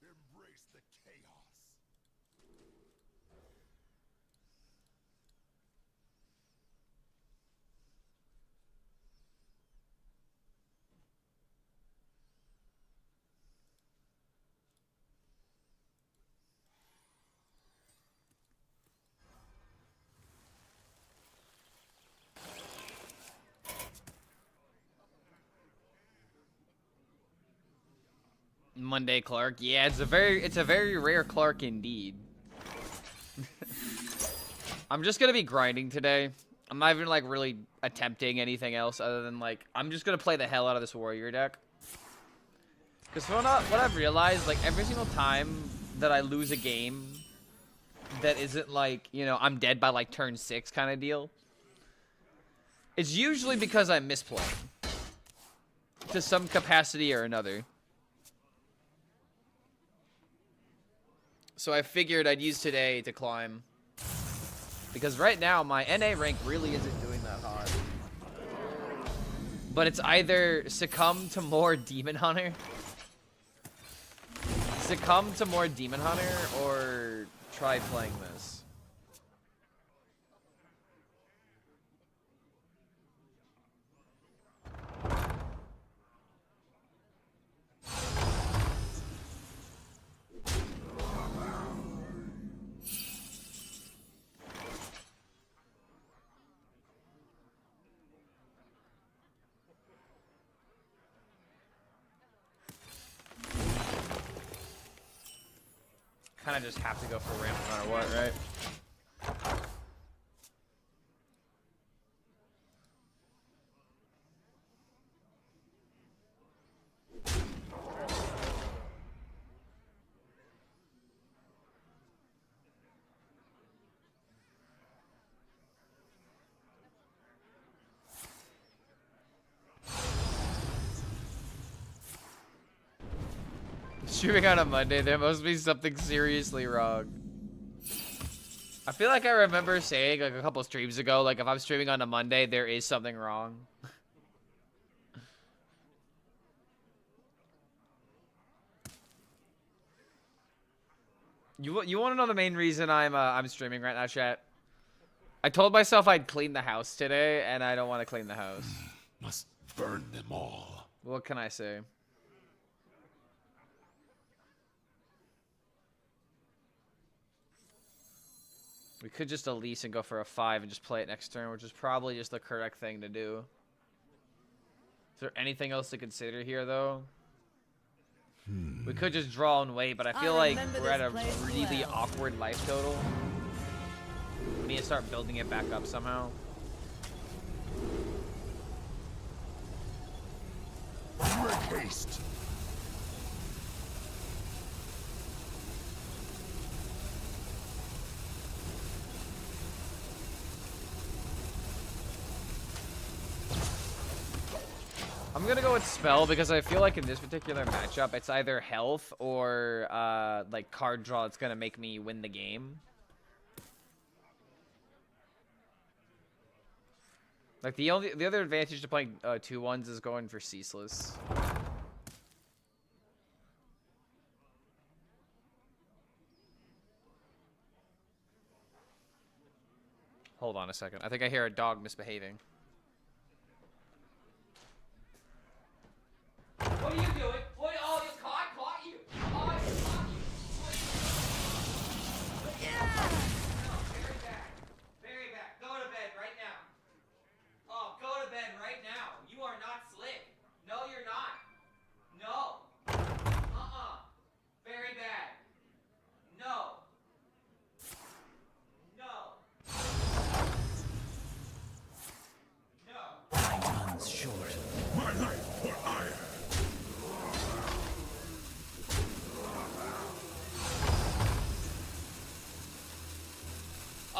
Embrace the chaos. Monday Clark. Yeah, it's a very rare Clark indeed. I'm just gonna be grinding today. I'm not even like really attempting anything else other than like I'm just gonna play the hell out of this warrior deck. Because what I've realized, like every single time that I lose a game that isn't like, you know, I'm dead by like turn 6 kind of deal, it's usually because I'm misplaying to some capacity or another. So I figured I'd use today to climb. Because right now, my NA rank really isn't doing that hot. But it's either succumb to more Demon Hunter. Succumb to more Demon Hunter, or try playing this. Kind of just have to go for ramp no matter what, right? Streaming on a Monday, there must be something seriously wrong. I feel like I remember saying like a couple streams ago, like if I'm streaming on a Monday, there is something wrong. You want to know the main reason I'm streaming right now, chat? I told myself I'd clean the house today, and I don't want to clean the house. Must burn them all. What can I say? We could just Elise and go for a 5 and just play it next turn, which is probably just the correct thing to do. Is there anything else to consider here, though? We could just draw and wait, but I feel like we're at a really awkward life total. We need to start building it back up somehow. Make haste. I'm gonna go with Spell because I feel like in this particular matchup, it's either health or like card draw that's gonna make me win the game. Like the other advantage to playing 2-1s is going for Ceaseless. Hold on a second. I think I hear a dog misbehaving. What are you doing? What? Oh, you caught you. Oh, I caught you. Yeah. No, very back. Go to bed right now. Oh, go to bed right now. You are not slick. No, you're not. No. Very bad. No. No. No. My gun's short. My life for iron.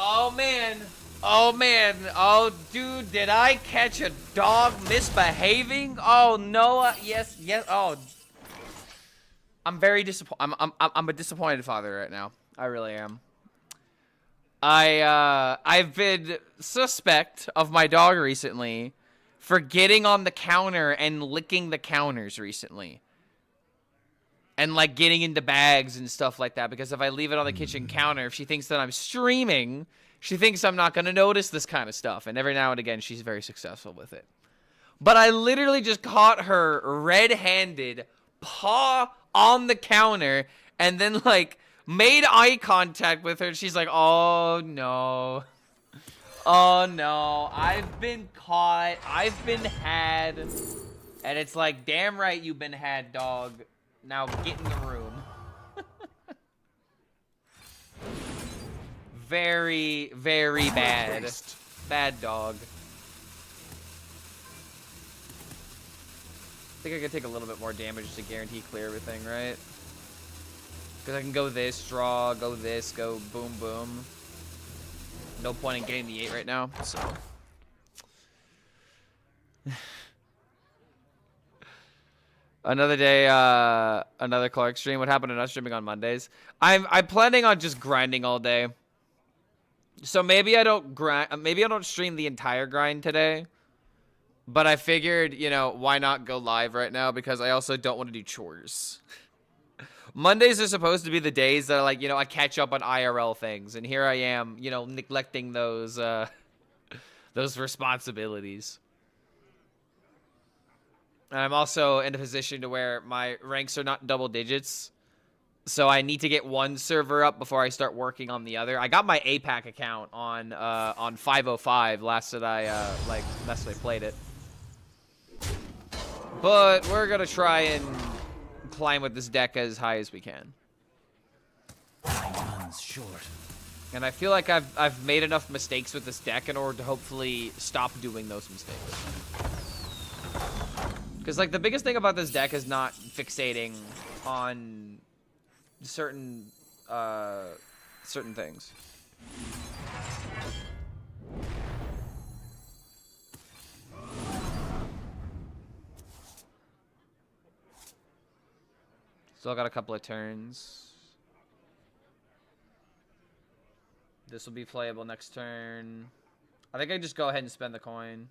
Oh man. Oh man. Oh dude, did I catch a dog misbehaving? Oh no. Yes. Oh. I'm very disappointed. I'm a disappointed father right now. I really am. I've been suspect of my dog recently for getting on the counter and licking the counters recently. And, like, getting into bags and stuff like that. Because if I leave it on the kitchen counter, if she thinks that I'm streaming, she thinks I'm not going to notice this kind of stuff. And every now and again, she's very successful with it. But I literally just caught her red-handed, paw on the counter, and then, like, made eye contact with her. And she's like, oh, no. Oh, no. I've been caught. I've been had. And it's like, damn right you've been had, dog. Now get in the room. Very, very bad. Bad dog. I think I could take a little bit more damage to guarantee clear everything, right? Because I can go this, draw, go this, go boom, boom. No point in getting the 8 right now, so. Another day, another Clark stream. What happened to not streaming on Mondays? I'm planning on just grinding all day. So maybe I don't grind. Maybe I don't stream the entire grind today. But I figured, you know, why not go live right now? Because I also don't want to do chores. Mondays are supposed to be the days that, like, you know, I catch up on IRL things, and here I am, you know, neglecting those responsibilities. And I'm also in a position to where my ranks are not double digits. So I need to get one server up before I start working on the other. I got my APAC account on 505 last that I played it. But we're gonna try and climb with this deck as high as we can. Runs short. And I feel like I've made enough mistakes with this deck in order to hopefully stop doing those mistakes. Because, like, the biggest thing about this deck is not fixating on certain things. Still got a couple of turns. This will be playable next turn. I think I just go ahead and spend the coin.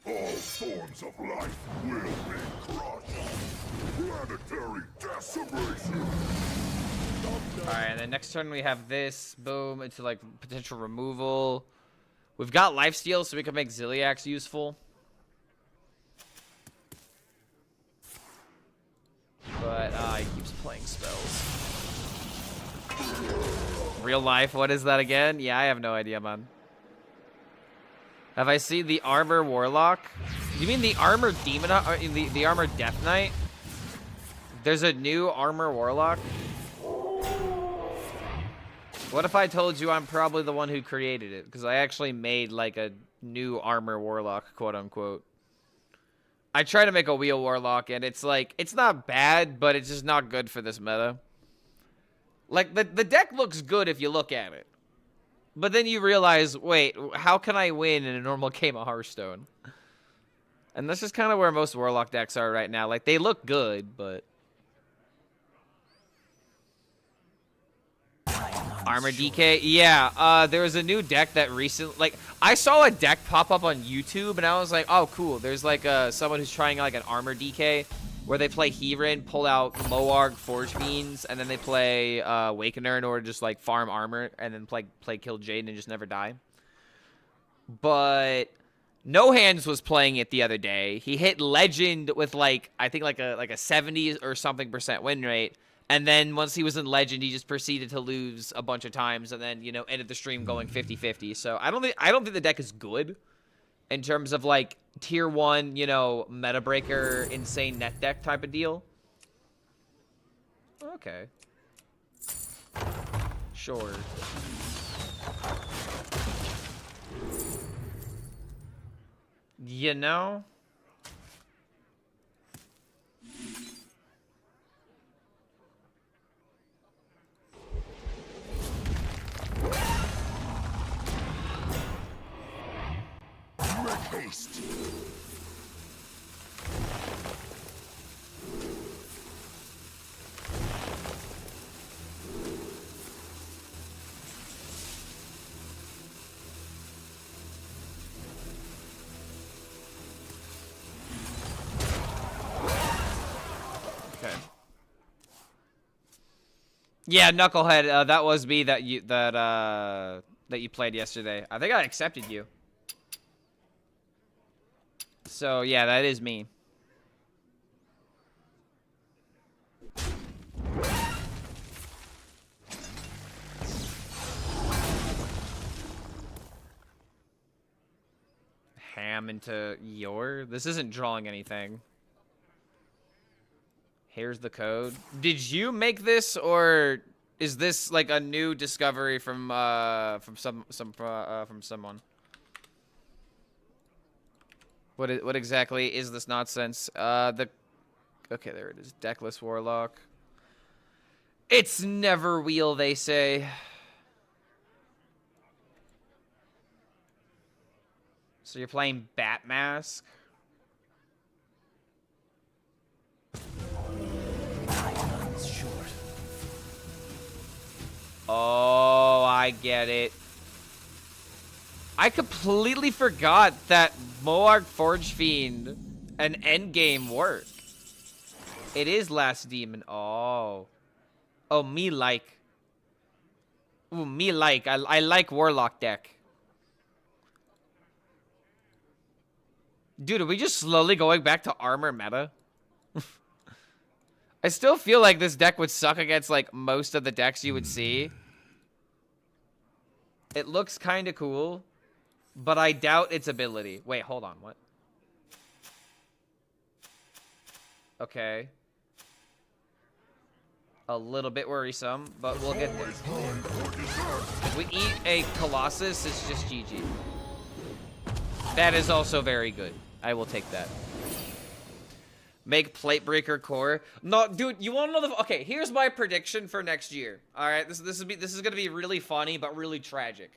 All forms of life will be crushed. Planetary decimation. Alright, and then next turn we have this. Boom, into, like, potential removal. We've got lifesteal, so we can make Ziliax useful. But, he keeps playing spells. Real life, what is that again? Yeah, I have no idea, man. Have I seen the Armor Warlock? You mean the Armor Demon, the Armor Death Knight? There's a new Armor Warlock? What if I told you I'm probably the one who created it? Because I actually made, like, a new Armor Warlock, quote-unquote. I try to make a Wheel Warlock, and it's, like, it's not bad, but it's just not good for this meta. Like, the deck looks good if you look at it. But then you realize, wait, how can I win in a normal game of Hearthstone? And that's just kind of where most Warlock decks are right now. Like, they look good, but... Armor DK? Yeah, there was a new deck that recently... Like, I saw a deck pop up on YouTube, and I was like, oh, cool. There's, like, someone who's trying, like, an Armor DK, where they play Heron, pull out Moarg, Forge Beans, and then they play Awakener in order to just, like, farm armor, and then play Kill Jade and just never die. But... No Hands was playing it the other day. He hit Legend with, like, I think, like a 70 or something % win rate. And then once he was in Legend, he just proceeded to lose a bunch of times, and then, you know, ended the stream going 50-50. So I don't think the deck is good in terms of, like, tier 1, you know, meta breaker, insane net deck type of deal. Okay. Sure. You know? Make haste. Yeah, Knucklehead, that was me that you played yesterday. I think I accepted you. So, yeah, that is me. Ham into your? This isn't drawing anything. Here's the code. Did you make this, or is this like a new discovery from someone? What exactly is this nonsense? Okay, there it is. Deckless Warlock. It's never wheel, they say. So you're playing Bat Mask? Short. Oh, I get it. I completely forgot that Moarg Forge Fiend and Endgame work. It is Last Demon. Oh. Oh, me like. Ooh, me like. I like Warlock deck. Dude, are we just slowly going back to armor meta? I still feel like this deck would suck against, like, most of the decks you would see. It looks kind of cool, but I doubt its ability. Wait, hold on, what? Okay. A little bit worrisome, but we'll get there. If we eat a Colossus, it's just GG. That is also very good. I will take that. Make Plate Breaker core. No, dude, you want to know the... Okay, here's my prediction for next year. All right, this is going to be really funny, but really tragic.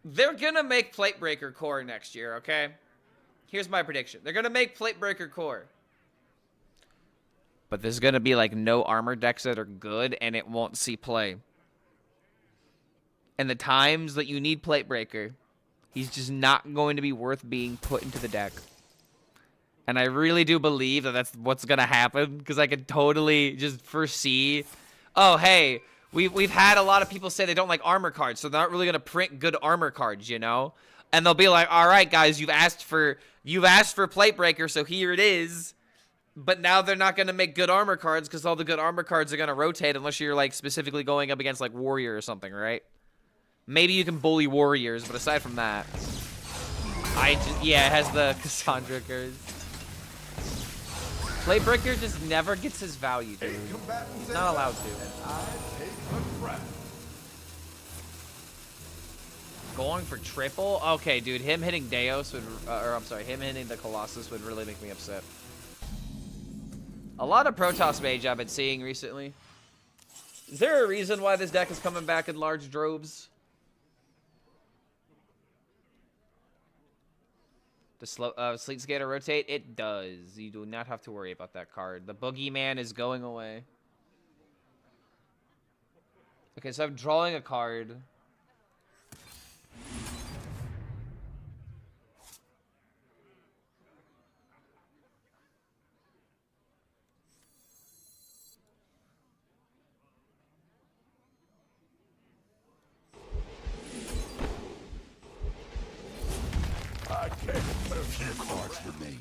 They're going to make Plate Breaker core next year, okay? Here's my prediction. They're going to make Plate Breaker core. But there's going to be, like, no armor decks that are good, and it won't see play. And the times that you need Plate Breaker, he's just not going to be worth being put into the deck. And I really do believe that that's what's going to happen, because I could totally just foresee, oh, hey, we've had a lot of people say they don't like armor cards, so they're not really going to print good armor cards, you know? And they'll be like, all right, guys, you've asked for Plate Breaker, so here it is. But now they're not going to make good armor cards, because all the good armor cards are going to rotate unless you're, like, specifically going up against, like, Warrior or something, right? Maybe you can bully Warriors, but aside from that, yeah, it has the Cassandra cards. Plate Breaker just never gets his value, dude. He's not allowed to. Going for triple? Okay, dude, him hitting Deos would, or I'm sorry, him hitting the Colossus would really make me upset. A lot of Protoss Mage I've been seeing recently. Is there a reason why this deck is coming back in large droves? Does Sleet Skater rotate? It does. You do not have to worry about that card. The Boogeyman is going away. Okay, so I'm drawing a card. A few cards remain.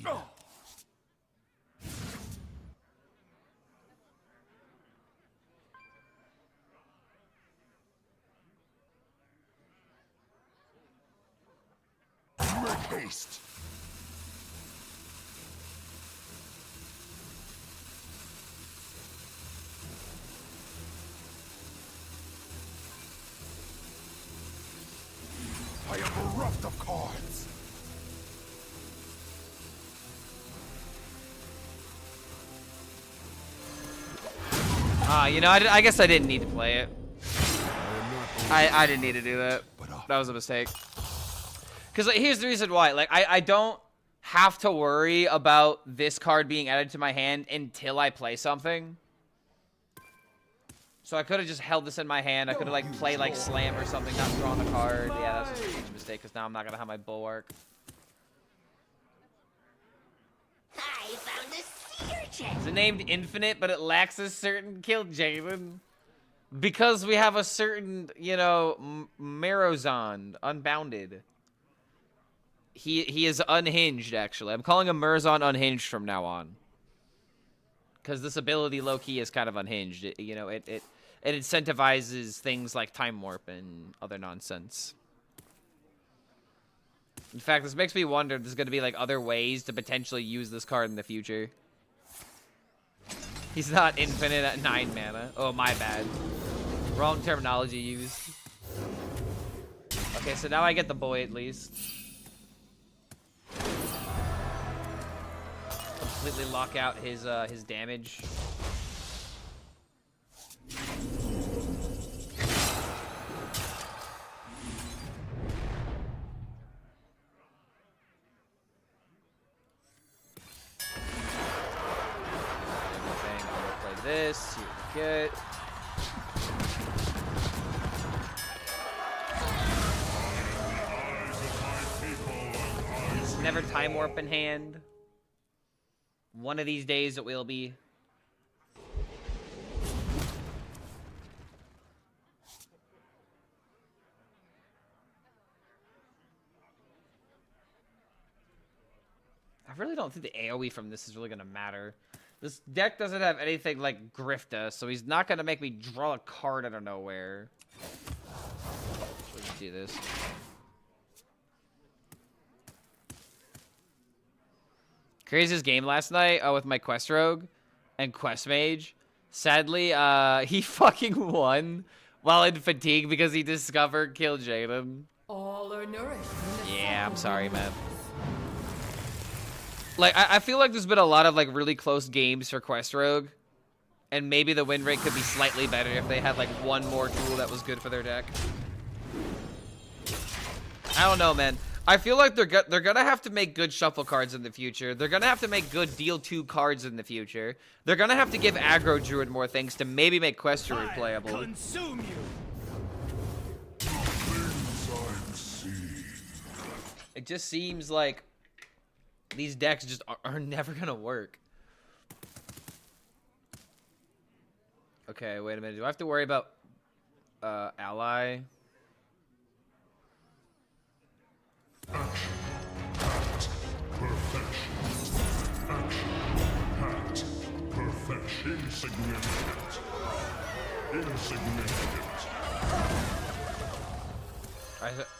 Make haste. I am bereft of cards. You know, I guess I didn't need to play it. I didn't need to do that. That was a mistake. Because, like, here's the reason why. Like, I don't have to worry about this card being added to my hand until I play something. So I could have just held this in my hand. I could have, like, played, like, Slam or something, not drawn the card. Yeah, that was a huge mistake, because now I'm not going to have my Bulwark. I found a seer chest. It's named Infinite, but it lacks a certain kill, Jalen. Because we have a certain, you know, Marozon, Unbounded. He is unhinged, actually. I'm calling him Murzon Unhinged from now on. Because this ability, low-key, is kind of unhinged. You know, it incentivizes things like Time Warp and other nonsense. In fact, this makes me wonder if there's going to be, like, other ways to potentially use this card in the future. He's not infinite at 9 mana. Oh, my bad. Wrong terminology used. Okay, so now I get the boy at least. Completely lock out his damage. This, here we get. It's never Time Warp in hand. One of these days it will be. I really don't think the AoE from this is really going to matter. This deck doesn't have anything like Grifta, so he's not going to make me draw a card out of nowhere. Let's do this. Craziest game last night with my Quest Rogue and Quest Mage. Sadly, he fucking won while in fatigue because he discovered Kill Jaden. All are nourished. Yeah, I'm sorry, man. Like, I feel like there's been a lot of, like, really close games for Quest Rogue. And maybe the win rate could be slightly better if they had, like, one more tool that was good for their deck. I don't know, man. I feel like they're gonna have to make good shuffle cards in the future. They're gonna have to make good deal 2 cards in the future. They're gonna have to give Aggro Druid more things to maybe make Quest Druid playable. Consume you. It just seems like these decks just are never gonna work. Okay, wait a minute. Do I have to worry about ally? Perfection. Insignificant. Insignificant.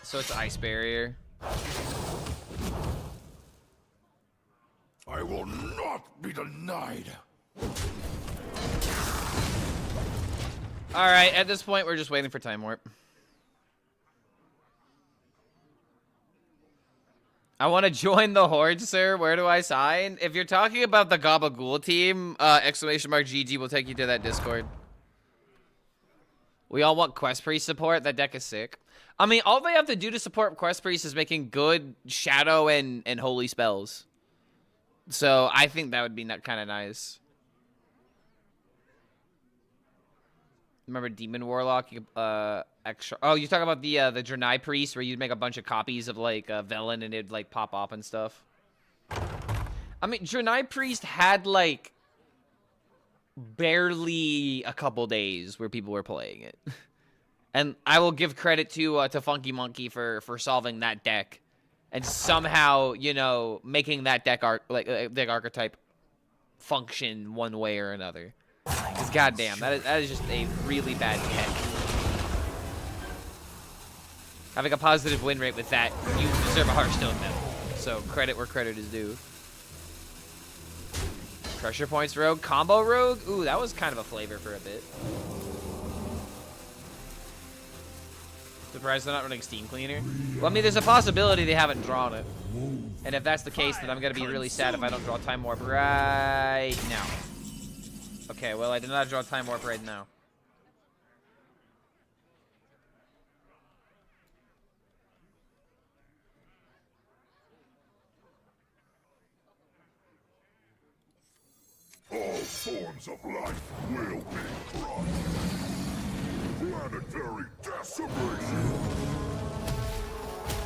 So it's Ice Barrier. I will not be denied. Alright, at this point, we're just waiting for Time Warp. I want to join the Horde, sir. Where do I sign? If you're talking about the Gabagool team, !GG will take you to that Discord. We all want Quest Priest support. That deck is sick. I mean, all they have to do to support Quest Priest is making good Shadow and Holy spells. So I think that would be kind of nice. Remember Demon Warlock? Extra. Oh, you talk about the Draenei Priest, where you'd make a bunch of copies of like Velen and it'd like pop up and stuff. I mean, Draenei Priest had like barely a couple days where people were playing it, and I will give credit to Funky Monkey for solving that deck, and somehow, you know, making that deck deck archetype function one way or another. Because goddamn, that is just a really bad deck. Having a positive win rate with that, you deserve a Hearthstone medal. So credit where credit is due. Pressure Points Rogue, Combo Rogue? Ooh, that was kind of a flavor for a bit. Surprised they're not running Steam Cleaner. Well, I mean, there's a possibility they haven't drawn it. And if that's the case, then I'm going to be really sad if I don't draw Time Warp right now. Okay, well, I did not draw Time Warp right now. All forms of life will be crushed. Planetary decimation.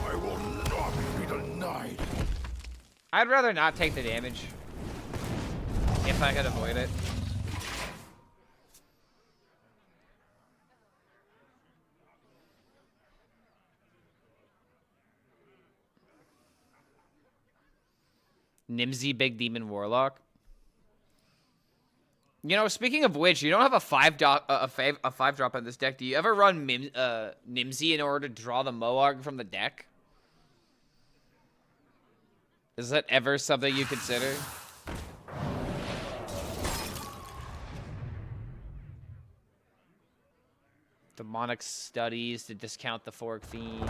I will not be denied. I'd rather not take the damage if I could avoid it. Nimsy, Big Demon, Warlock. You know, speaking of which, you don't have a 5-drop on this deck. Do you ever run Nimsy in order to draw the Moog from the deck? Is that ever something you consider? Demonic Studies to discount the Fork Fiend.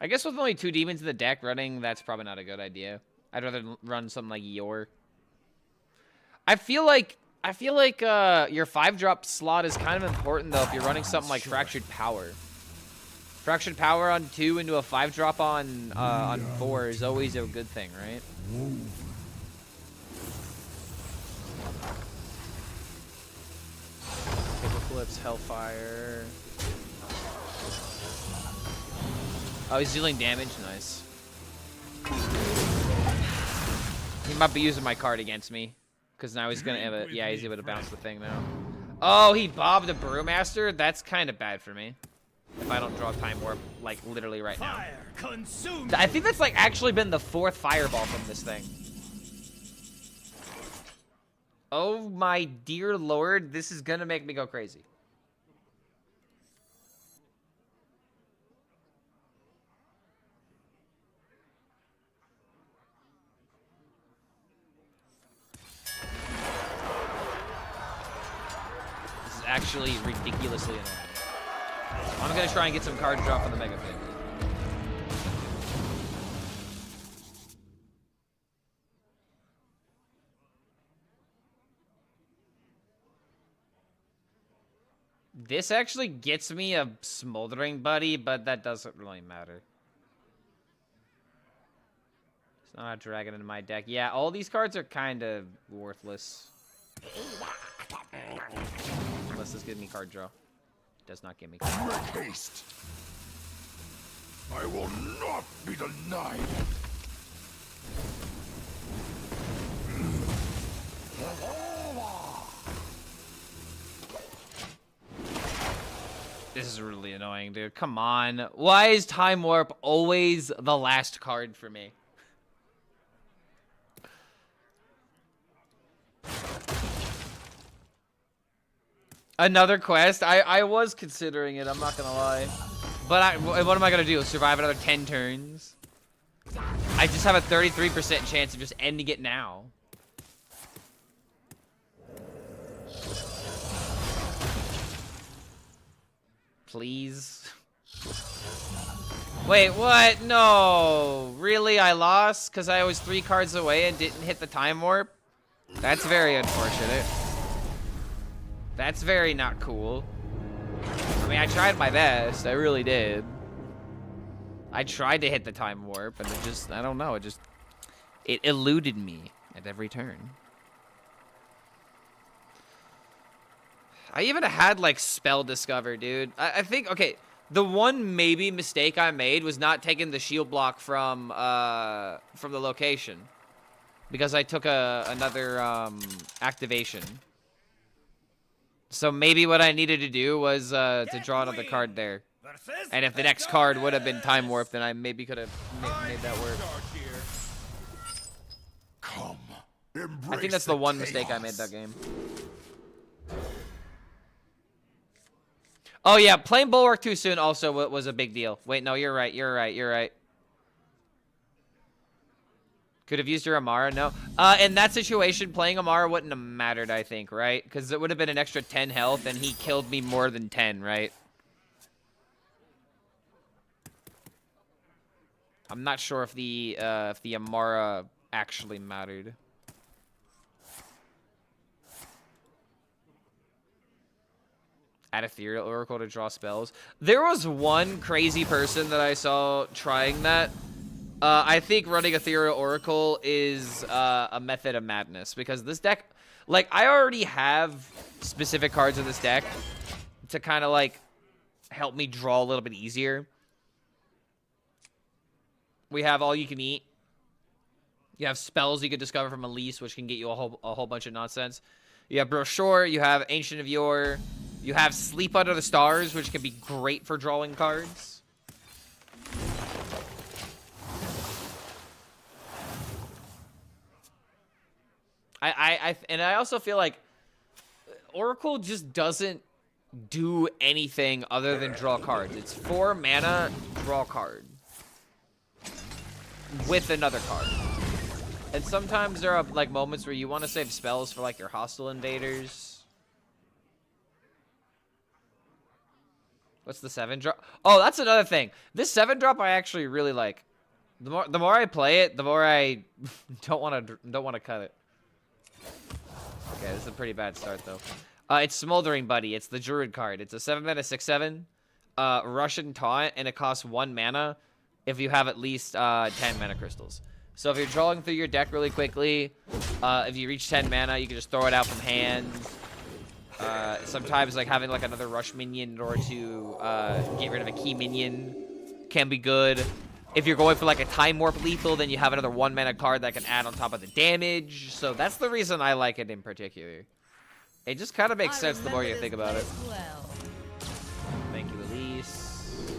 I guess with only 2 demons in the deck running, that's probably not a good idea. I'd rather run something like Yor. I feel like your 5-drop slot is kind of important though if you're running something like Fractured Power. Fractured Power on 2 into a 5-drop on 4 is always a good thing, right? Flips, Hellfire. Oh, he's dealing damage. Nice. He might be using my card against me. Because now he's going to have a... Yeah, he's able to bounce the thing now. Oh, he bobbed the Brewmaster? That's kind of bad for me. If I don't draw Time Warp, like, literally right now. I think that's, like, actually been the 4th Fireball from this thing. Oh, my dear lord. This is going to make me go crazy. Actually ridiculously annoying. I'm gonna try and get some card drop on the Mega Pig. This actually gets me a Smoldering Buddy, but that doesn't really matter. It's not a dragon in my deck. Yeah, all these cards are kind of worthless. Unless this gives me card draw. It does not give me card draw. Make haste. I will not be denied. This is really annoying, dude. Come on. Why is Time Warp always the last card for me? Another quest? I was considering it, I'm not gonna lie. But what am I gonna do? Survive another 10 turns? I just have a 33% chance of just ending it now. Please. Wait, what? No. Really? I lost? Because I was 3 cards away and didn't hit the Time Warp? That's very unfortunate. That's very not cool. I mean, I tried my best. I really did. I tried to hit the Time Warp, and it just, I don't know, it eluded me at every turn. I even had, like, Spell Discover, dude. I think, okay, the one maybe mistake I made was not taking the shield block from the location. Because I took another, activation. So maybe what I needed to do was to draw another card there. And if the next card would have been Time Warp, then I maybe could have made that work. Come, I think that's the one mistake I made that game. Oh yeah, playing Bulwark too soon also was a big deal. Wait, no, you're right, you're right, you're right. Could have used your Amara, no. In that situation, playing Amara wouldn't have mattered, I think, right? Because it would have been an extra 10 health, and he killed me more than 10, right? I'm not sure if the Amara actually mattered. Add Ethereal Oracle to draw spells. There was one crazy person that I saw trying that. I think running Ethereal Oracle is a method of madness because this deck, like, I already have specific cards in this deck to kind of, like, help me draw a little bit easier. We have All You Can Eat. You have spells you can discover from Elise, which can get you a whole bunch of nonsense. You have Brochure. You have Ancient of Yore. You have Sleep Under the Stars, which can be great for drawing cards. And I also feel like Oracle just doesn't do anything other than draw cards. It's 4 mana, draw card. With another card. And sometimes there are like moments where you want to save spells for like your hostile invaders. What's the 7-drop? Oh, that's another thing. This 7-drop I actually really like. The more I play it, the more I don't want to cut it. Okay, this is a pretty bad start though. It's Smoldering Buddy. It's the Druid card. It's a 7-mana 6/7 Russian taunt, and it costs 1 mana if you have at least 10 mana crystals. So if you're drawing through your deck really quickly, if you reach 10 mana, you can just throw it out from hand. Sometimes like having like another rush minion in order to get rid of a key minion can be good. If you're going for like a Time Warp lethal, then you have another 1 mana card that can add on top of the damage. So that's the reason I like it in particular. It just kind of makes sense the more you think about it. Well. Thank you, Elise.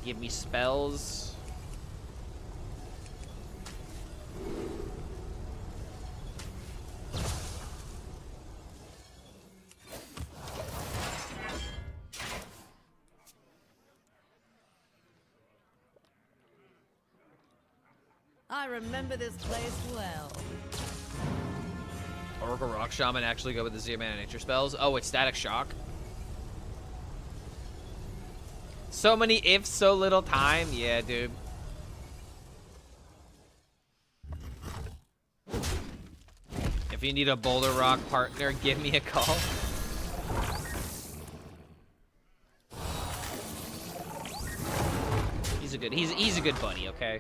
Give me spells. I remember this place well. Oracle Rock Shaman actually go with the 0-mana nature spells. Oh, it's Static Shock. So many ifs, so little time. Yeah, dude. If you need a Boulder Rock partner, give me a call. He's a good buddy, okay?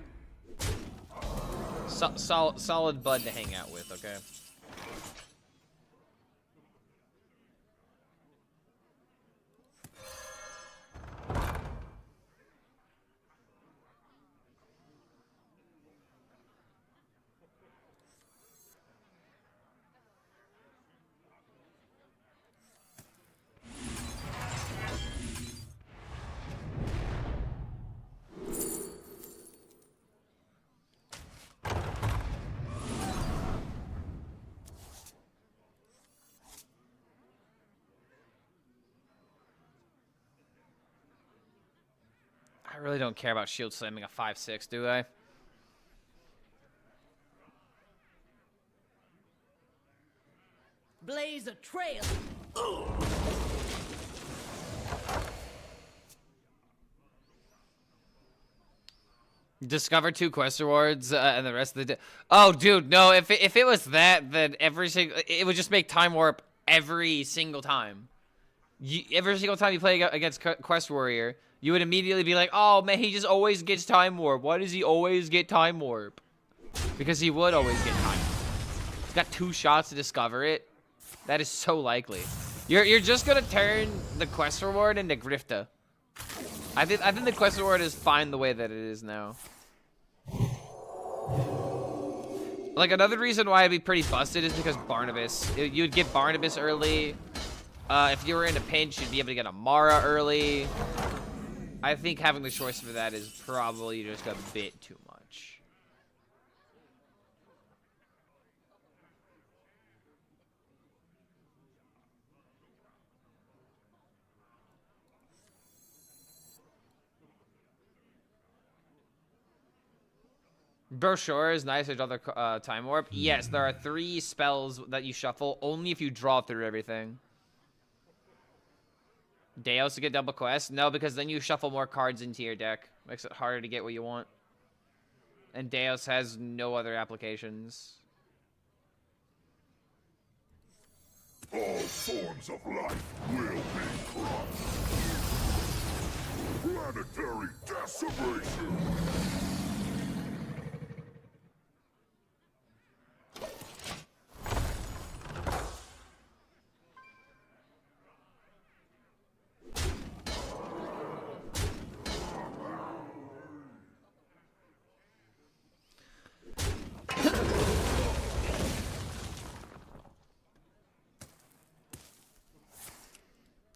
Solid bud to hang out with, okay? I really don't care about shield slamming a 5/6, do I? Blaze a trail. Discover 2 quest rewards and the rest of the day. Oh, dude, no. If it was that, then it would just make Time Warp every single time. Every single time you play against Quest Warrior, you would immediately be like, oh, man, he just always gets Time Warp. Why does he always get Time Warp? Because he would always get Time Warp. He's got 2 shots to discover it. That is so likely. You're just going to turn the quest reward into Grifta. I think the quest reward is fine the way that it is now. Like, another reason why I'd be pretty busted is because Barnabas. You'd get Barnabas early. If you were in a pinch, you'd be able to get a Mara early. I think having the choice for that is probably just a bit too much. Brochure is nice to draw the Time Warp. Yes, there are 3 spells that you shuffle only if you draw through everything. Deos to get double quest? No, because then you shuffle more cards into your deck. Makes it harder to get what you want. And Deos has no other applications. All forms of life will be crushed. Planetary decimation.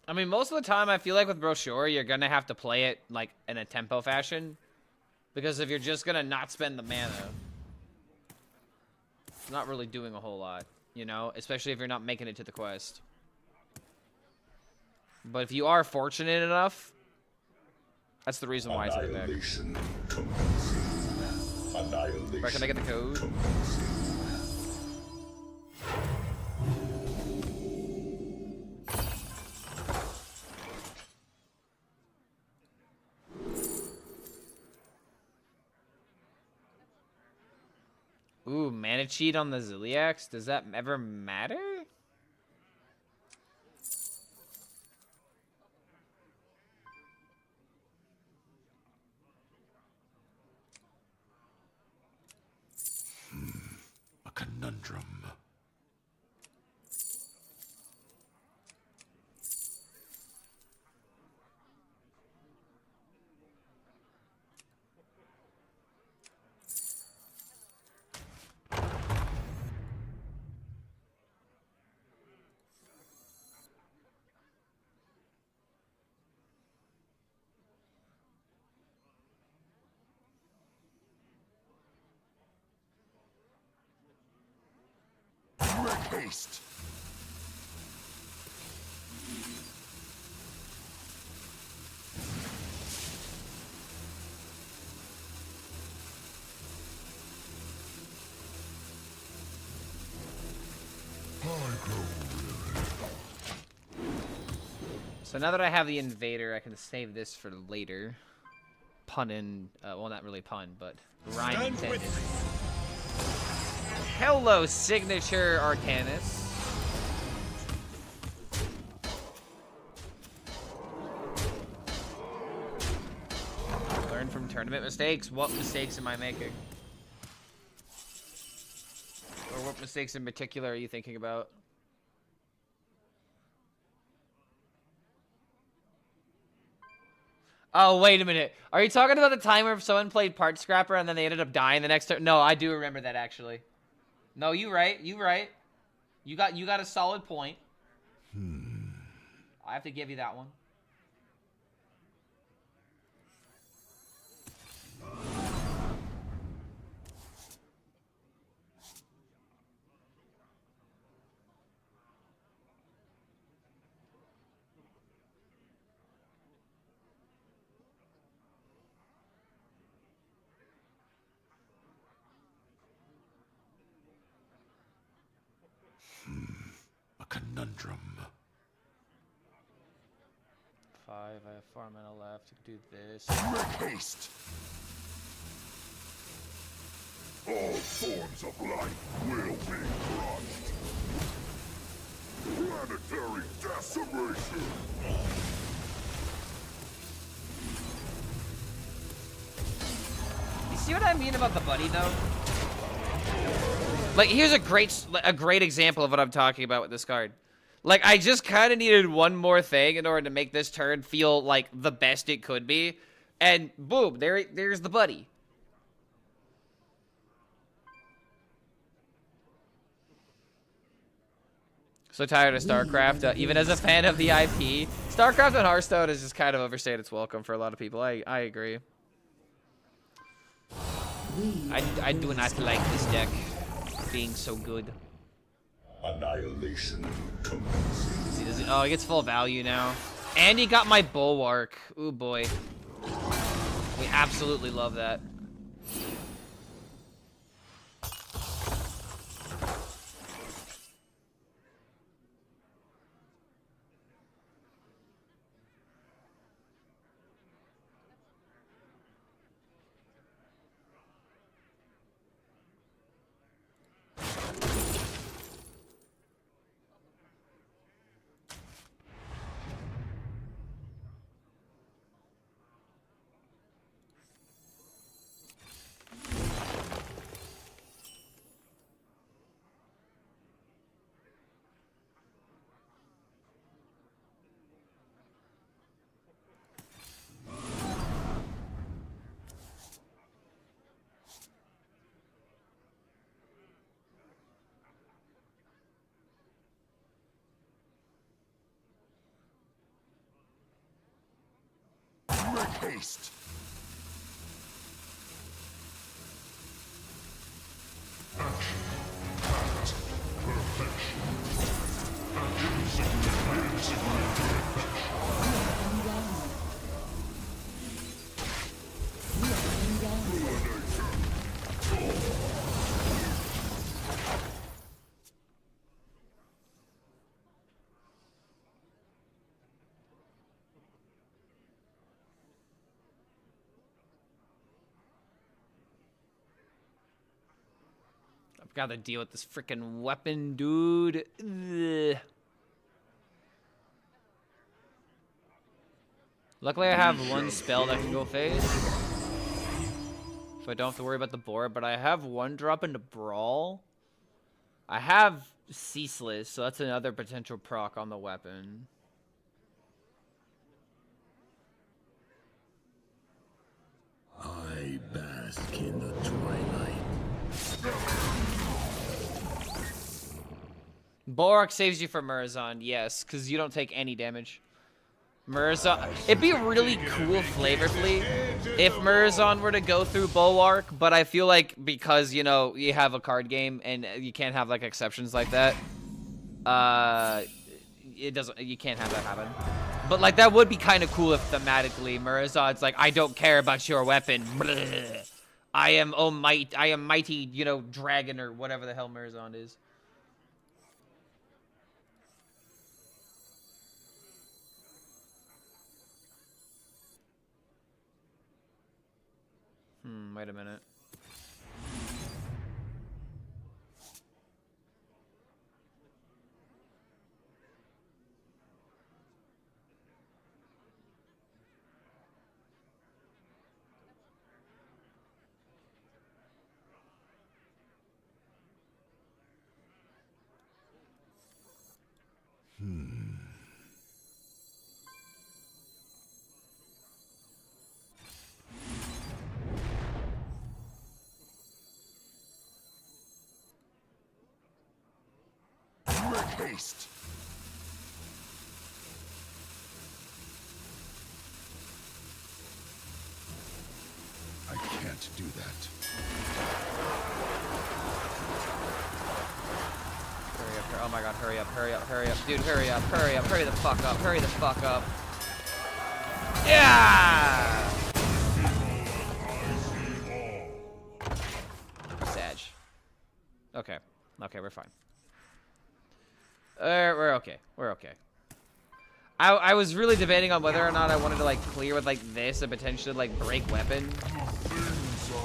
I mean, most of the time, I feel like with Brochure, you're gonna have to play it like in a tempo fashion, because if you're just gonna not spend the mana, it's not really doing a whole lot, you know, especially if you're not making it to the quest. But if you are fortunate enough, that's the reason why it's in the deck. Right, can I get the code? Ooh, mana cheat on the Ziliax? Does that ever matter? A conundrum. Make haste. So now that I have the Invader, I can save this for later. Pun in, well, not really pun, but rhyme intended. Hello, Signature Arcanus. Learn from tournament mistakes. What mistakes am I making? Or what mistakes in particular are you thinking about? Oh, wait a minute. Are you talking about the time where someone played Part Scrapper and then they ended up dying the next turn? No, I do remember that, actually. No, you right. You right. You got a solid point. I have to give you that one. A conundrum. 5. I have 4 mana left to do this. Make haste. All forms of life will be crushed. Planetary decimation. You see what I mean about the buddy, though? Like, here's a great example of what I'm talking about with this card. Like, I just kind of needed one more thing in order to make this turn feel like the best it could be. And boom, there's the buddy. So tired of StarCraft, even as a fan of the IP. StarCraft and Hearthstone has just kind of overstayed its welcome for a lot of people. I agree. I do not like this deck being so good. Annihilation. See, oh, he gets full value now. And he got my Bulwark. Ooh, boy. We absolutely love that. Haste. I've got to deal with this freaking weapon, dude. Ugh. Luckily, I have one spell that can go face, so I don't have to worry about the board. But I have one drop into Brawl. I have Ceaseless, so that's another potential proc on the weapon. I bask in the twilight. Bulwark saves you from Murazon, yes, because you don't take any damage. Murazon, it'd be really cool flavorfully if Murazon were to go through Bulwark, but I feel like because, you know, you have a card game and you can't have, like, exceptions like that, you can't have that happen. But, like, that would be kind of cool if thematically Murazon's like, I don't care about your weapon. Bleh. I am mighty, you know, dragon or whatever the hell Murazon is. Wait a minute. Haste. I can't do that. Hurry up, oh my god, hurry up, hurry up, hurry up. Dude, hurry up, hurry up, hurry the fuck up, hurry the fuck up. Yeah! Sag. Okay. Okay, we're fine. We're okay. We're okay. I was really debating on whether or not I wanted to, like, clear with, like, this and potentially, like, break weapon.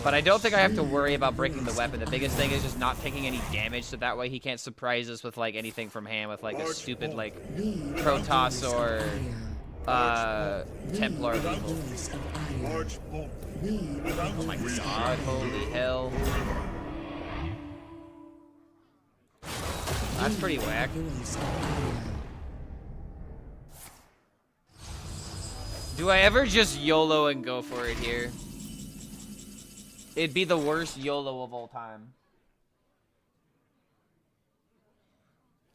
But I don't think I have to worry about breaking the weapon. The biggest thing is just not taking any damage, so that way he can't surprise us with, like, anything from hand with, like, a stupid, like, Protoss or, Templar people. Oh my god, holy hell. That's pretty whack. Do I ever just YOLO and go for it here? It'd be the worst YOLO of all time.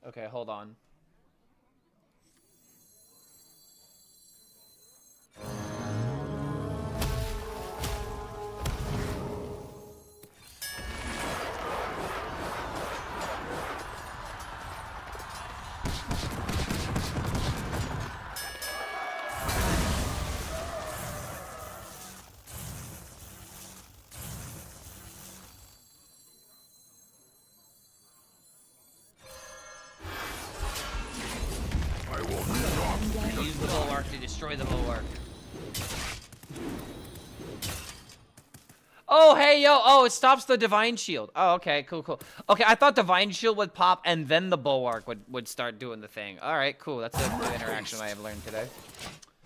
Okay, hold on. Use the bulwark to destroy the bulwark. Oh, hey, yo. Oh, it stops the Divine Shield. Oh, okay. Cool, cool. Okay, I thought Divine Shield would pop and then the bulwark would start doing the thing. All right, cool. That's a new interaction I have learned today.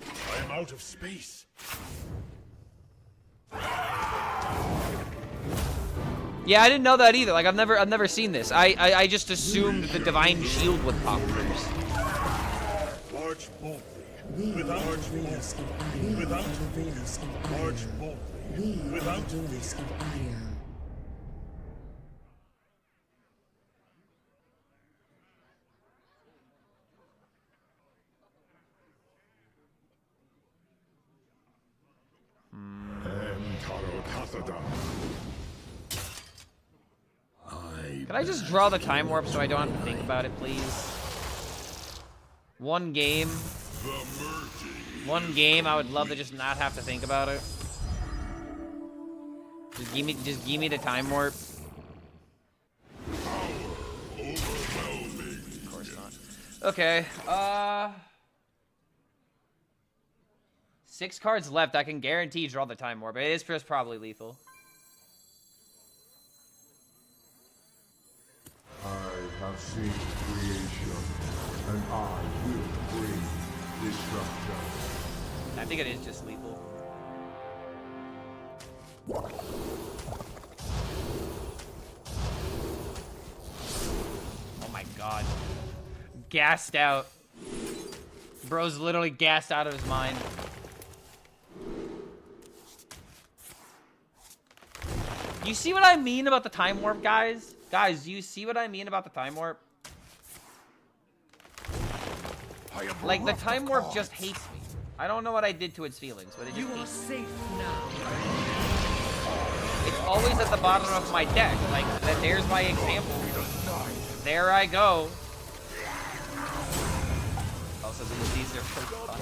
I am out of space. Yeah, I didn't know that either. Like, I've never seen this. I just assumed the Divine Shield would pop first. March boldly, without rules. Without rules. March boldly, without rules. Can I just draw the time warp so I don't have to think about it, please? One game. One game, I would love to just not have to think about it. Just give me the time warp. Of course not. Okay, 6 cards left. I can guarantee draw the time warp. It is just probably lethal. I have seen creation, and I will bring destruction. I think it is just lethal. Oh my god. Gassed out. Bro's literally gassed out of his mind. You see what I mean about the time warp, guys? Guys, do you see what I mean about the time warp? Like, the time warp just hates me. I don't know what I did to its feelings, but it just hates me. Safe now. It's always at the bottom of my deck. Like, there's my example. There I go. Also, these are so fun.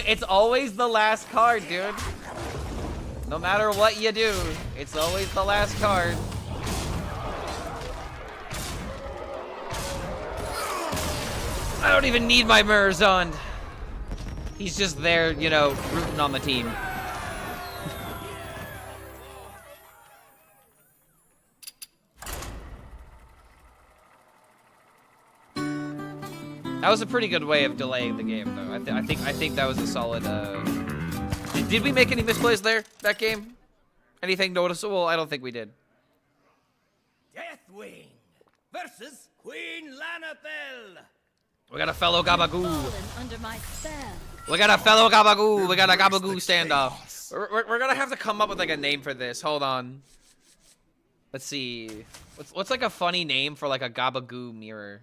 It's always the last card, dude. No matter what you do, it's always the last card. I don't even need my Murazond. He's just there, you know, rooting on the team. That was a pretty good way of delaying the game, though. I think that was a solid. Did we make any misplays there that game? Anything noticeable? I don't think we did. Deathwing versus Queen Lanabelle. We got a fellow Gabagoo. Fallen under my spell. We got a fellow Gabagoo. We got a Gabagoo standoff. We're gonna have to come up with like a name for this. Hold on. Let's see. What's like a funny name for like a Gabagoo mirror?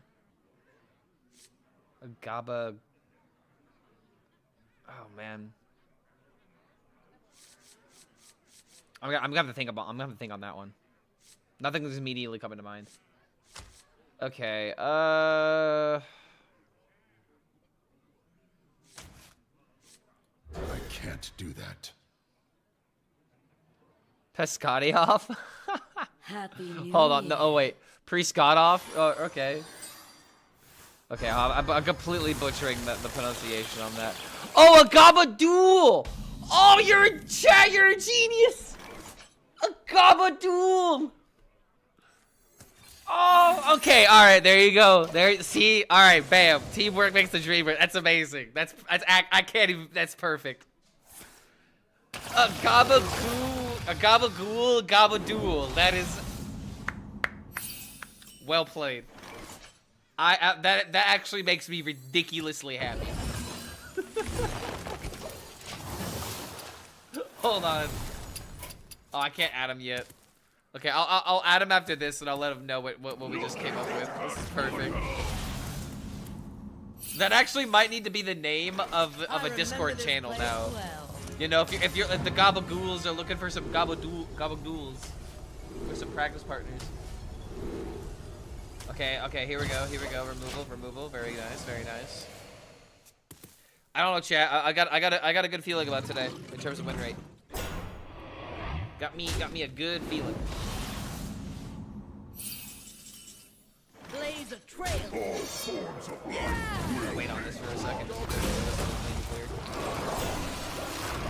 A Gaba. Oh man. I'm gonna have to think about. I'm gonna have to think on that one. Nothing is immediately coming to mind. Okay. I can't do that. Pescadioff? Happy New Hold on. Year. No. Oh wait. Pre-Scottoff. Oh, okay. Okay. I'm completely butchering the pronunciation on that. Oh, a Gabadool! Oh, you're a genius! A Gabadool! Oh, okay, all right, there you go. There, see, all right, bam. Teamwork makes the dream work. That's amazing. I can't even. That's perfect. A Gabadool. That is well played. That actually makes me ridiculously happy. Hold on. Oh, I can't add him yet. Okay, I'll add him after this, and I'll let him know what we just came up with. This is perfect. That actually might need to be the name of a Discord channel now. Well. You know, if the Gabagools are looking for some Gabagools, for some practice partners. Okay, here we go. Removal. Very nice. I don't know, chat. I got a good feeling about today in terms of win rate. Got me a good feeling. Blaze a trail. All forms of life I'll wait on this for a second.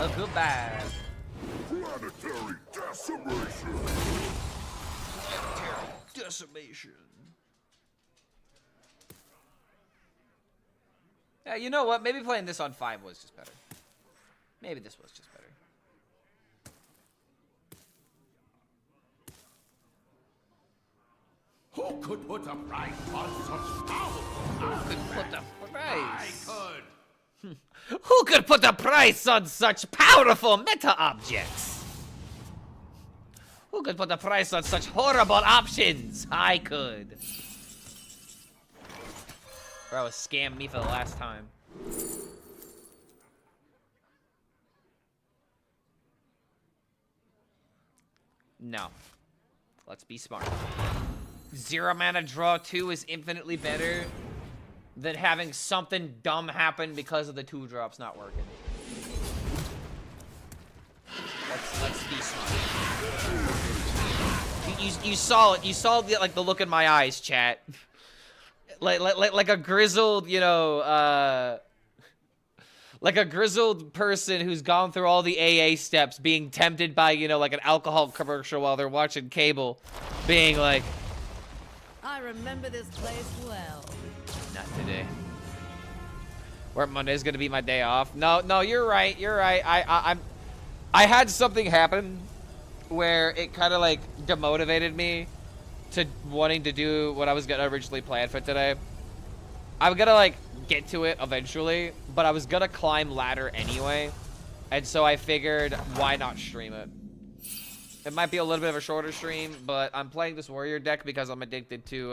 Oh, goodbye. planetary decimation. Decimation. Yeah, you know what? Maybe playing this on 5 was just better. Maybe this was just better. Who could put a price on such powerful? Who could put a price? could. Who could put a price on such powerful meta objects? Who could put a price on such horrible options? I could. Bro, scammed me for the last time. No. Let's be smart. 0 mana draw 2 is infinitely better than having something dumb happen because of the 2 drops not working. Let's be smart. You saw it. You saw the, like the look in my eyes, chat. like a grizzled, you know, like a grizzled person who's gone through all the AA steps, being tempted by, you know, like an alcohol commercial while they're watching cable, being like, I remember this place well. not today. Where Monday's gonna be my day off. No, you're right. You're right. I had something happen where it kind of like demotivated me to wanting to do what I was gonna originally plan for today. I'm gonna like get to it eventually, but I was gonna climb ladder anyway, and so I figured why not stream it. It might be a little bit of a shorter stream, but I'm playing this warrior deck because I'm addicted to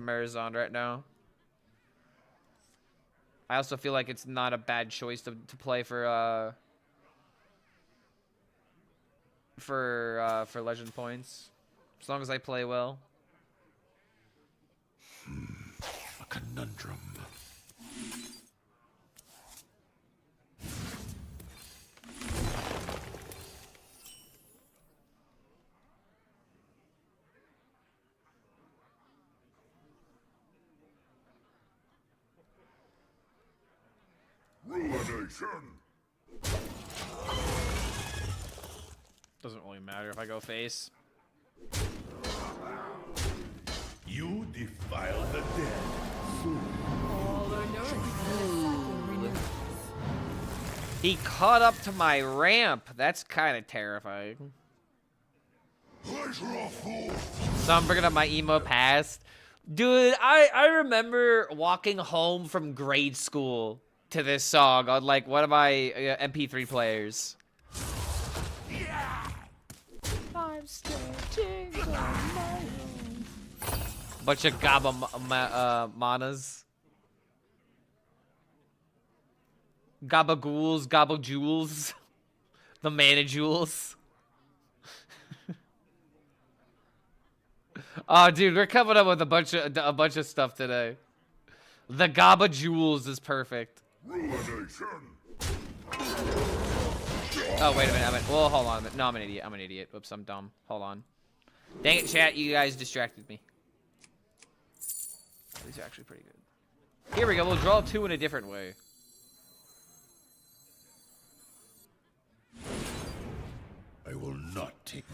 Marizon right now. I also feel like it's not a bad choice to play for legend points, as long as I play well. A conundrum. Ruination. Doesn't really matter if I go face. You defile the dead. He caught up to my ramp. That's kind of terrifying. Pleasure of fool. So I'm bringing up my emo past. Dude, I remember walking home from grade school to this song on like one of my MP3 players. I'm stretching on my own. Bunch of manas. Gabagools, gabajouls. The manajouls. Oh, dude, we're coming up with a bunch of stuff today. The gabajouls is perfect. Ruination. Oh, wait a minute. Well, hold on. No, I'm an idiot. I'm an idiot. Oops, I'm dumb. Hold on. Dang it, chat. You guys distracted me. These are actually pretty good. Here we go. We'll draw 2 in a different way. I will not take.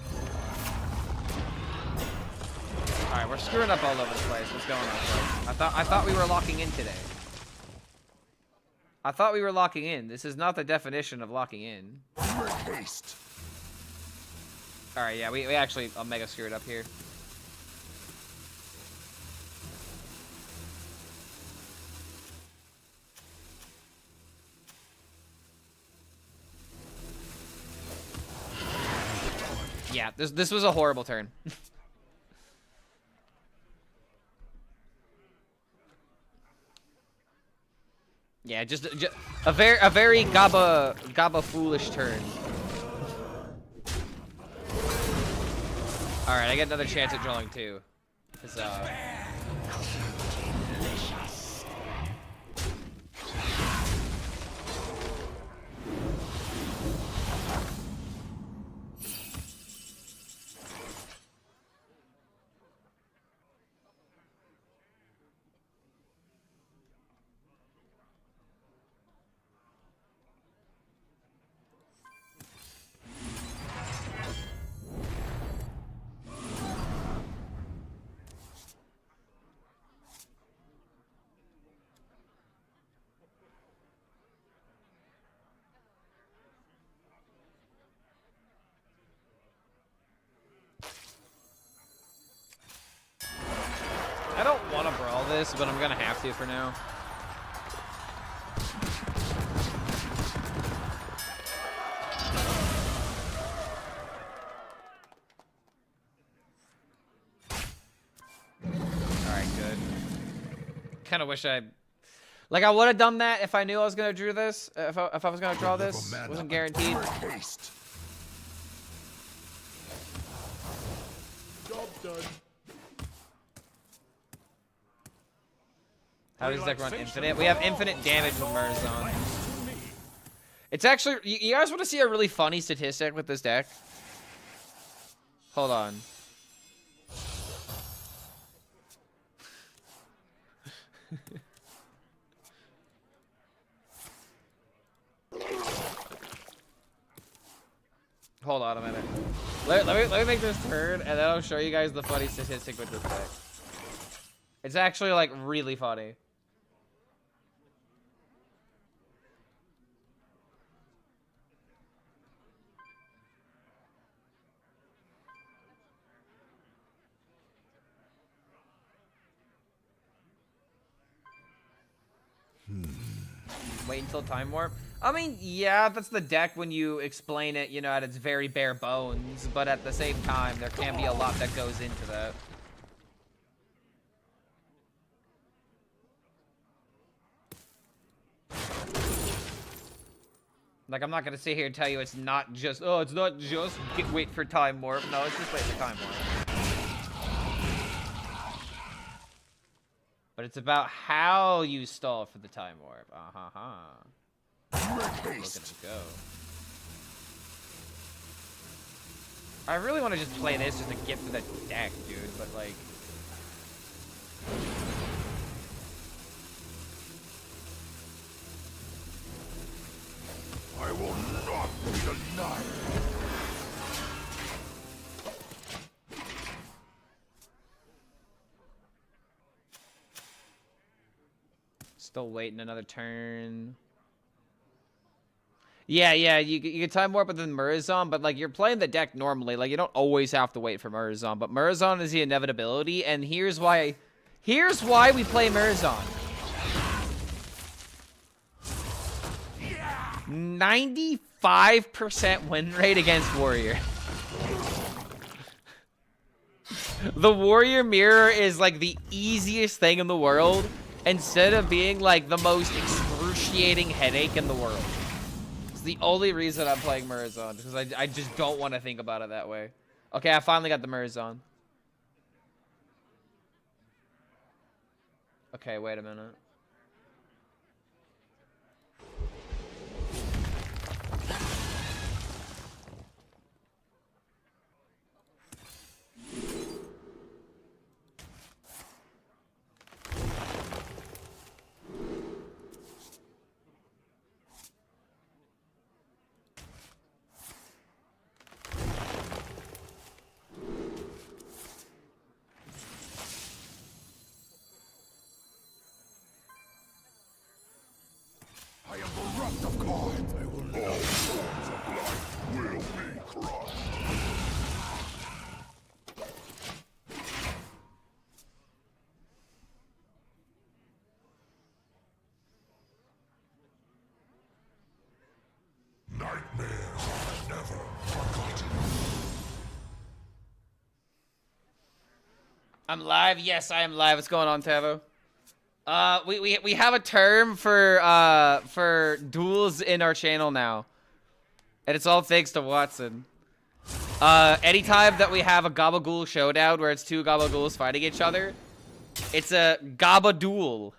All right, we're screwing up all over the place. What's going on, folks? I thought we were locking in today. I thought we were locking in. This is not the definition of locking in. Make haste. All right, yeah, we actually mega screwed up here. Yeah, this was a horrible turn. Yeah, just a very gaba foolish turn. All right, I get another chance at drawing 2. I don't want to brawl this, but I'm gonna have to for now. Alright, good. Kinda wish I would have done that if I knew I was gonna draw this. If I was gonna draw this. Wasn't guaranteed. done. How does deck run infinite? We have infinite damage with Murzon. It's actually, you guys want to see a really funny statistic with this deck? Hold on. Hold on a minute. Let me make this turn, and then I'll show you guys the funny statistic with this deck. It's actually, like, really funny. Wait until Time Warp? I mean, yeah, that's the deck when you explain it, you know, at its very bare bones, but at the same time, there can be a lot that goes into that. Like, I'm not gonna sit here and tell you it's not just, oh, it's not just wait for Time Warp. No, it's just wait for Time Warp. But it's about how you stall for the Time Warp. Look at it go. I really want to just play this just to get through the deck, dude, but like... I will not be denied. Still waiting another turn. Yeah, you can Time Warp with the Murzon, but like you're playing the deck normally. Like you don't always have to wait for Murzon, but Murzon is the inevitability, and here's why we play Murzon. 95% win rate against Warrior. The Warrior Mirror is like the easiest thing in the world, instead of being like the most excruciating headache in the world. It's the only reason I'm playing Murzon, because I just don't want to think about it that way. Okay, I finally got the Murzon. Okay, wait a minute. I am bereft of cards. I will all forms of life will be crushed. Nightmares are never forgotten. I'm live. Yes, I am live. What's going on, Tavo? We have a term for duels in our channel now, and it's all thanks to Watson. Anytime that we have a Gabagool showdown where it's two Gabagools fighting each other, it's a Gabaduel.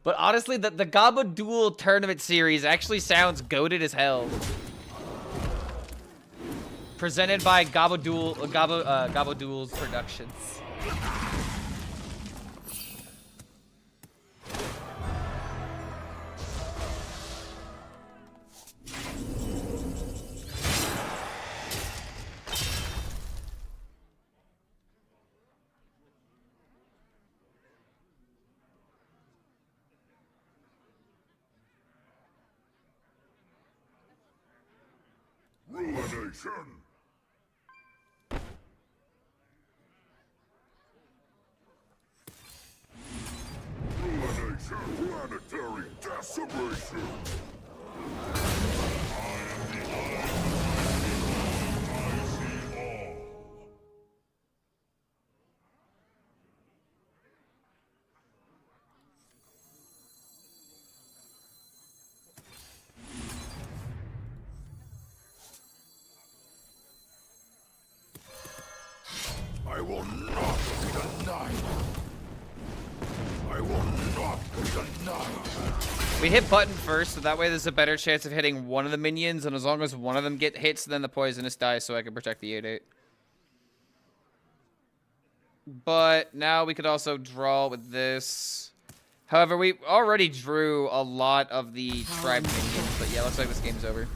But honestly, the Gabaduel tournament series actually sounds goated as hell. Presented by Gabaduels Productions. Ruination. Ruination. Planetary decimation. We hit button first, so that way there's a better chance of hitting one of the minions, and as long as one of them get hits, then the poisonous dies, so I can protect the 8/8. But now we could also draw with this. However, we already drew a lot of the tribe minions, but yeah, looks like this game's over.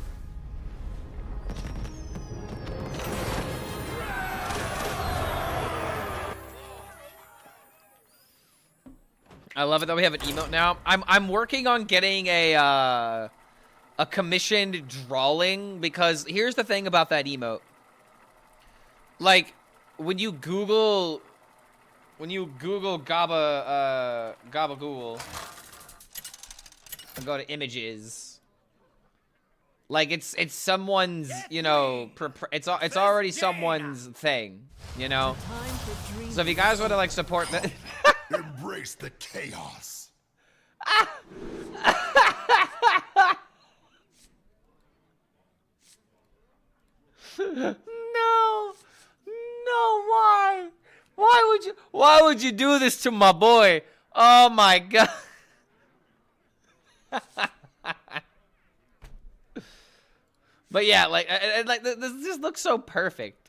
I love it that we have an emote now. I'm working on getting a commissioned drawing, because here's the thing about that emote. Like, when you Google Gabagool and go to images, like it's someone's, you know, it's already someone's thing, you know. So if you guys want to like support that. Embrace the chaos. No, why? Why would you do this to my boy? Oh my god. But yeah, like this just looks so perfect.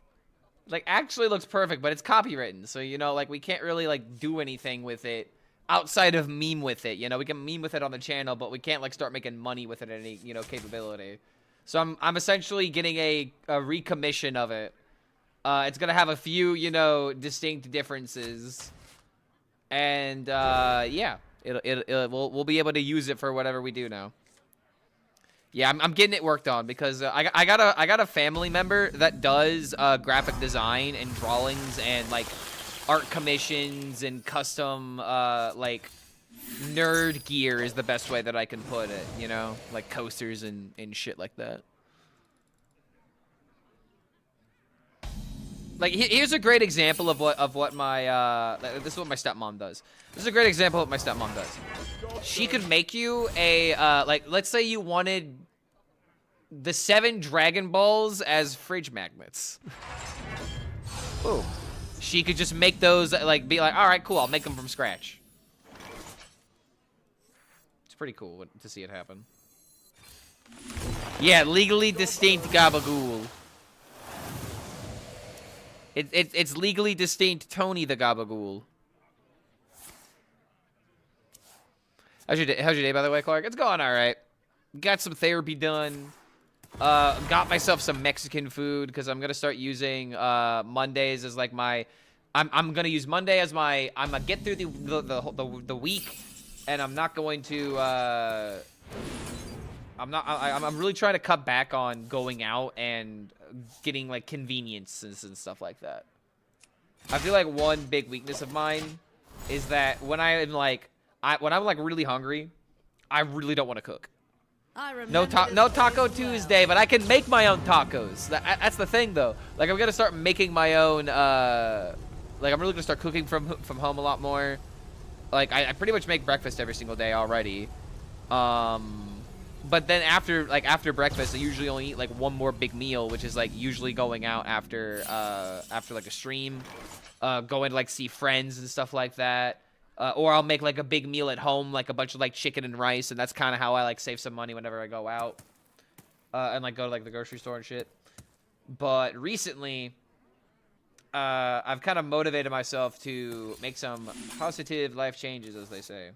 Like, actually looks perfect, but it's copywritten, so, you know, like, we can't really, like, do anything with it outside of meme with it, you know? We can meme with it on the channel, but we can't, like, start making money with it, any, you know, capability. So I'm essentially getting a recommission of it. It's gonna have a few, you know, distinct differences. And, yeah, we'll be able to use it for whatever we do now. Yeah, I'm getting it worked on, because I got a family member that does graphic design and drawings and like art commissions and custom like nerd gear is the best way that I can put it, you know, like coasters and shit like that. Like here's a great example of what my this is what my stepmom does. This is a great example of what my stepmom does. She could make you a like, let's say you wanted the 7 Dragon Balls as fridge magnets. Boom. She could just make those, like, be like, all right, cool, I'll make them from scratch. It's pretty cool to see it happen. Yeah, legally distinct Gabagool. It's legally distinct Tony the Gabagool. How's your day, by the way, Clark? It's going all right. Got some therapy done. Got myself some Mexican food, because I'm gonna start using Mondays as like my. I'm gonna use Monday as my. I'm gonna get through the week, and I'm not going to. I'm really trying to cut back on going out and getting like conveniences and stuff like that. I feel like one big weakness of mine is that when I'm like really hungry, I really don't want to cook. No Taco Tuesday, but I can make my own tacos. That's the thing, though. Like, I'm gonna start making my own. Like, I'm really gonna start cooking from home a lot more. Like, I pretty much make breakfast every single day already. But then after breakfast, I usually only eat like one more big meal, which is like usually going out after like a stream, going to like see friends and stuff like that. Or I'll make like a big meal at home, like a bunch of like chicken and rice, and that's kind of how I like save some money whenever I go out, and like go to like the grocery store and shit. But recently, I've kind of motivated myself to make some positive life changes, as they say.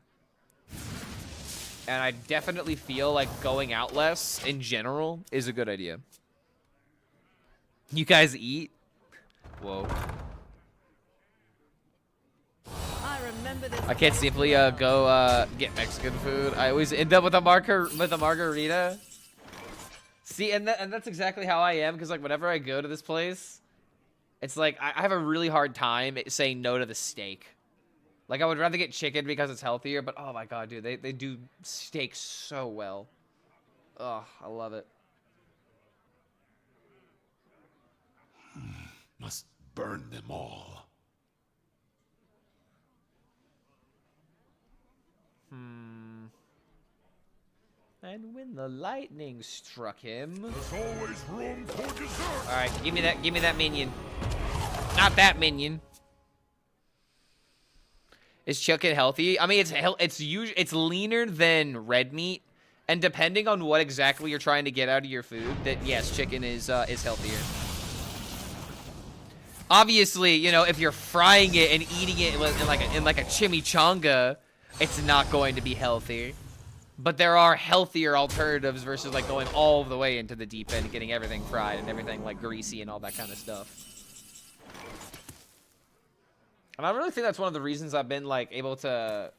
And I definitely feel like going out less in general is a good idea. You guys eat? Whoa. I can't simply go get Mexican food. I always end up with a margarita. See, and that's exactly how I am, because like whenever I go to this place, it's like I have a really hard time saying no to the steak. Like, I would rather get chicken because it's healthier, but oh my god, dude, they do steak so well. Oh, I love it. Must burn them all. And when the lightning struck him. There's always room for dessert. All right, give me that minion. Not that minion. Is chicken healthy? I mean, it's leaner than red meat, and depending on what exactly you're trying to get out of your food, that yes, chicken is healthier. Obviously, you know, if you're frying it and eating it in like a chimichanga, it's not going to be healthy. But there are healthier alternatives versus like going all the way into the deep end, getting everything fried and everything like greasy and all that kind of stuff. And I really think that's one of the reasons I've been like able to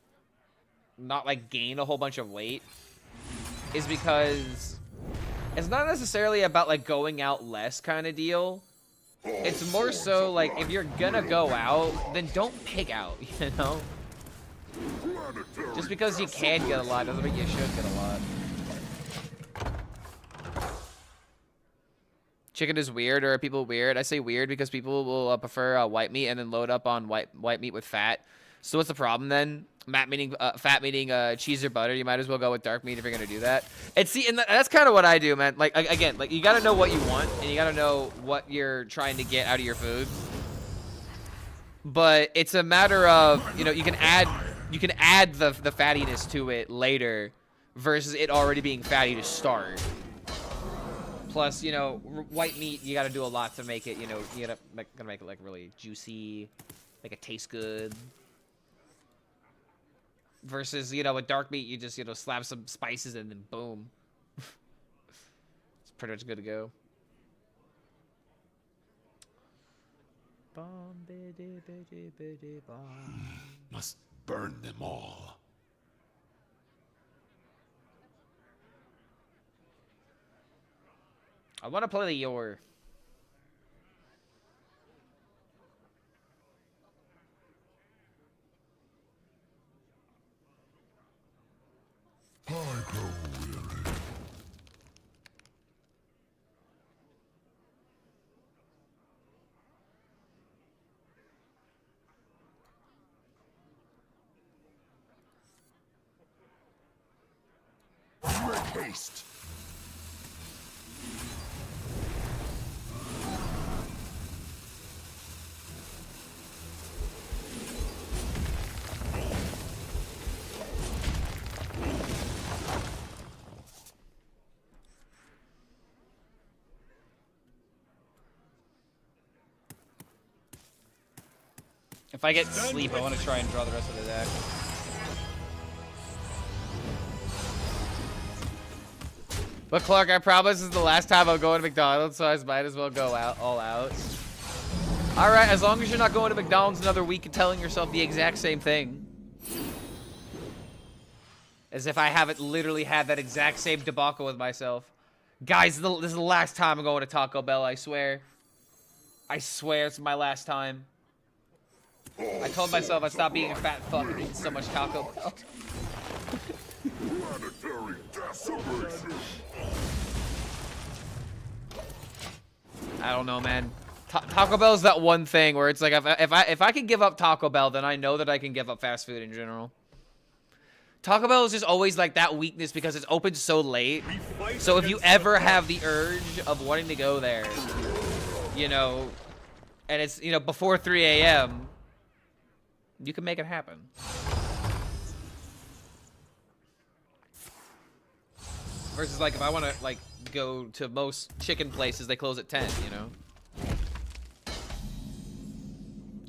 not like gain a whole bunch of weight, is because it's not necessarily about like going out less kind of deal. It's more so like if you're gonna go out, then don't pig out, you know? Just because you can get a lot doesn't mean you should get a lot. Chicken is weird, or are people weird? I say weird because people will prefer white meat and then load up on white meat with fat. So what's the problem then? Fat meaning cheese or butter. You might as well go with dark meat if you're gonna do that. And see, and that's kind of what I do, man. Like again, like you gotta know what you want and you gotta know what you're trying to get out of your food. But it's a matter of, you know, you can add the fattiness to it later versus it already being fatty to start. Plus, you know, white meat, you gotta do a lot to make it, you know, you gotta make it like really juicy, make it taste good. Versus, you know, with dark meat, you just, you know, slap some spices and then boom. It's pretty much good to go. Must burn them all. I want to play the Yor. I go weary. Make haste. If I get sleep, I want to try and draw the rest of the deck. But Clark, I promise this is the last time I'm going to McDonald's, so I might as well go out all out. All right, as long as you're not going to McDonald's another week and telling yourself the exact same thing. As if I haven't literally had that exact same debacle with myself. Guys, this is the last time I'm going to Taco Bell, I swear. I swear it's my last time. I told myself I'd stop being a fat fuck and eating so much Taco Bell. Planetary decimation. I don't know, man. Taco Bell's that one thing where it's like if I can give up Taco Bell, then I know that I can give up fast food in general. Taco Bell is just always like that weakness because it's open so late. So if you ever have the urge of wanting to go there, you know, and it's, you know, before 3 a.m., you can make it happen. Versus like if I want to like go to most chicken places, they close at 10, you know.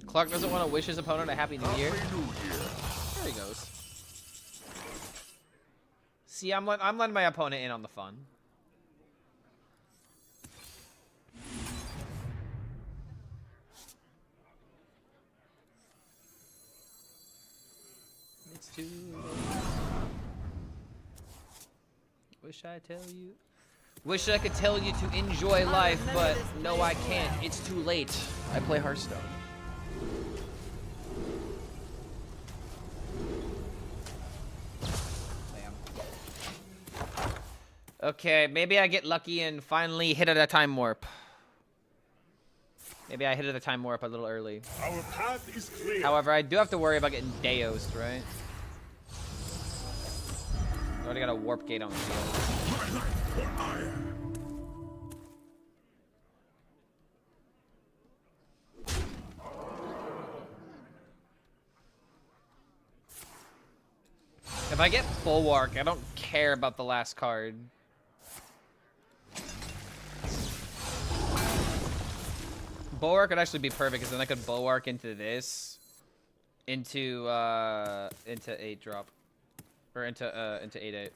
Clark doesn't want to wish his opponent a happy new year. There he goes. See, I'm letting my opponent in on the fun. It's too late. Wish I could tell you to enjoy life, but no, I can't. It's too late. I play Hearthstone. Okay, maybe I get lucky and finally hit at a time warp. Maybe I hit at a time warp a little early. Our path is clear. However, I do have to worry about getting Deosed, right? I already got a warp gate on the field. If I get Bulwark, I don't care about the last card. Bulwark would actually be perfect because then I could Bulwark into this, into 8 drop, or into 8/8.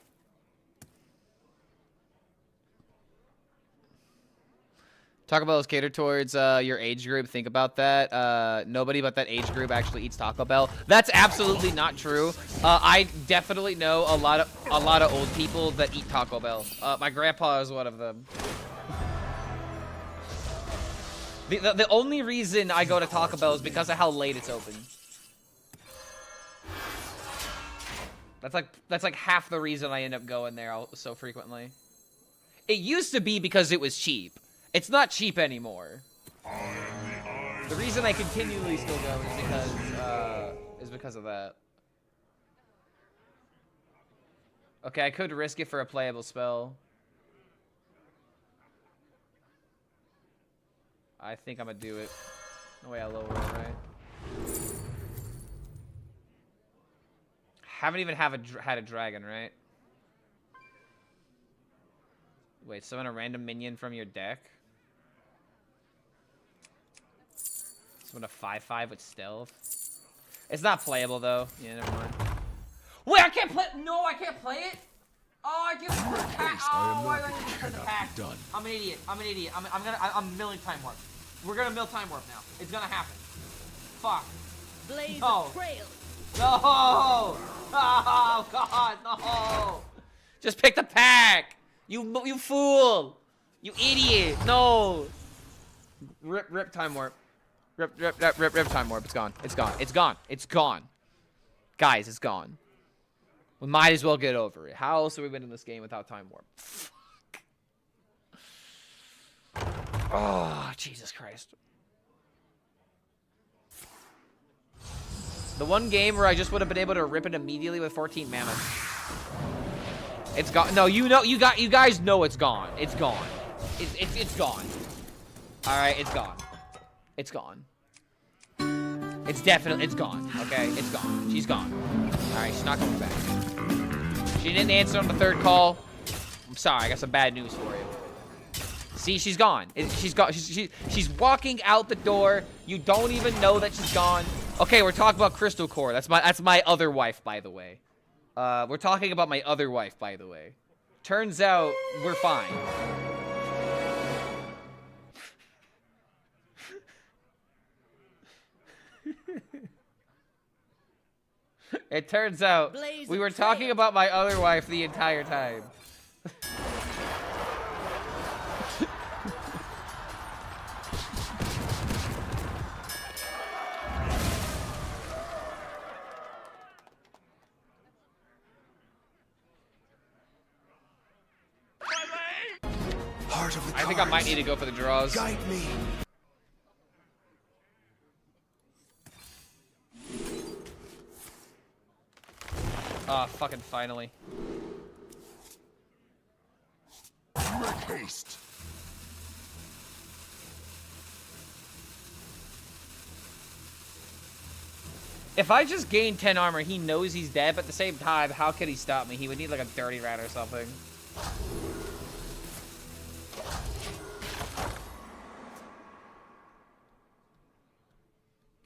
Taco Bell is catered towards your age group. Think about that. Nobody but that age group actually eats Taco Bell. That's absolutely not true. I definitely know a lot of old people that eat Taco Bell. My grandpa is one of them. The only reason I go to Taco Bell is because of how late it's open. That's like half the reason I end up going there so frequently. It used to be because it was cheap. It's not cheap anymore. The reason I continually still go is because of that. Okay, I could risk it for a playable spell. I think I'm gonna do it. No way I lower it, right? Haven't even had a dragon, right? Wait, summon a random minion from your deck? Summon a 5/5 with stealth? It's not playable, though. Yeah, never mind. Wait, I can't play- No, I can't play it? Oh, I can't play the pack. Oh, why did I need to play the pack? Done. I'm an idiot. I'm milling time warp. We're gonna mill time warp now. It's gonna happen. Fuck. Blaze No. a trail. No! Oh, God, no! Just pick the pack! You fool! You idiot! No! Rip time warp. Rip time warp. It's gone. It's gone. It's gone. It's gone. Guys, it's gone. We might as well get over it. How else are we winning this game without time warp? Fuck. Oh, Jesus Christ. The one game where I just would have been able to rip it immediately with 14 mana. It's gone. No, you guys know it's gone. It's gone. It's gone. All right, it's gone. It's gone. It's gone. Okay, it's gone. She's gone. All right, she's not coming back. She didn't answer on the third call. I'm sorry, I got some bad news for you. See, she's gone. She's gone. She's walking out the door. You don't even know that she's gone. Okay, we're talking about Crystal Core. That's my other wife, by the way. We're talking about my other wife, by the way. Turns out we're fine. It turns out we were talking about my other wife the entire time. Heart of the I think I might need to go for the draws. Guide me. Ah, fucking finally. Make haste. If I just gain 10 armor, he knows he's dead, but at the same time, how could he stop me? He would need like a dirty rat or something.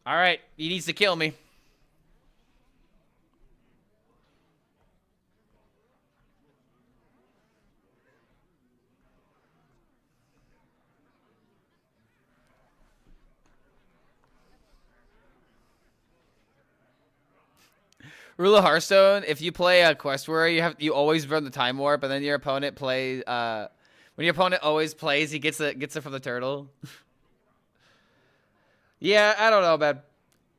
Alright, he needs to kill me. Rule of Hearthstone, if you play a quest warrior, you always run the time warp, and then your opponent plays when your opponent always plays, he gets it from the turtle. Yeah, I don't know, man.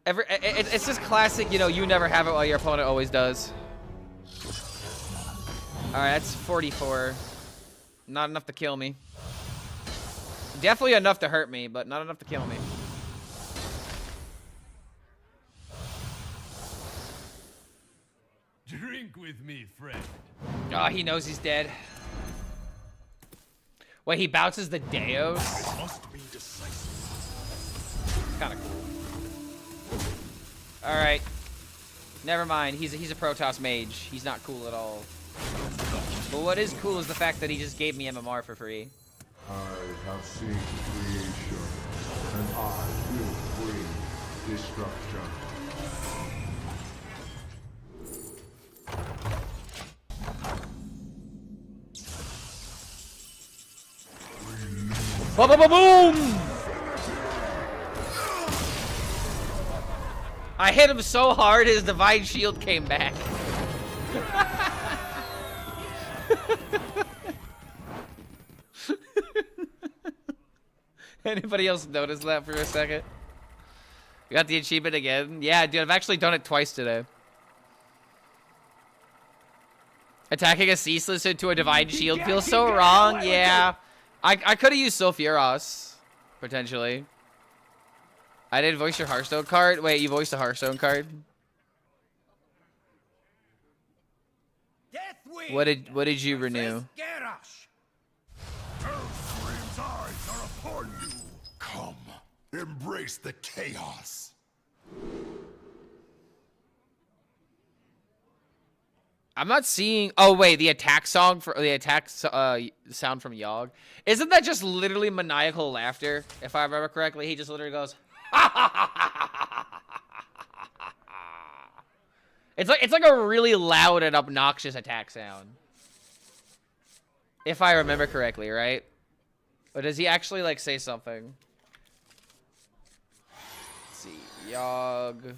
It's just classic, you know, you never have it while your opponent always does. Alright, that's 44. Not enough to kill me. Definitely enough to hurt me, but not enough to kill me. Drink with me, friend. Oh, he knows he's dead. Wait, he bounces the Deos? I must be decisive. Kinda cool. Alright. Never mind. He's a Protoss mage. He's not cool at all. But what is cool is the fact that he just gave me MMR for free. I have seen creation, and I will bring destruction. Boom! I hit him so hard his divine shield came back. Anybody else notice that for a second? You got the achievement again? Yeah, dude, I've actually done it twice today. Attacking a ceaseless into a divine shield feels so wrong. Yeah. I could have used Sulfuros, potentially. I didn't voice your Hearthstone card. Wait, you voiced a Hearthstone card? What did you renew? HELLSCREAM's eyes are upon you. Come, embrace the chaos. I'm not seeing. Oh wait, the attack song for the attack sound from Yogg. Isn't that just literally maniacal laughter? If I remember correctly, he just literally goes. It's like a really loud and obnoxious attack sound. If I remember correctly, right? Or does he actually like say something? Let's see, Yogg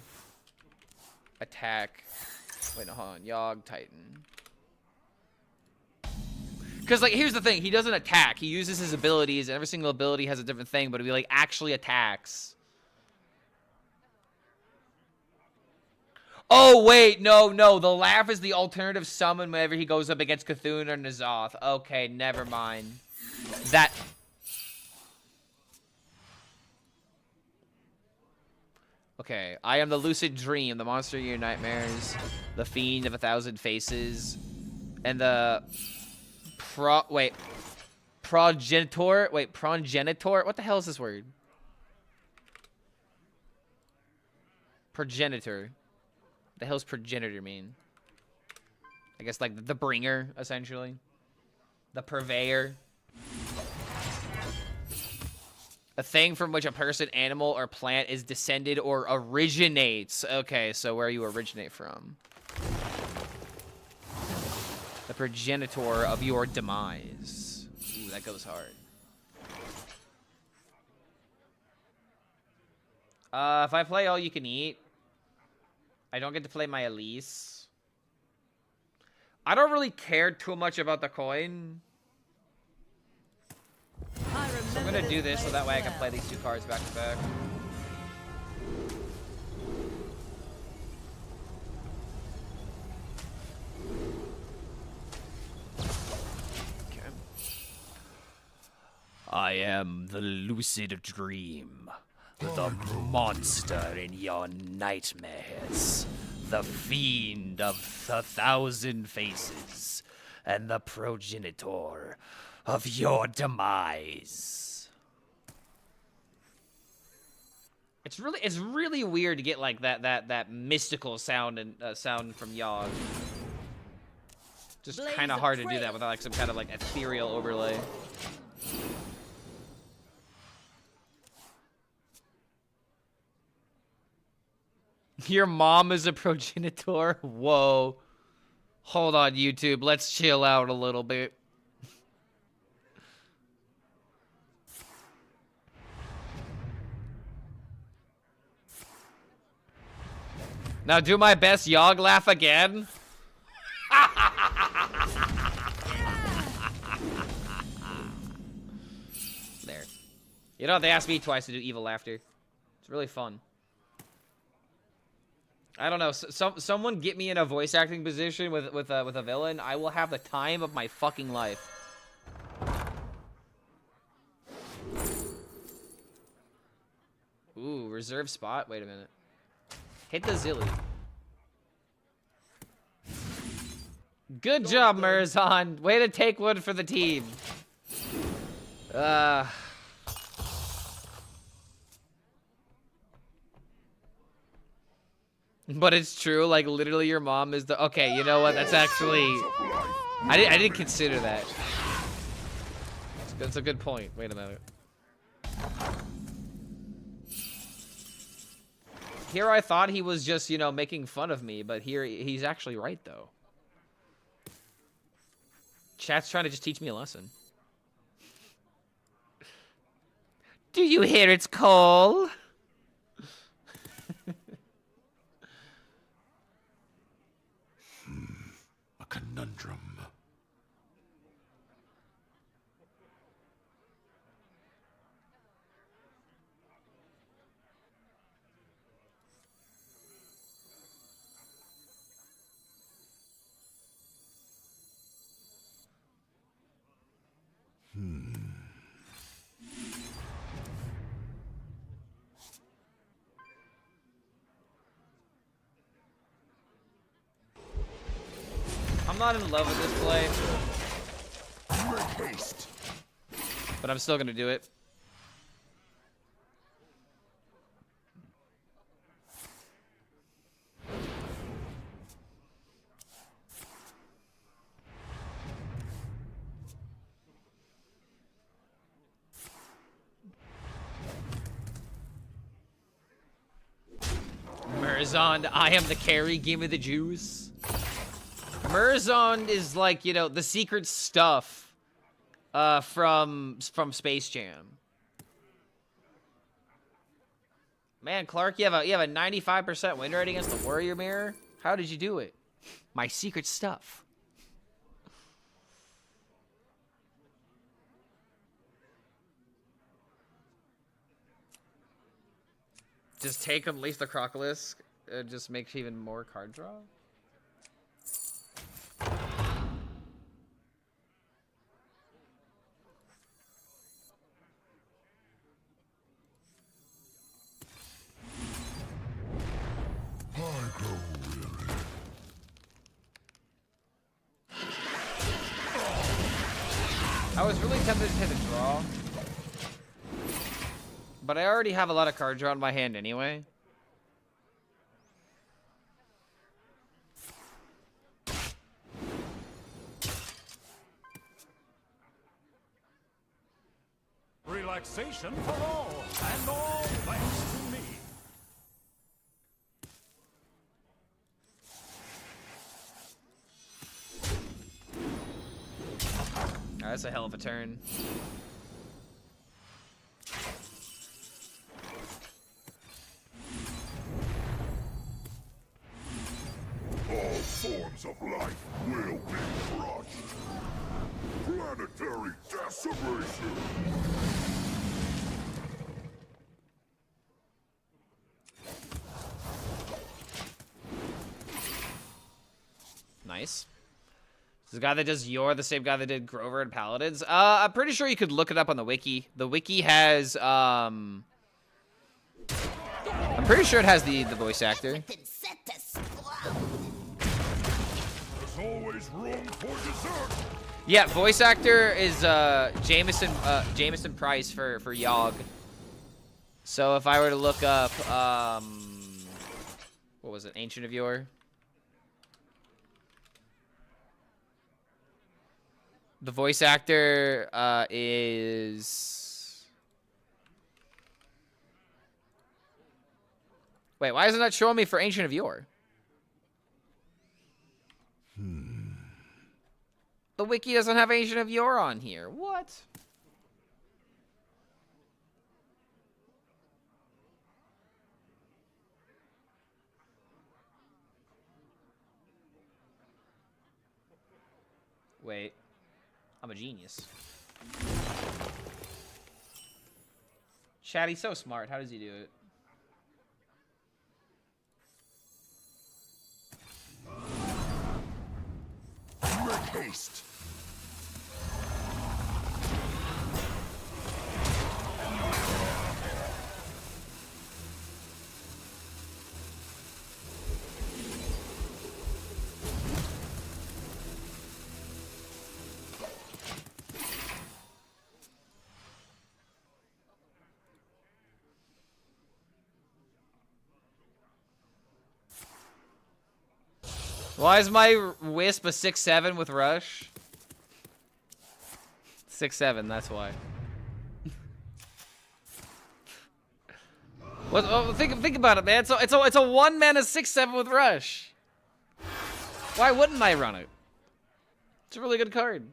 attack. Wait, no, hold on. Yogg Titan. Because, like, here's the thing. He doesn't attack. He uses his abilities, and every single ability has a different thing, but he, like, actually attacks. Oh, wait. No. The laugh is the alternative summon whenever he goes up against Cthulhu or N'Zoth. Okay, never mind. That... Okay, I am the lucid dream, the monster of your nightmares, the fiend of 1,000 faces, and the progenitor. Wait, progenitor. What the hell is this word? Progenitor. The hell's progenitor mean? I guess like the bringer, essentially, the purveyor. A thing from which a person, animal, or plant is descended or originates. Okay, so where you originate from. The progenitor of your demise. Ooh, that goes hard. If I play all you can eat, I don't get to play my Elise. I don't really care too much about the coin. So I'm gonna do this so that way I can play these two cards back to back. Okay. I am the lucid dream, the monster in your nightmares, the fiend of 1,000 faces, and the progenitor of your demise. It's really weird to get like that mystical sound and sound from Yogg. Just kind of hard to do that without like some kind of like ethereal overlay. Your mom is a progenitor? Whoa. Hold on, YouTube. Let's chill out a little bit. Now do my best Yogg laugh again. There. You know, they asked me twice to do evil laughter. It's really fun. I don't know. Someone get me in a voice acting position with a villain. I will have the time of my fucking life. Ooh, reserve spot. Wait a minute. Hit the Zilly. Good job, Murzon. Way to take one for the team. But it's true. Like literally, your mom is the. Okay, you know what? That's actually. I didn't consider that. That's a good point. Wait a minute. Here I thought he was just, you know, making fun of me, but here he's actually right though. Chat's trying to just teach me a lesson. Do you hear its call? A conundrum. I'm not in love with this play, Make haste. but I'm still gonna do it. Murzond, I am the carry, give me the juice. Murzond is like, you know, the secret stuff from Space Jam. Man, Clark, you have a 95% win rate against the Warrior Mirror? How did you do it? My secret stuff. Just take Unleash the Crocolisk. It just makes even more card draw. I grow weary. I was really tempted to hit a draw. But I already have a lot of card draw in my hand anyway. Relaxation for all, and all thanks to me. Alright, that's a hell of a turn. All forms of life will be crushed. Planetary decimation. Nice. This is the guy that does Yor, the same guy that did Grover and Paladins. I'm pretty sure you could look it up on the wiki. The wiki has, I'm pretty sure it has the voice actor. There's always room for dessert. Yeah, voice actor is Jameson Price for Yogg. So if I were to look up, what was it, Ancient of Yor? The voice actor is... Wait, why isn't that showing me for Ancient of Yor? The wiki doesn't have Ancient of Yor on here. What? Wait. I'm a genius. Chatty's so smart. How does he do it? Make haste. Why is my Wisp a 6-7 with Rush? 6-7, that's why. What? Oh, think about it, man. It's a 1 mana 6-7 with Rush. Why wouldn't I run it? It's a really good card.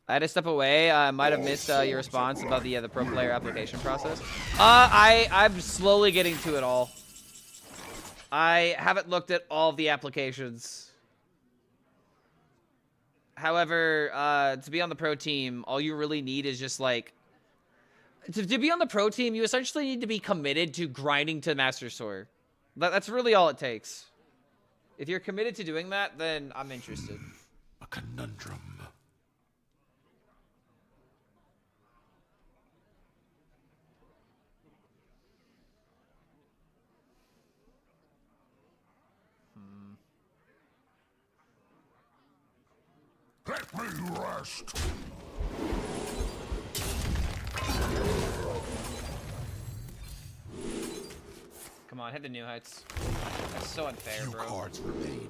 I had to step away. I might have missed your response about the pro player application process. I'm slowly getting to it all. I haven't looked at all of the applications. However, to be on the pro team, all you really need is just like... To be on the pro team, you essentially need to be committed to grinding to Master Sword. That's really all it takes. If you're committed to doing that, then I'm interested. A conundrum. Let me rest. Come on, hit the new heights. That's so unfair, Few bro. cards remain.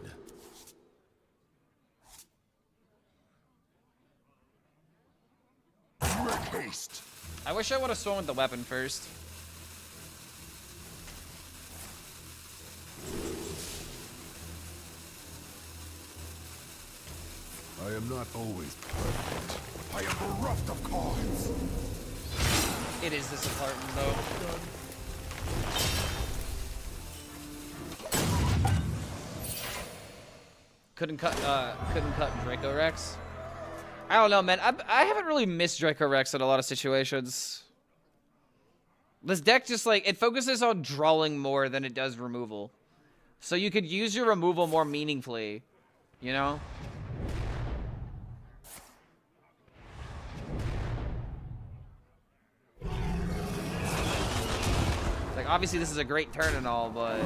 Make haste. I wish I would have swung with the weapon first. I am not always perfect. I am bereft of cards. It is disappointing, though. Couldn't cut Draco Rex. I don't know, man. I haven't really missed Draco Rex in a lot of situations. This deck just like it focuses on drawing more than it does removal, so you could use your removal more meaningfully, you know. Like obviously this is a great turn and all, but.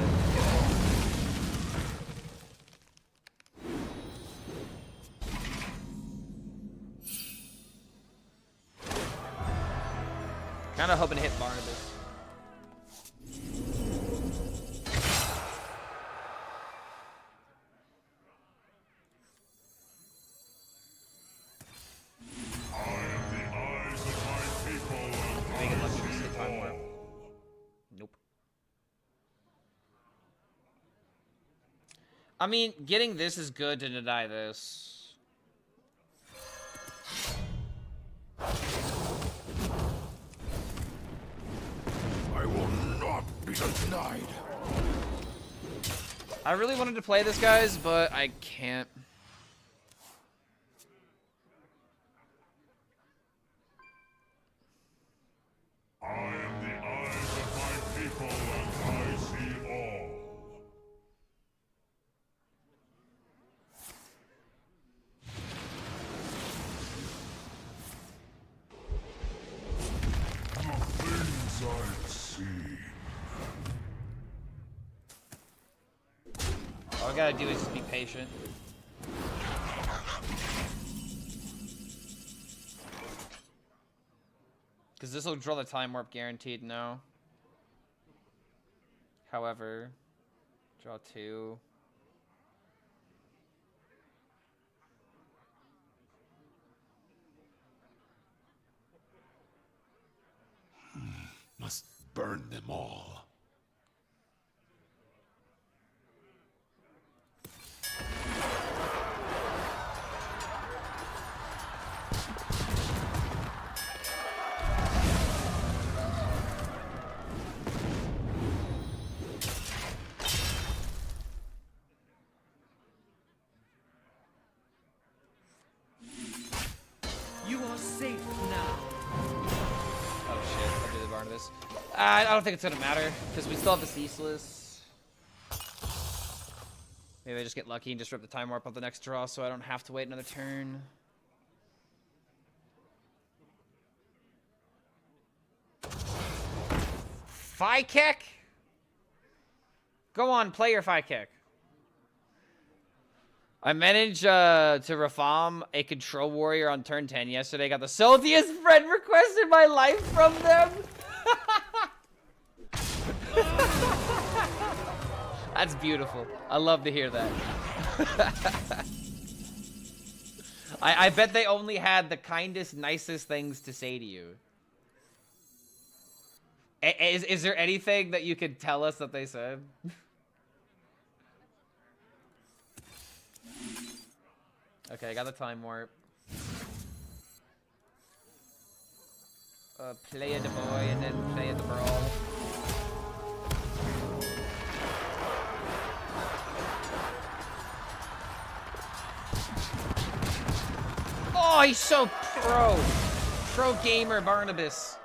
Kind of hoping to hit Barnabas. Make it lucky to hit time warp. Nope. I mean, getting this is good to deny this. I will not be denied. I really wanted to play this, guys, but I can't. I am the eyes of my people, and I see all. The things I've seen. All I gotta do is just be patient. Because this will draw the time warp guaranteed now. However, draw 2. Must burn them all. You are safe now. Oh shit, I'll do the Barnabas. I don't think it's gonna matter, because we still have the Ceaseless. Maybe I just get lucky and just rip the time warp on the next draw so I don't have to wait another turn. Fi kick? Go on, play your Fi kick. I managed to reform a control warrior on turn 10 yesterday. Got the saltiest friend request in my life from them. That's beautiful. I love to hear that. I bet they only had the kindest, nicest things to say to you. Is there anything that you could tell us that they said? Okay, I got the time warp. Play it the boy and then play it the brawl. Oh, he's so pro. Pro gamer Barnabas.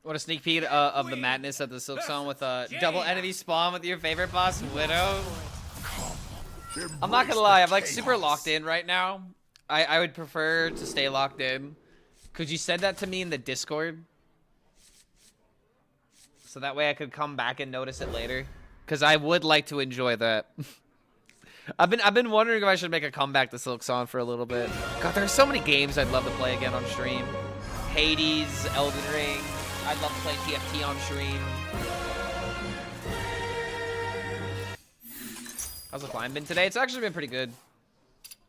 What a sneak peek of the madness of the Silk Song with a double enemy spawn with your favorite boss, Widow. I'm not gonna lie, I'm like super locked in right now. I would prefer to stay locked in. Could you send that to me in the Discord? So that way I could come back and notice it later. Cause I would like to enjoy that. I've been wondering if I should make a comeback to Silk Song for a little bit. God, there's so many games I'd love to play again on stream. Hades, Elden Ring. I'd love to play TFT on stream. How's the climb been today? It's actually been pretty good.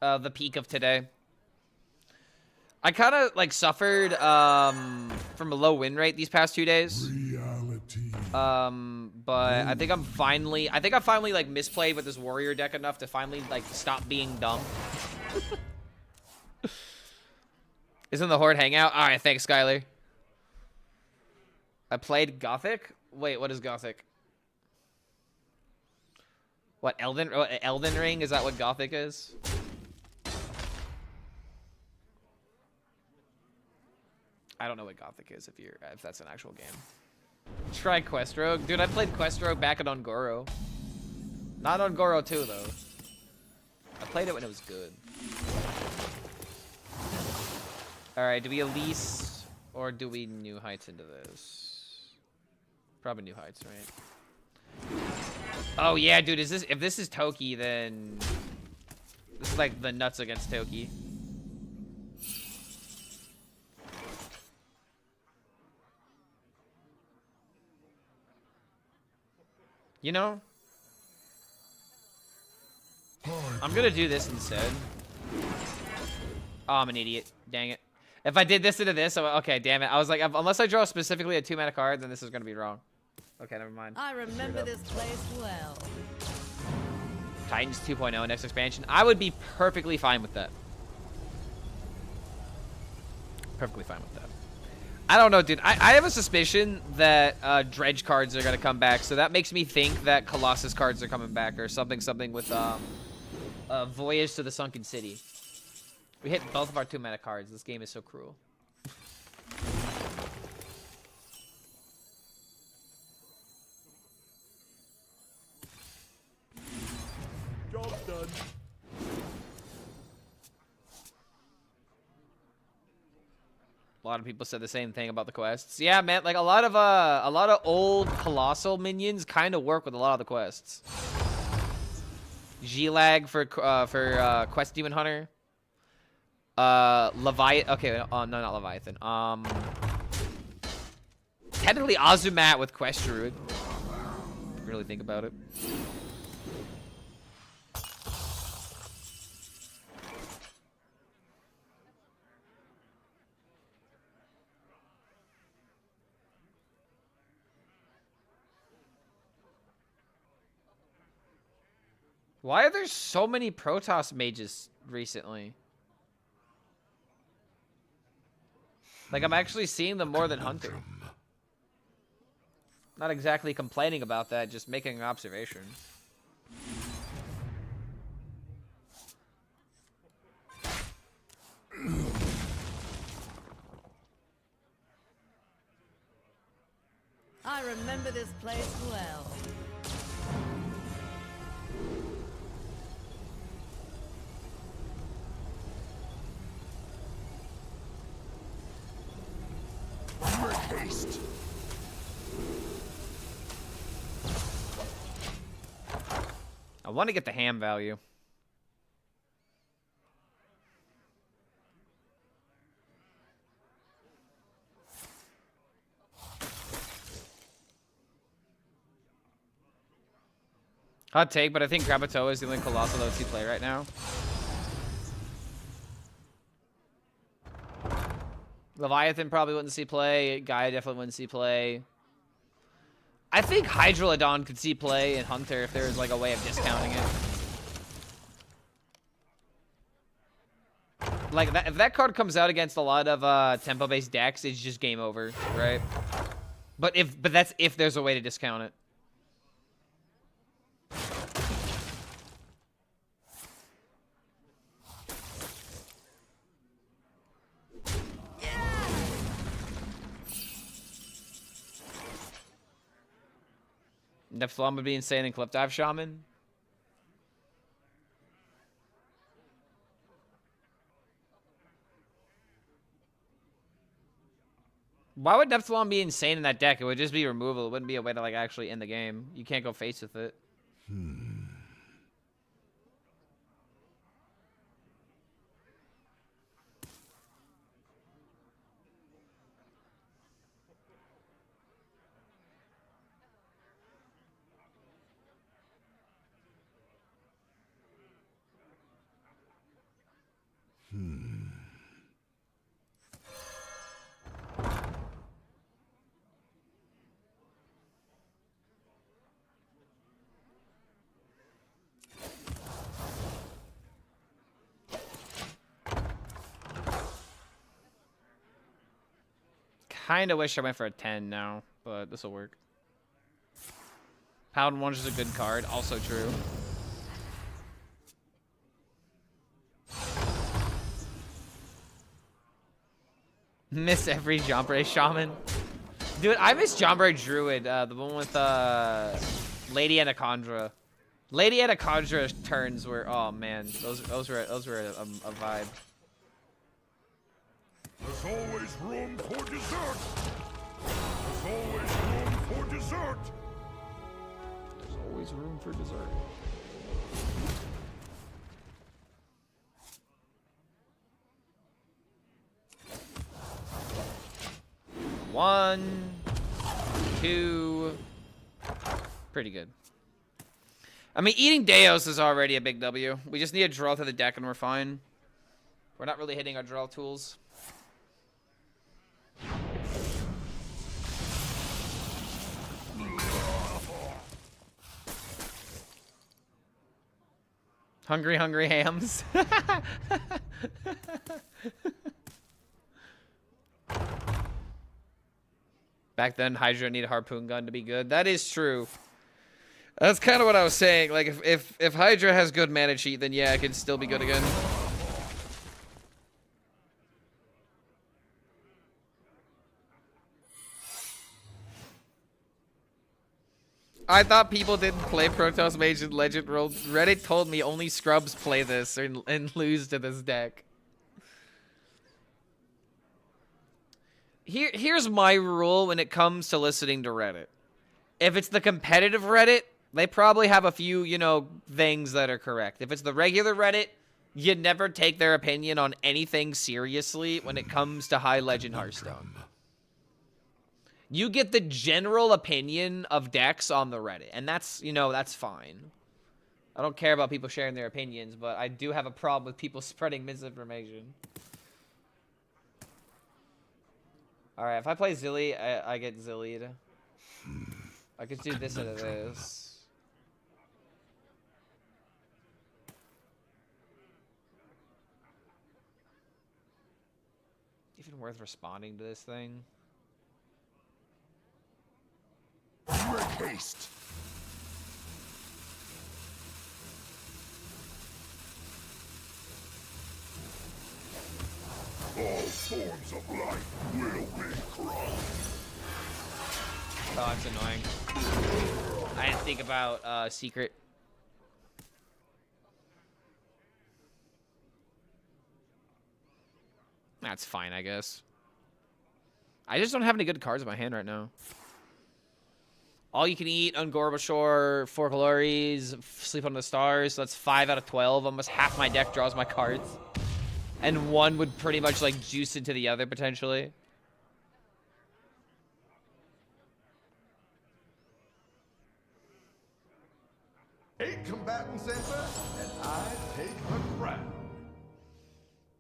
The peak of today. I kind of like suffered from a low win rate these past 2 days. Reality. But I think I finally like misplayed with this warrior deck enough to finally like stop being dumb. Isn't the Horde hangout? All right, thanks, Skylar. I played Gothic? Wait, what is Gothic? What, Elden Ring? Is that what Gothic is? I don't know what Gothic is if that's an actual game. Try Quest Rogue. Dude, I played Quest Rogue back at Ongoro. Not Ongoro 2 though. I played it when it was good. Alright, do we Elise or do we New Heights into this? Probably New Heights, right? Oh yeah, dude, if this is Toki, then this is like the nuts against Toki. You know, I'm gonna do this instead. Oh, I'm an idiot. Dang it. If I did this into this, okay, damn it. I was like, unless I draw specifically a 2-mana card, then this is gonna be wrong. Okay, never mind. I remember this place well. Titans 2.0 next expansion. I would be perfectly fine with that. Perfectly fine with that. I don't know, dude. I have a suspicion that Dredge cards are gonna come back, so that makes me think that Colossus cards are coming back, or something with Voyage to the Sunken City. We hit both of our 2-mana cards. This game is so cruel. Job done. A lot of people said the same thing about the quests. Yeah, man, like a lot of old colossal minions kind of work with a lot of the quests. G-Lag for Quest Demon Hunter. Leviathan. Okay, no, not Leviathan. Technically Azumat with Quest Druid. If you really think about it. Why are there so many Protoss mages recently? Like, I'm actually seeing them more than Hunter. Not exactly complaining about that, just making an observation. I remember this place well. Make haste. I want to get the ham value. Hot take, but I think Grabatoa is the only Colossal OT play right now. Leviathan probably wouldn't see play. Gaia definitely wouldn't see play. I think Hydrolodon could see play in Hunter if there was like a way of discounting it. Like that, if that card comes out against a lot of tempo-based decks, it's just game over, right? But that's if there's a way to discount it. Nephilim would be insane in Cliff Dive Shaman. Why would Nephilim be insane in that deck? It would just be removal. It wouldn't be a way to like actually end the game. You can't go face with it. Kinda wish I went for a 10 now, but this will work. Pound One's is a good card, also true. Miss every Jombre Shaman. Dude, I miss Jombre Druid, the one with Lady Anacondra. Lady Anacondra turns were, oh man, those were a vibe. There's always room for dessert. There's always room for dessert. There's always room for dessert. One, two, pretty good. I mean, eating Deos is already a big W. We just need to draw to the deck and we're fine. We're not really hitting our draw tools. Hungry, hungry hams. Back then, Hydra needed a harpoon gun to be good. That is true. That's kind of what I was saying. Like, if Hydra has good mana cheat, then yeah, it can still be good again. I thought people didn't play Protoss Mage in Legend World. Reddit told me only scrubs play this and lose to this deck. Here's my rule when it comes to listening to Reddit. If it's the competitive Reddit, they probably have a few, you know, things that are correct. If it's the regular Reddit, You never take their opinion on anything seriously when it comes to high legend Hearthstone. You get the general opinion of decks on the Reddit, and that's, you know, that's fine. I don't care about people sharing their opinions, but I do have a problem with people spreading misinformation. Alright, if I play Zilly, I get Zillied. I could do this into this. Even worth responding to this thing? Make haste. All forms of life will be crushed. Oh, that's annoying. I didn't think about secret. That's fine, I guess. I just don't have any good cards in my hand right now. All you can eat, Ungorable Shore, 4 Glories, Sleep on the Stars. So that's 5 out of 12. Almost half my deck draws my cards. And one would pretty much like juice into the other potentially. Eight combatants enter, and I take the crown.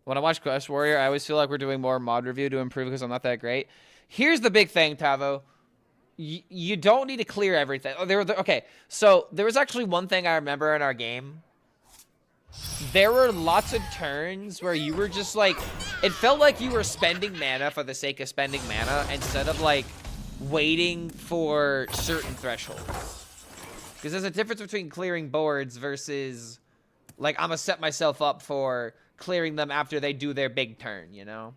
When I watch Quest Warrior, I always feel like we're doing more mod review to improve because I'm not that great. Here's the big thing, Tavo. You don't need to clear everything. Oh, okay, so there was actually one thing I remember in our game. There were lots of turns where you were just like, it felt like you were spending mana for the sake of spending mana instead of like waiting for certain thresholds. Because there's a difference between clearing boards versus like I'm gonna set myself up for clearing them after they do their big turn, you know?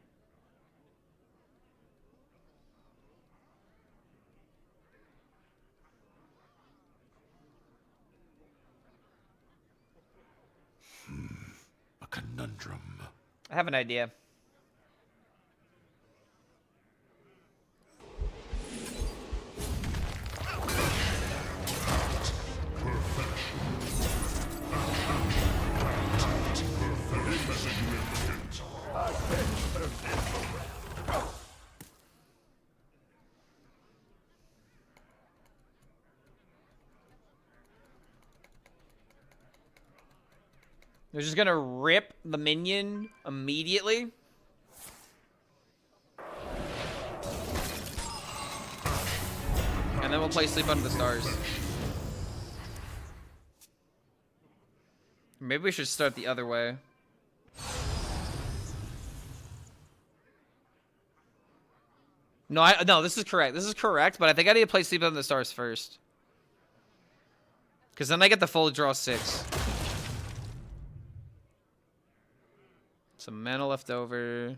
A conundrum. I have an idea. They're just gonna rip the minion immediately. And then we'll play Sleep Under the Stars. Maybe we should start the other way. No, this is correct. This is correct, but I think I need to play Sleep Under the Stars first. Because then I get the full draw 6. Some mana left over.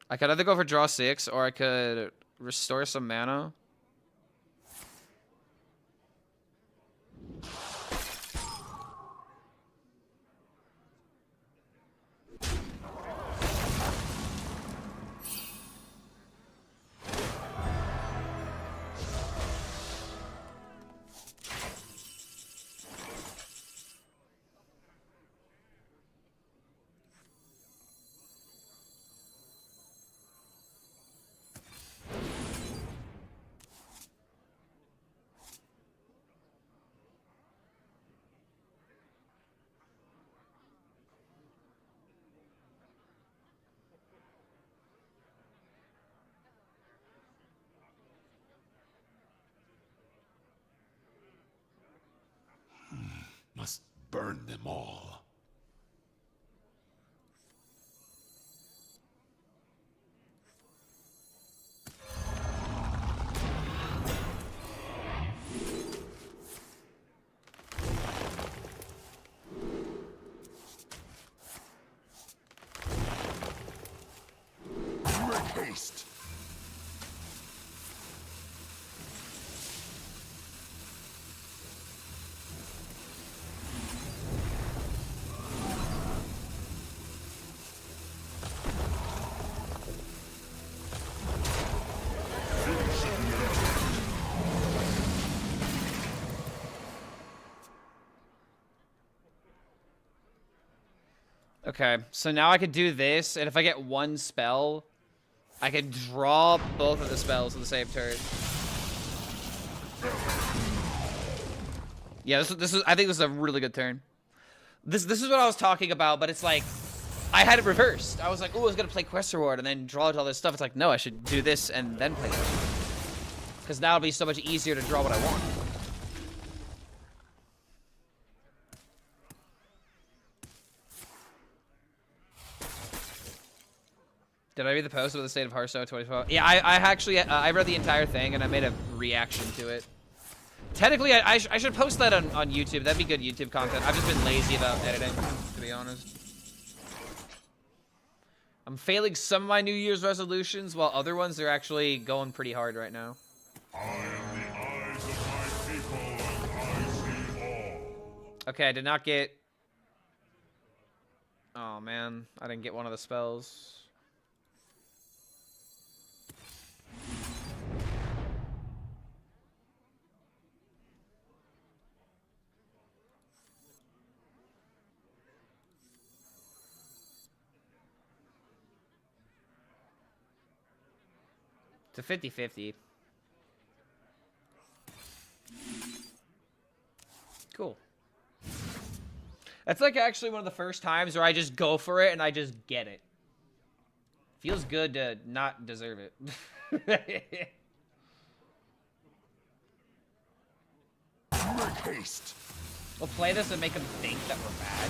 I could either go for draw 6 or I could restore some mana. Must burn them all. Make haste. Okay, so now I could do this, and if I get one spell, I can draw both of the spells on the same turn. Yeah, this is. I think this is a really good turn. This is what I was talking about, but it's like I had it reversed. I was like, oh, I was gonna play Quest Reward and then draw all this stuff. It's like, no, I should do this and then play this, because now it'll be so much easier to draw what I want. Did I read the post about the state of Hearthstone 2012? Yeah, I actually I read the entire thing and I made a reaction to it. Technically, I should post that on YouTube. That'd be good YouTube content. I've just been lazy about editing, to be honest. I'm failing some of my New Year's resolutions, while other ones are actually going pretty hard right now. I am the eyes of my people, and I see all. Okay, I did not get... Oh, man. I didn't get one of the spells. It's a 50-50. Cool. That's like actually one of the first times where I just go for it and I just get it. Feels good to not deserve it. Make haste. We'll play this and make them think that we're bad.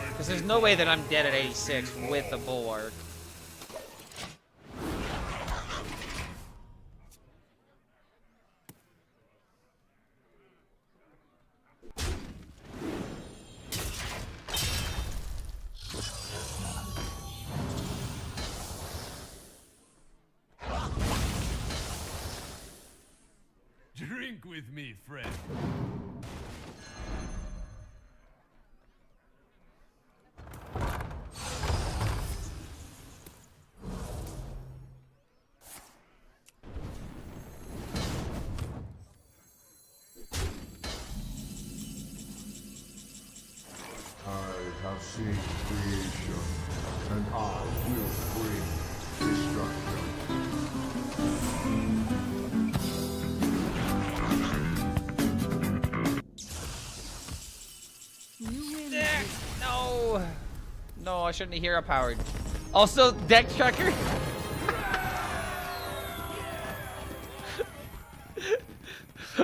Because there's no way that I'm dead at 86 with a bulwark. Drink with me, friend. I have seen creation, and I will bring destruction. No! No, I shouldn't have hero powered. Also, deck tracker.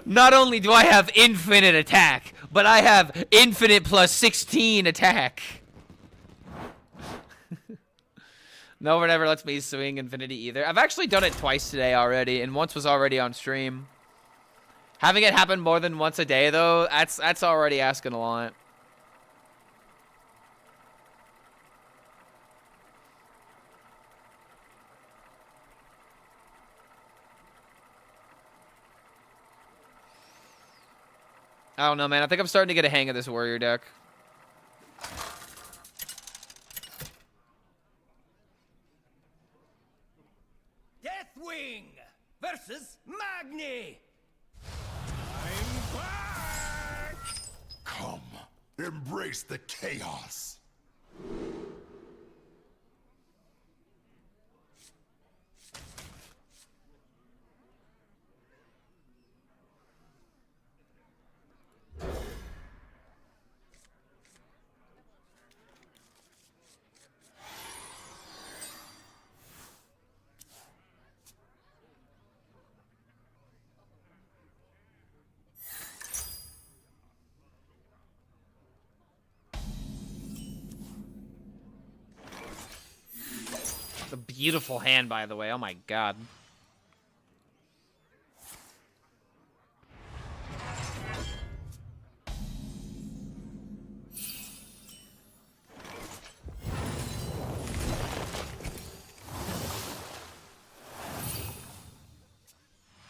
Not only do I have infinite attack, but I have infinite plus 16 attack. No one ever lets me swing infinity either. I've actually done it twice today already, and once was already on stream. Having it happen more than once a day, though, that's already asking a lot. I don't know, man. I think I'm starting to get a hang of this warrior deck. Deathwing versus Magni. I'm back. Come, embrace the chaos. It's a beautiful hand, by the way. Oh my god.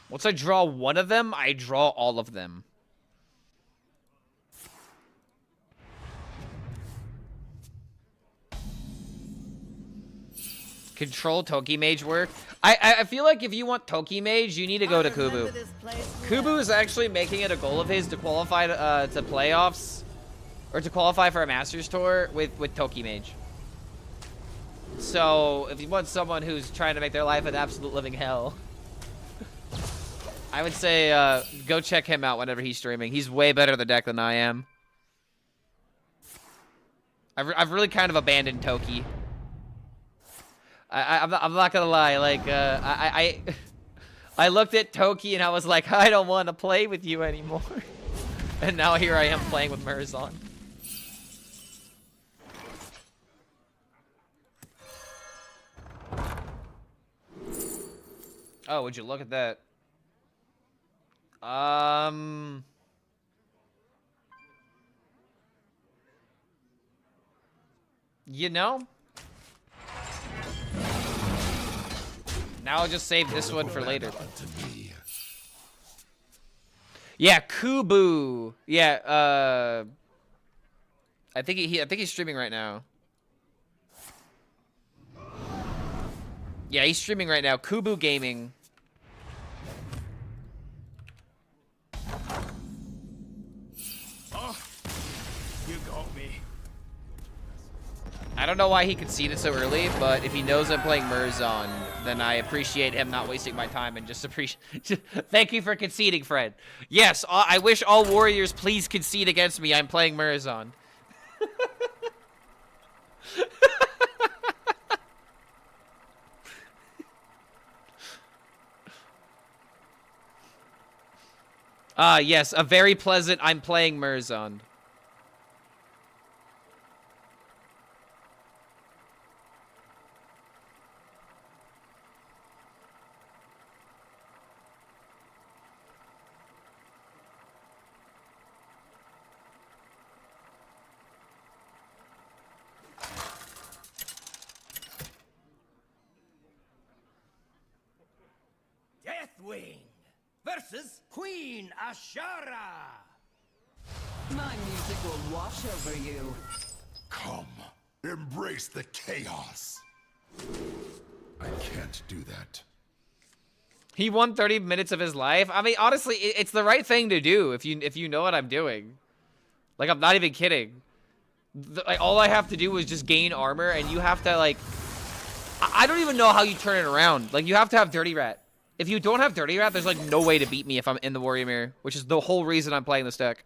Once I draw one of them, I draw all of them. Control Toki Mage work. I feel like if you want Toki Mage, you need to go to Kubu. Kubu is actually making it a goal of his to qualify to playoffs or to qualify for a Masters tour with Toki Mage. So if you want someone who's trying to make their life an absolute living hell, I would say go check him out whenever he's streaming. He's way better at the deck than I am. I've really kind of abandoned Toki. I'm not gonna lie. Like I looked at Toki and I was like, I don't want to play with you anymore. And now here I am playing with Murzon. Oh, would you look at that? You know? Now I'll just save this one for later. Yeah, Kubu. Yeah, I think he's streaming right now. Yeah, he's streaming right now. Kubu Gaming. Oh, you got me. I don't know why he conceded so early, but if he knows I'm playing Murzon, then I appreciate him not wasting my time and just appreciate. Thank you for conceding, Fred. Yes, I wish all warriors please concede against me. I'm playing Murzon. Yes, a very pleasant I'm playing Murzon. Deathwing versus Queen Ashara. My music will wash over you. Come, embrace the chaos. I can't do that. He won 30 minutes of his life. I mean, honestly, it's the right thing to do if you know what I'm doing. Like, I'm not even kidding. Like, all I have to do is just gain armor, and you have to, like... I don't even know how you turn it around. Like, you have to have Dirty Rat. If you don't have Dirty Rat, there's, like, no way to beat me if I'm in the Warrior Mirror, which is the whole reason I'm playing this deck.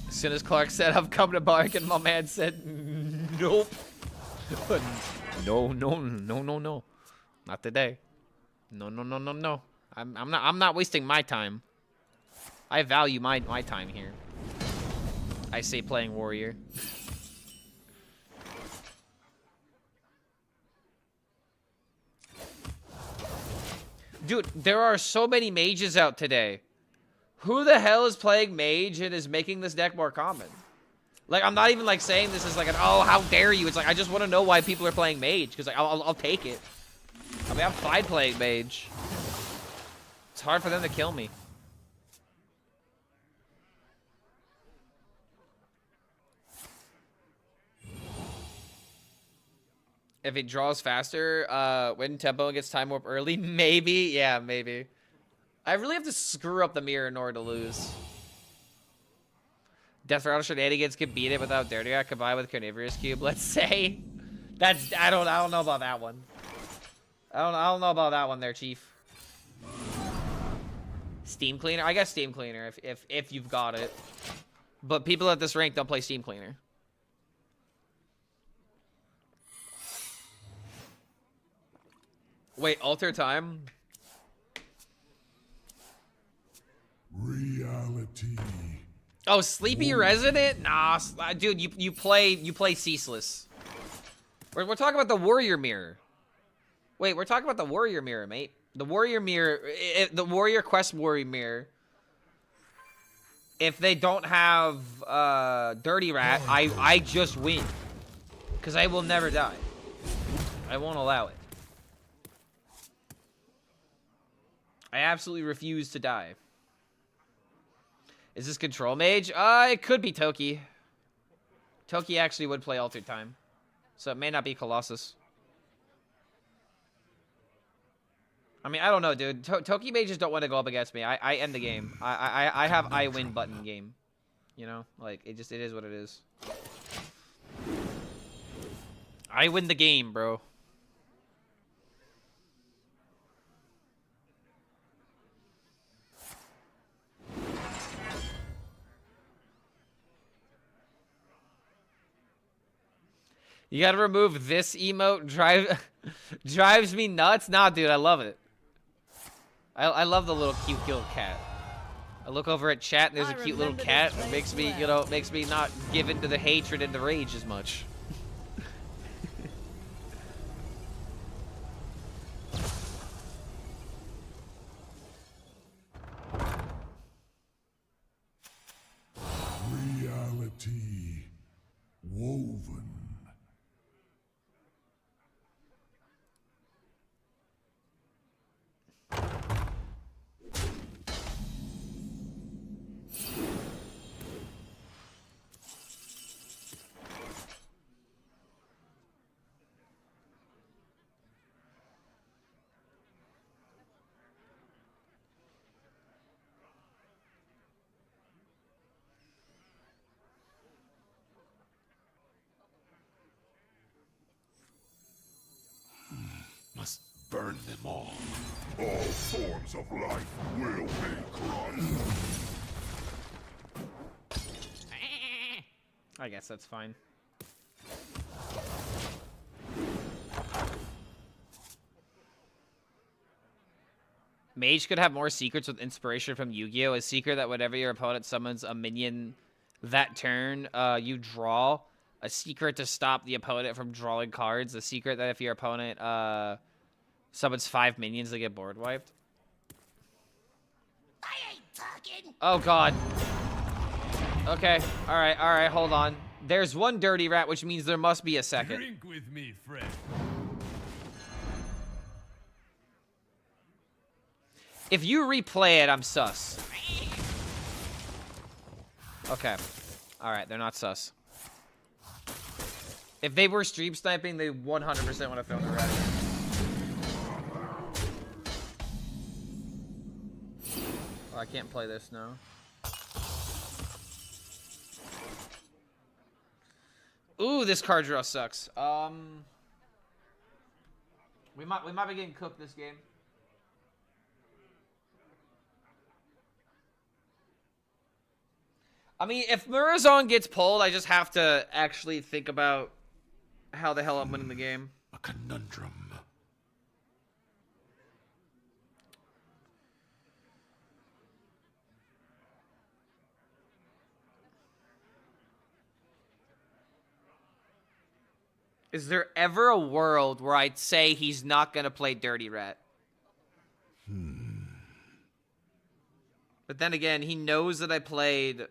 As soon as Clark said, I'm coming to bargain, my man said, nope. No. Not today. No. I'm not wasting my time. I value my time here. I say playing warrior. Dude, there are so many mages out today. Who the hell is playing mage and is making this deck more common? Like, I'm not even like saying this is like an, oh, how dare you. It's like, I just want to know why people are playing mage, because like, I'll take it. I mean, I'm fine playing mage. It's hard for them to kill me. If it draws faster, when tempo gets time warp early, maybe. Yeah, maybe. I really have to screw up the mirror in order to lose. Death Rattle Shenanigans can beat it without Dirty Rat combined with Carnivorous Cube, let's say. That's I don't know about that one. I don't know about that one there, Chief. Steam Cleaner? I guess Steam Cleaner if you've got it. But people at this rank don't play Steam Cleaner. Wait, Alter Time? Reality. Oh, Sleepy Resident? Nah, dude, you play Ceaseless. We're talking about the Warrior Mirror. Wait, we're talking about the Warrior Mirror, mate. The Warrior Mirror, the Warrior Quest Warrior Mirror. If they don't have Dirty Rat, I just win. Because I will never die. I won't allow it. I absolutely refuse to die. Is this Control Mage? It could be Toki. Toki actually would play Altered Time. So it may not be Colossus. I mean, I don't know, dude. Toki mages don't want to go up against me. I end the game. I have I win button game. You know, like it is what it is. I win the game, bro. You gotta remove this emote. Drives me nuts. Nah, dude, I love it. I love the little cute cat. I look over at chat and there's a cute little cat. It makes me, you know, makes me not give in to the hatred and the rage as much. Reality woven. Must burn them all. All forms of life will be crushed. I guess that's fine. Mage could have more secrets with inspiration from Yu-Gi-Oh! A secret that whenever your opponent summons a minion that turn, you draw. A secret to stop the opponent from drawing cards. A secret that if your opponent summons 5 minions, they get board wiped. I ain't talking. Oh, God. Okay. All right. Hold on. There's one dirty rat, which means there must be a second. Drink with me, friend. If you replay it, I'm sus. Okay. All right, they're not sus. If they were stream sniping, they 100% would have thrown the rat. Oh, I can't play this now. Ooh, this card draw sucks. We might be getting cooked this game. I mean, if Murazon gets pulled, I just have to actually think about how the hell I'm winning the game. A conundrum. Is there ever a world where I'd say he's not going to play Dirty Rat? But then again, he knows that I played...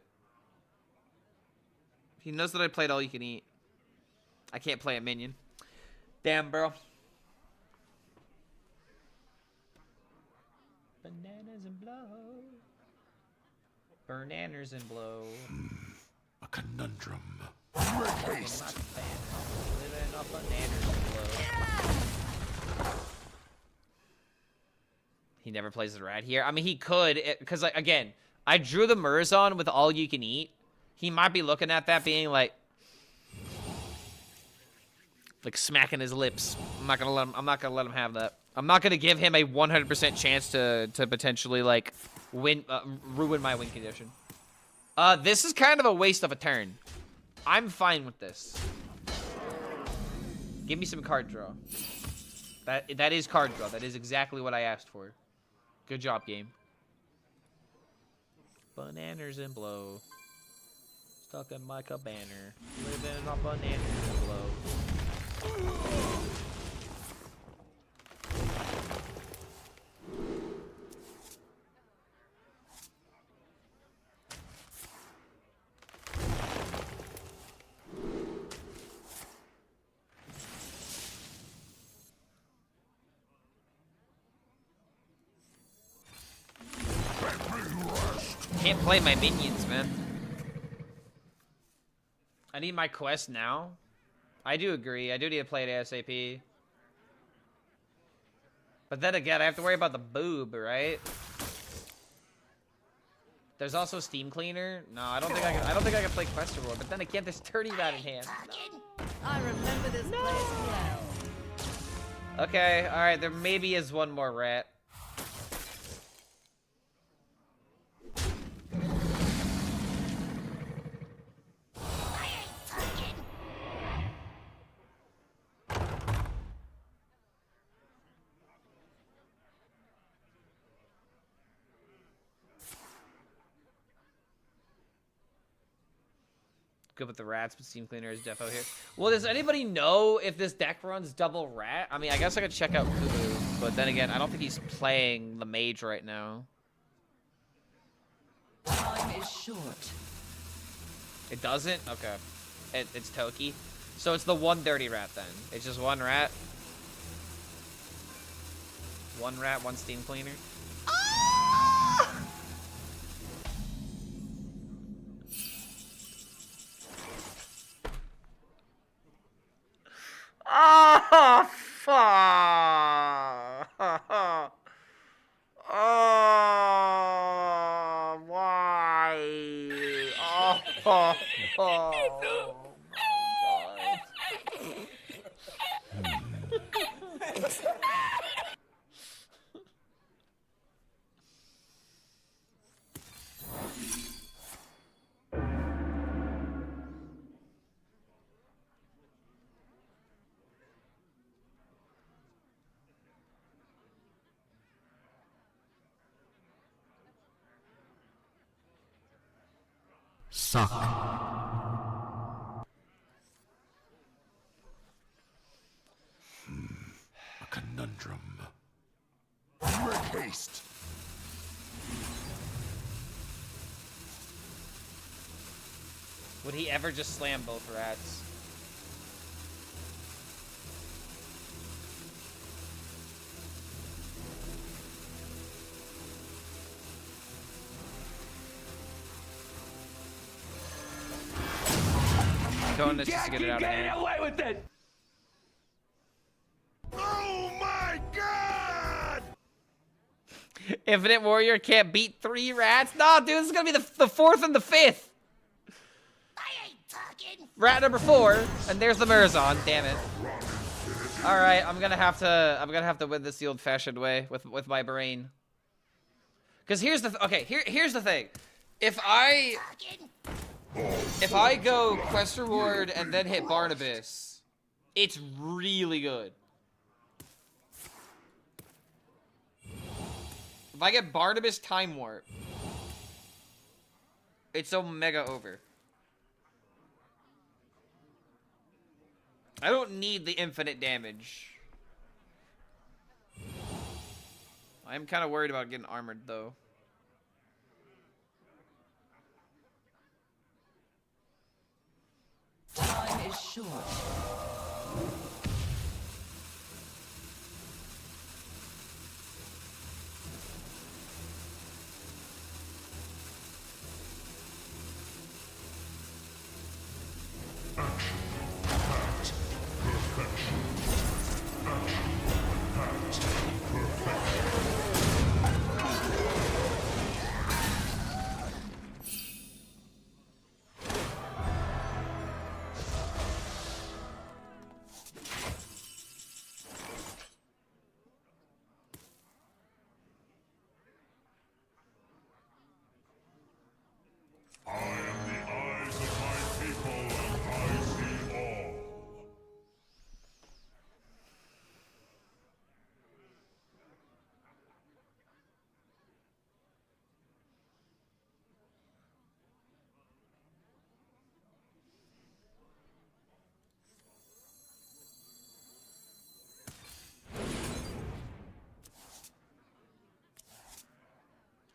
He knows that I played All You Can Eat. I can't play a minion. Damn, bro. Bananas and blow. Bananas and blow. A conundrum. Living off bananas and blow. He never plays the rat here. I mean, he could, because, like, again, I drew the Murazon with All You Can Eat. He might be looking at that being like smacking his lips. I'm not gonna let him have that. I'm not gonna give him a 100% chance to potentially like win, ruin my win condition. This is kind of a waste of a turn. I'm fine with this. Give me some card draw. That is card draw. That is exactly what I asked for. Good job, game. Bananas and blow. Stuck in my cabana. Living on bananas and blow. Can't play my minions, man. I need my quest now. I do agree. I do need to play it ASAP. But then again, I have to worry about the boob, right? There's also Steam Cleaner. No, I don't think I can. I don't think I can play Quest Reward. But then again, there's 30 rat in hand. I remember this place well. Okay, all right. There maybe is one more rat. Good with the rats, but Steam Cleaner is defo here. Well, does anybody know if this deck runs double rat? I mean, I guess I could check out Kubu, but then again, I don't think he's playing the mage right now. Time is short. It doesn't? Okay. It's Toki. So it's the one dirty rat then. It's just one rat. One rat, one Steam Cleaner. Oh, fuck. Oh, why? Oh, oh, oh. Suck. A conundrum. Make haste. Would he ever just slam both rats? Going to just get it out of hand. away with it! Oh my god! Infinite Warrior can't beat 3 rats? No, dude, this is gonna be the 4th and the 5th. I ain't talking! Rat number 4, and there's the Murazon. Damn it. All right, I'm gonna have to win this the old-fashioned way with my brain. Cause here's the here's the thing. If I go Quest Reward and then hit Barnabas, it's really good. If I get Barnabas Time Warp, it's Omega over. I don't need the infinite damage. I'm kind of worried about getting armored, though. Time is short. I am the eyes of my people, and I see all.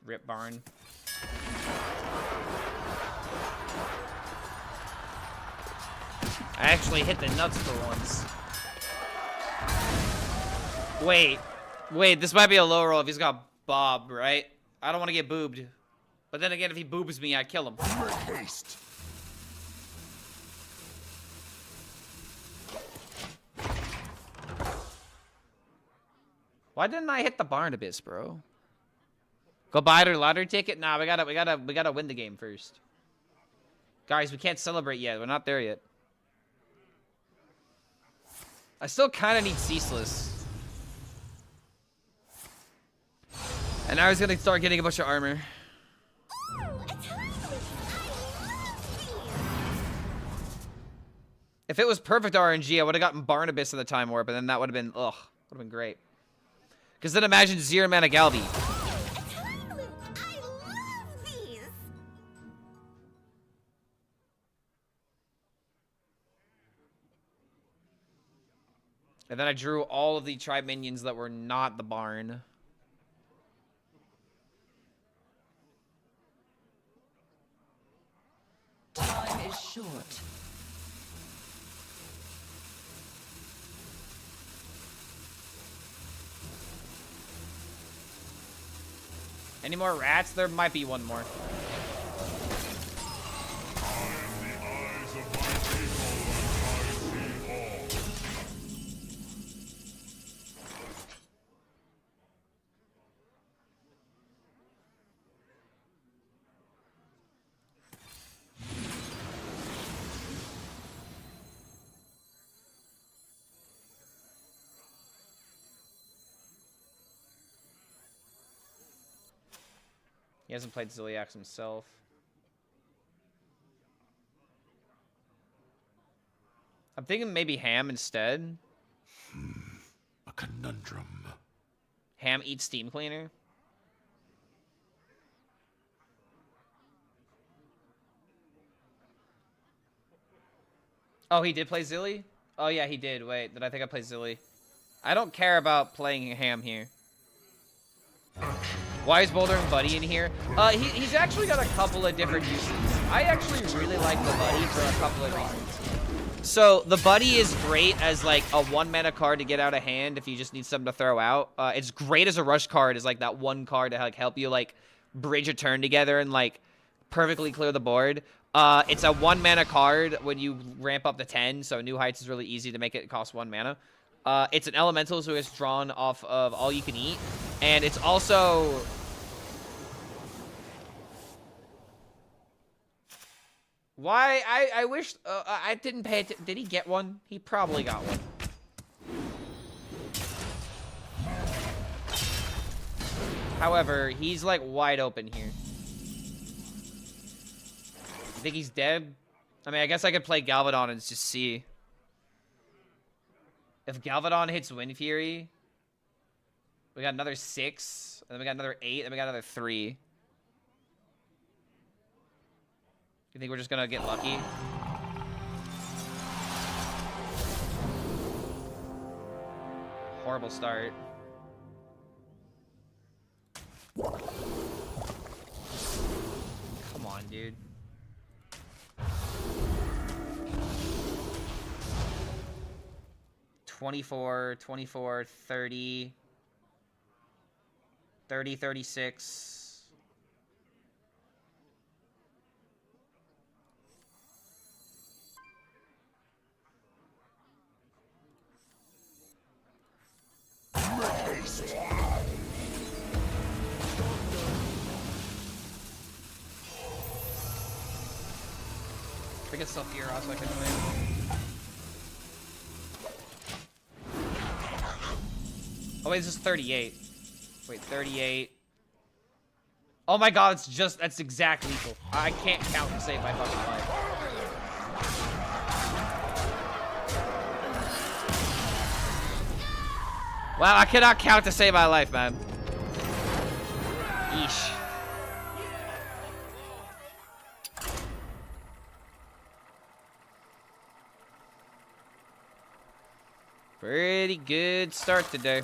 Rip Barn. I actually hit the nuts for once. Wait, this might be a low roll if he's got Bob, right? I don't want to get boobed. But then again, if he boobs me, I kill him. Make haste. Why didn't I hit the Barnabas, bro? Go buy their lottery ticket? Nah, we gotta win the game first. Guys, we can't celebrate yet. We're not there yet. I still kind of need Ceaseless. And now he's gonna start getting a bunch of armor. Ooh, a toad! I love these! If it was perfect RNG, I would have gotten Barnabas in the Time Warp, and then that would have been, ugh, would have been great. Because then imagine Zero Mana Galbi. Ooh, a toad! I love these! And then I drew all of the tribe minions that were not the barn. Time is short. Any more rats? There might be one more. He hasn't played Ziliax himself. I'm thinking maybe Ham instead. A conundrum. Ham eats Steam Cleaner. Oh, he did play Zilly? Oh, yeah, he did. Wait, did I think I played Zilly? I don't care about playing Ham here. Why is Boulder and Buddy in here? He's actually got a couple of different uses. I actually really like the Buddy for a couple of reasons. So, the Buddy is great as, like, a 1-mana card to get out of hand if you just need something to throw out. It's great as a rush card, as, like, that one card to, like, help you, like, bridge a turn together and, like, perfectly clear the board. It's a 1-mana card when you ramp up to 10, so New Heights is really easy to make it cost 1 mana. It's an elemental, so it's drawn off of all you can eat. And it's also... Why? I wish... I didn't pay it. Did he get one? He probably got one. However, he's, like, wide open here. You think he's dead? I mean, I guess I could play Galvadon and just see. If Galvadon hits Wind Fury, we got another 6, and then we got another 8, and we got another 3. You think we're just gonna get lucky? Horrible start. Come on, dude. $24, $24, $30, $30, $36. I get Sophia so I can win. Oh wait, this is 38. Wait, 38. Oh my god, it's just, that's exact lethal. I can't count to save my fucking life. Wow, I cannot count to save my life, man. Yeesh. Pretty good start today.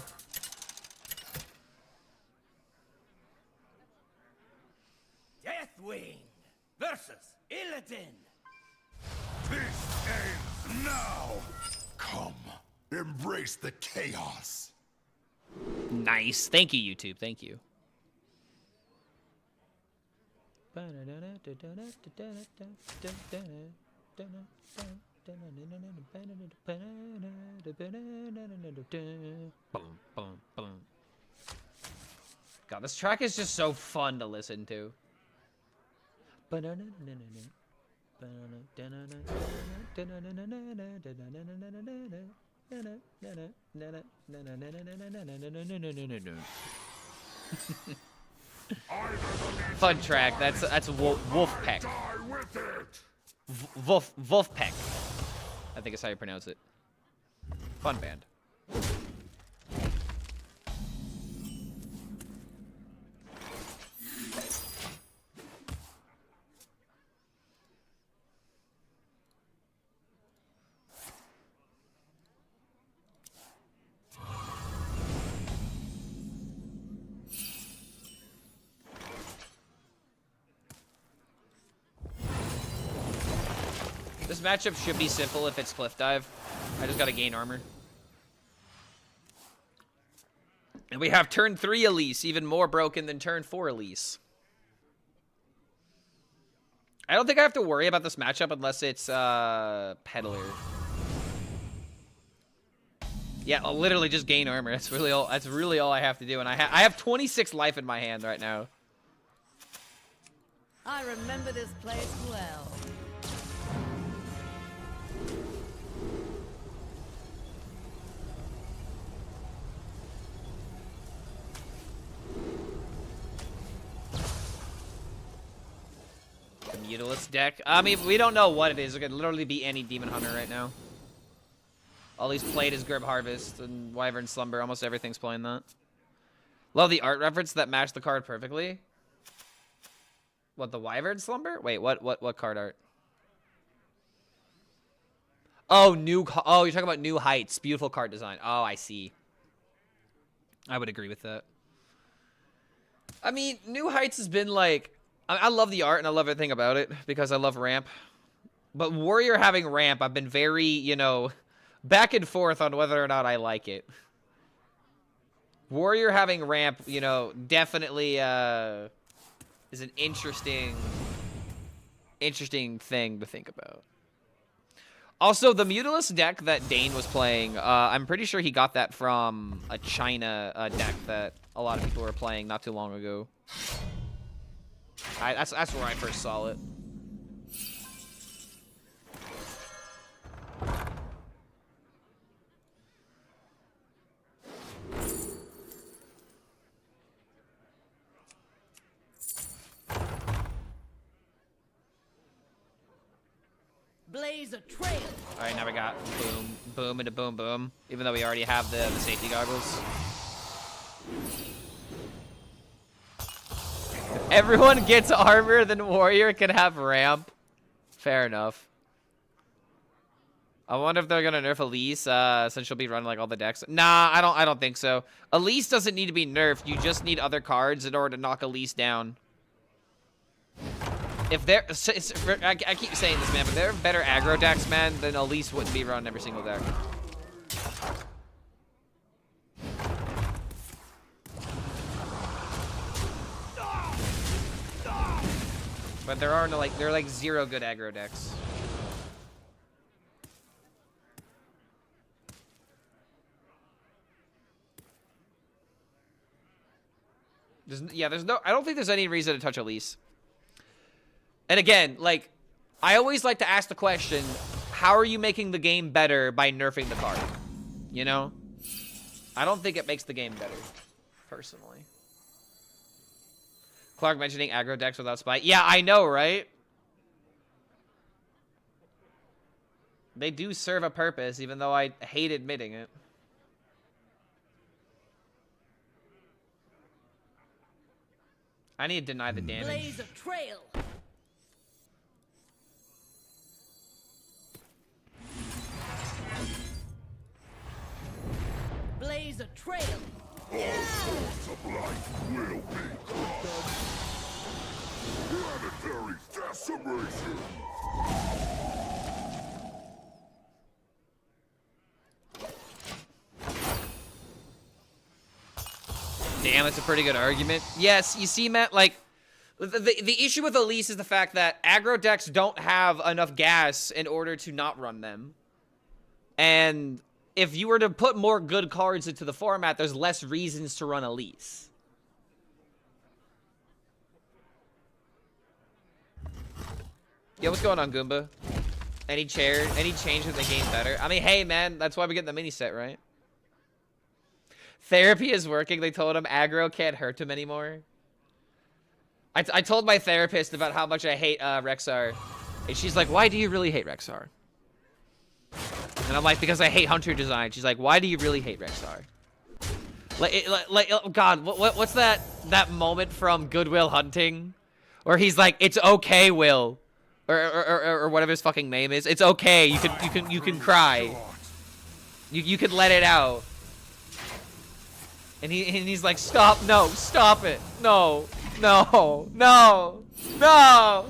Deathwing versus Illidan. This ends now. Come, embrace the chaos. Nice. Thank you, YouTube. Thank you. God, this track is just so fun to listen to. Fun track. That's Wolfpack. Wolfpack. I think is how you pronounce it. Fun band. This matchup should be simple if it's Cliff Dive. I just gotta gain armor. And we have turn 3 Elise, even more broken than turn 4 Elise. I don't think I have to worry about this matchup unless it's Peddler. Yeah, I'll literally just gain armor. That's really all I have to do. And I have 26 life in my hand right now. I remember this place well. The Mutilist deck. I mean, we don't know what it is. It could literally be any Demon Hunter right now. All he's played is Grib Harvest and Wyvern Slumber. Almost everything's playing that. Love the art reference that matched the card perfectly. What, the Wyvern Slumber? Wait, what card art? Oh, you're talking about New Heights. Beautiful card design. Oh, I see. I would agree with that. I mean, New Heights has been like... I love the art and I love everything about it because I love ramp. But Warrior having ramp, I've been very, you know, back and forth on whether or not I like it. Warrior having ramp, you know, definitely is an interesting thing to think about. Also, the Mutilist deck that Dane was playing, I'm pretty sure he got that from a China deck that a lot of people were playing not too long ago. That's where I first saw it. Blaze a trail. All right, now we got boom, boom, into boom, boom. Even though we already have the safety goggles. If everyone gets armor, then Warrior can have ramp. Fair enough. I wonder if they're gonna nerf Elise, since she'll be running like all the decks. Nah, I don't think so. Elise doesn't need to be nerfed. You just need other cards in order to knock Elise down. If they're, I keep saying this, man, but they're better aggro decks, man, then Elise wouldn't be running every single deck. But there are no, like, there are like 0 good aggro decks. There's no, I don't think there's any reason to touch Elise. And again, like, I always like to ask the question, how are you making the game better by nerfing the card? You know? I don't think it makes the game better, personally. Clark mentioning aggro decks without spite. Yeah, I know, right? They do serve a purpose, even though I hate admitting it. I need to deny the damage. Blaze a trail. Blaze a trail. All sorts of life will be crushed. Planetary decimation. Damn, that's a pretty good argument. Yes, you see, Matt, like, the issue with Elise is the fact that aggro decks don't have enough gas in order to not run them. And if you were to put more good cards into the format, there's less reasons to run Elise. Yo, what's going on, Goomba? Any change in the game better? I mean, hey, man, that's why we get the mini set, right? Therapy is working. They told him aggro can't hurt him anymore. I told my therapist about how much I hate Rexar. And she's like, why do you really hate Rexar? And I'm like, because I hate Hunter design. She's like, why do you really hate Rexar? Oh God, what's that moment from Good Will Hunting? Where he's like, it's okay, Will. Or whatever his fucking name is. It's okay. You can cry. You can let it out. And he's like, stop, no, stop it. No. No. No. No.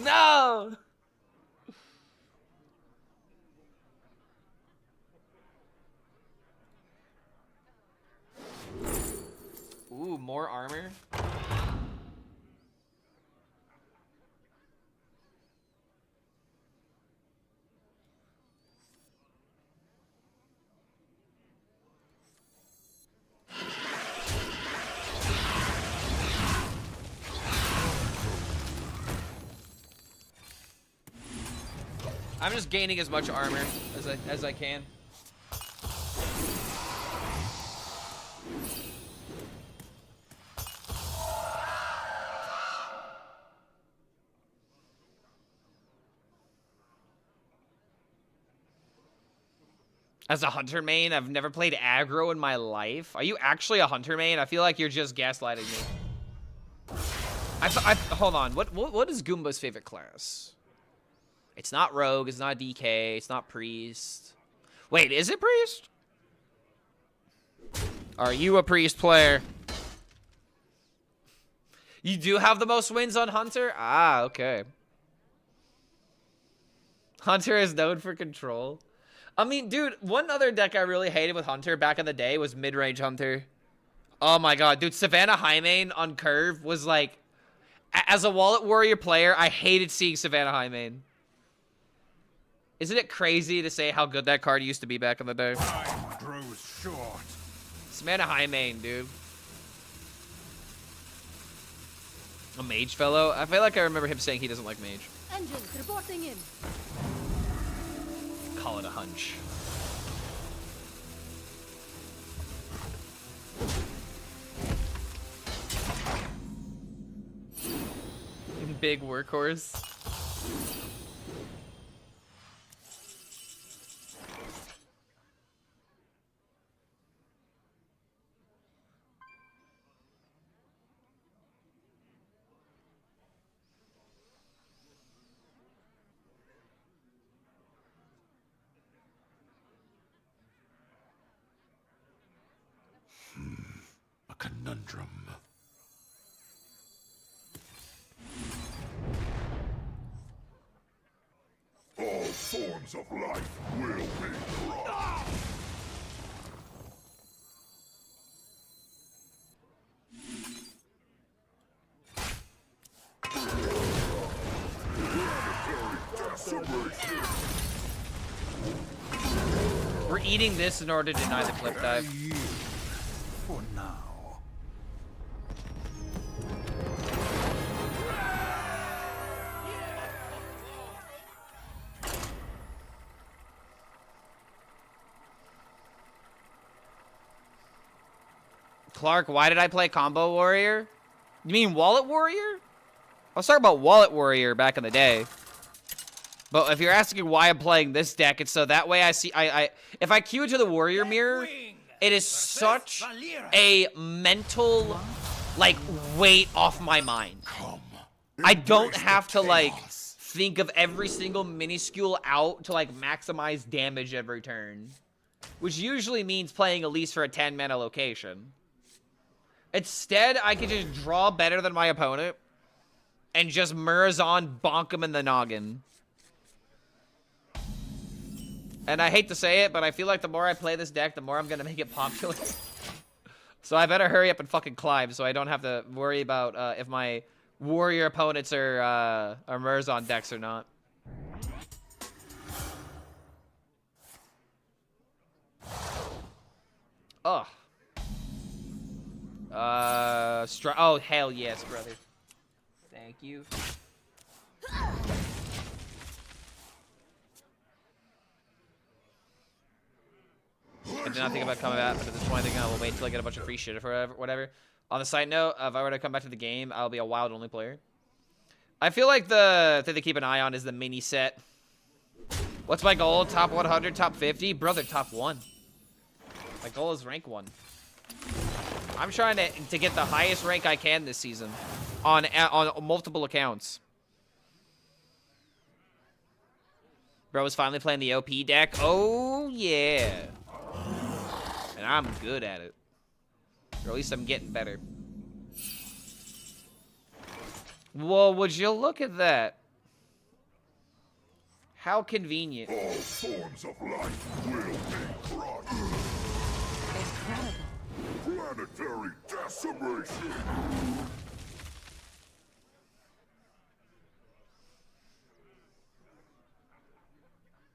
No. Ooh, more armor. I'm just gaining as much armor as I can. As a Hunter main, I've never played aggro in my life. Are you actually a Hunter main? I feel like you're just gaslighting me. Hold on. What is Goomba's favorite class? It's not Rogue. It's not DK. It's not Priest. Wait, is it Priest? Are you a Priest player? You do have the most wins on Hunter? Ah, okay. Hunter is known for control. I mean, dude, one other deck I really hated with Hunter back in the day was mid-range Hunter. Oh my god, dude, Savannah Highmane on Curve was like... As a Wallet Warrior player, I hated seeing Savannah Highmane. Isn't it crazy to say how good that card used to be back in the day? Time grows short. Savannah Highmane, dude. A mage fellow? I feel like I remember him saying he doesn't like mage. Engines reporting in. Call it a hunch. Big workhorse. A conundrum. All forms of life will be crushed. We're eating this in order to deny the clip dive. For now. Clark, why did I play Combo Warrior? You mean Wallet Warrior? I was talking about Wallet Warrior back in the day. But if you're asking why I'm playing this deck, it's so that way I see... if I queue into the Warrior Mirror, it is such a mental, like, weight off my mind. I don't have to, like, think of every single minuscule out to, like, maximize damage every turn. Which usually means playing Elise for a 10-mana location. Instead, I can just draw better than my opponent and just Murazon bonk him in the noggin. And I hate to say it, but I feel like the more I play this deck, the more I'm going to make it popular. So I better hurry up and fucking climb so I don't have to worry about if my warrior opponents are Murazon decks or not. Ugh. Oh, hell yes, brother. Thank Thank you. I did not think about coming back, but at this point I think I will wait until I get a bunch of free shit or whatever. On the side note, if I were to come back to the game, I'll be a wild only player. I feel like the thing to keep an eye on is the mini set. What's my goal? Top 100, top 50? Brother, top 1. My goal is rank 1. I'm trying to get the highest rank I can this season on multiple accounts. Bro is finally playing the OP deck. Oh, yeah. And I'm good at it. Or at least I'm getting better. Well, would you look at that? How convenient. All forms of life will be crushed. Incredible. Planetary decimation.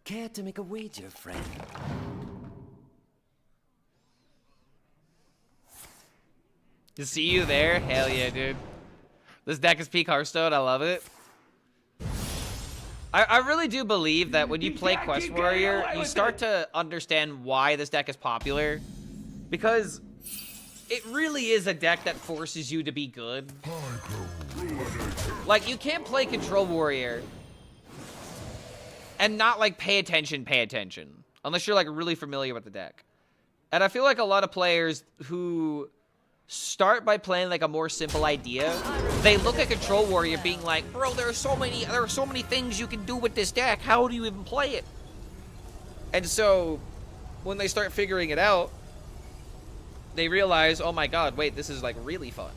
Care to make a wager, friend? To see you there? Hell yeah, dude. This deck is peak Hearthstone. I love it. I really do believe that when you play Quest Warrior, you start to understand why this deck is popular. Because it really is a deck that forces you to be good. Like, you can't play Control Warrior and not, like, pay attention. Unless you're, like, really familiar with the deck. And I feel like a lot of players who start by playing like a more simple idea, they look at Control Warrior being like, bro, there are so many things you can do with this deck. How do you even play it? And so when they start figuring it out, they realize, oh my god, wait, this is like really fun.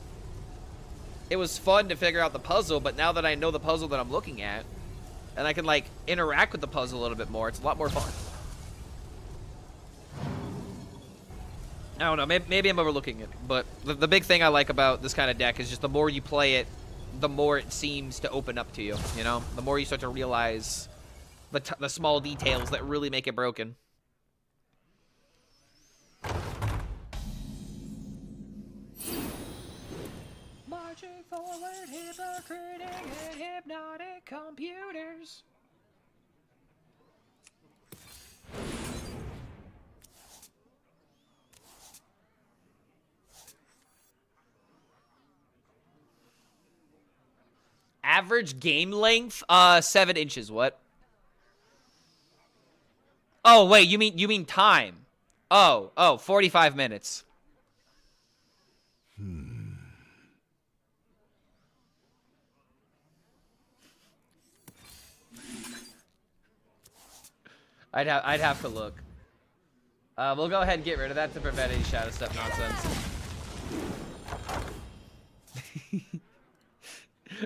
It was fun to figure out the puzzle, but now that I know the puzzle that I'm looking at, and I can like interact with the puzzle a little bit more, it's a lot more fun. I don't know, maybe I'm overlooking it, but the big thing I like about this kind of deck is just the more you play it, the more it seems to open up to you, you know? The more you start to realize the small details that really make it broken. Marching forward, hypocritic and hypnotic computers. Average game length, 7 inches. What? Oh wait, you mean time? Oh, 45 minutes. I'd have to look. We'll go ahead and get rid of that to prevent any shadow step nonsense.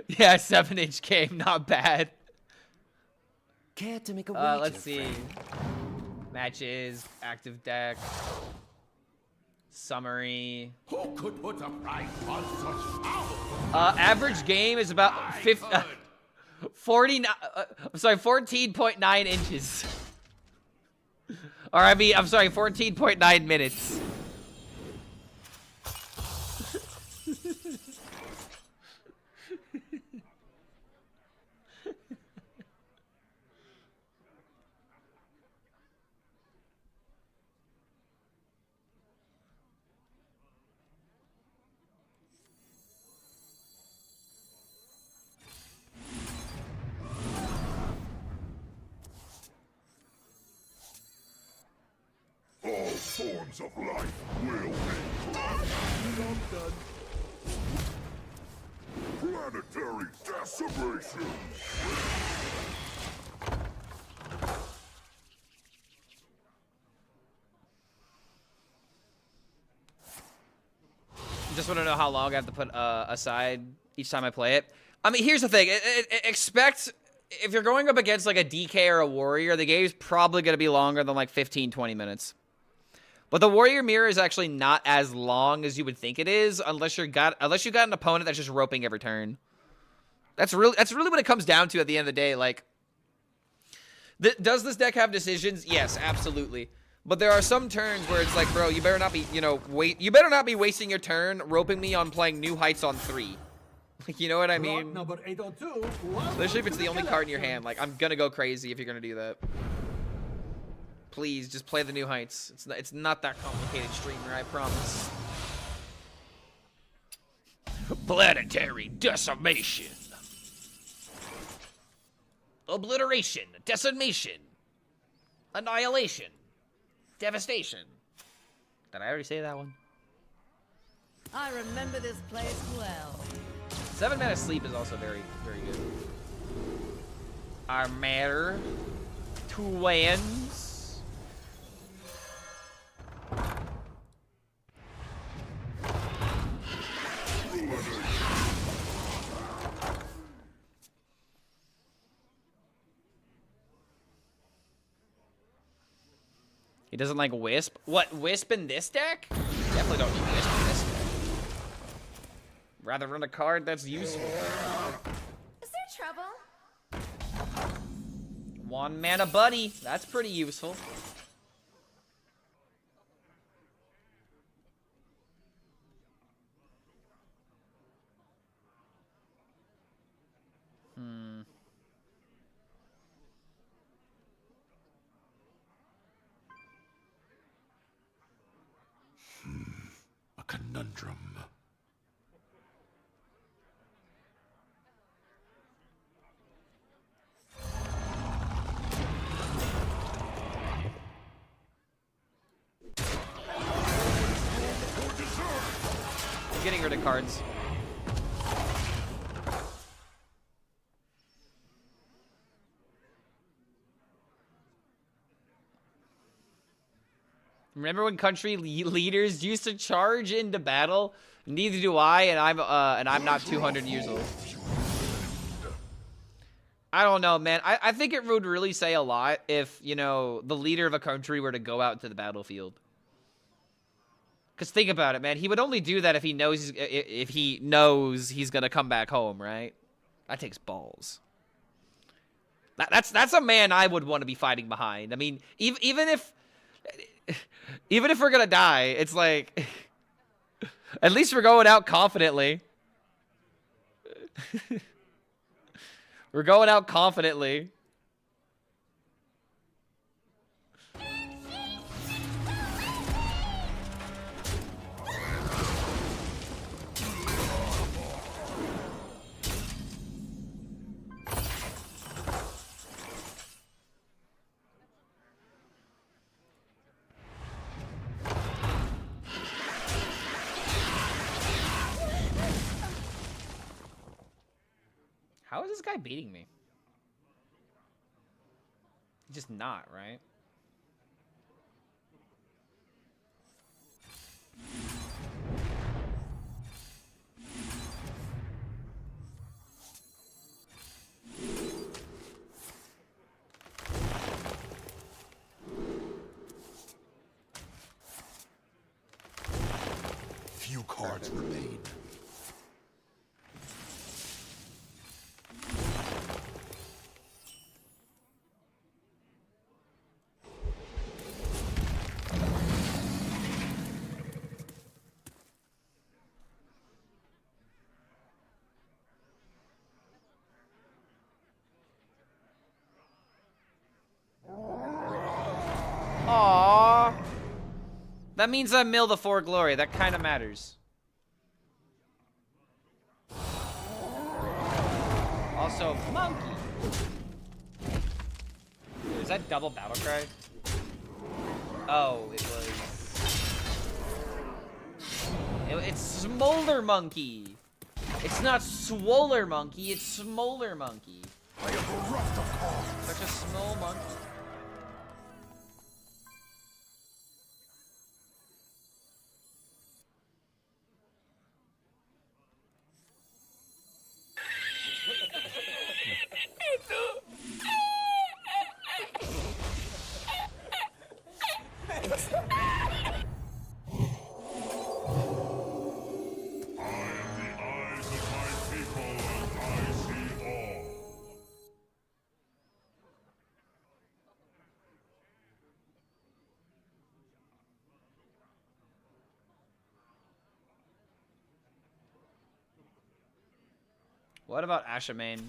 Yeah, 7-inch game, not bad. Care to make a wager, Let's see. friend? Matches, active deck, summary. Who could put a price on such power? Average game is about 14.9 inches. Or I'm sorry, 14.9 minutes. All forms of life will be crushed. Planetary decimation. Just want to know how long I have to put aside each time I play it. I mean, here's the thing. Expect, if you're going up against like a DK or a Warrior, the game's probably going to be longer than like 15, 20 minutes. But the Warrior Mirror is actually not as long as you would think it is, unless you got an opponent that's just roping every turn. That's really what it comes down to at the end of the day. Like, does this deck have decisions? Yes, absolutely. But there are some turns where it's like, bro, you better not be, you better not be wasting your turn roping me on playing New Heights on 3. Like, you know what I Plot mean? number 802. Especially if it's the only card in your hand. Like, I'm gonna go crazy if you're gonna do that. Please, just play the New Heights. It's not that complicated, streamer, I promise. Planetary decimation. Obliteration. Decimation. Annihilation. Devastation. Did I already say that one? I remember this place well. 7 minutes sleep is also very, very good. Our matter. Twins. He doesn't like Wisp? What, Wisp in this deck? Definitely don't need Wisp in this deck. Rather run a card that's useful. Is there trouble? 1 mana buddy. That's pretty useful. A conundrum. I'm getting rid of cards. Remember when country leaders used to charge into battle? Neither do I, and I'm not 200 years old. I don't know, man. I think it would really say a lot if, you know, the leader of a country were to go out to the battlefield. Because think about it, man. He would only do that if he knows he's gonna come back home, right? That takes balls. That's a man I would want to be fighting behind. I mean, even if we're gonna die, it's like at least we're going out confidently. We're going out confidently. How is this guy beating me? Just not, right? Few cards remain. Aww. That means I mill the 4 glory. That kind of matters. Also, monkey. Wait, is that double battle cry? Oh, it was. It's Smolder Monkey. It's not Swoller Monkey. It's Smoller Monkey. I am bereft of cards. Such a small monkey. What about Ashamain?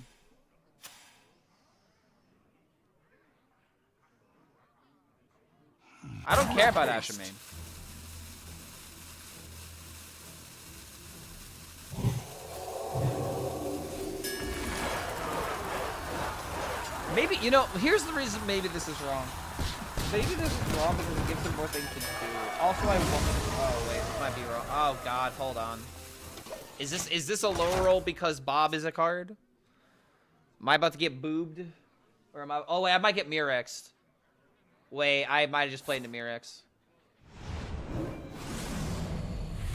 I don't care about Ashamain. Maybe, you know, here's the reason maybe this is wrong. Maybe this is wrong because it gives them more things to do. Also, I want to... Oh, wait, this might be wrong. Oh, God, hold on. Is this a low roll because Bob is a card? Am I about to get boobed? Or am I... Oh, wait, I might get Mirexed. Wait, I might have just played into Mirex.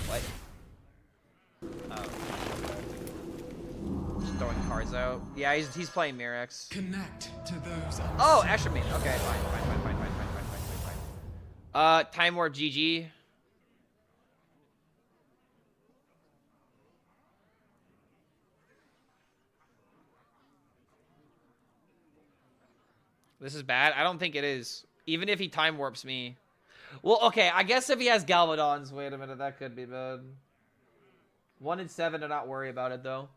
What? Oh. Just throwing cards out. Yeah, he's playing Mirex. Connect to those. Oh, Asherman. Okay, fine. Time Warp GG. This is bad. I don't think it is. Even if he time warps me. Well, okay, I guess if he has Galvadons, wait a minute, that could be bad. 1 in 7, do not worry about it, though.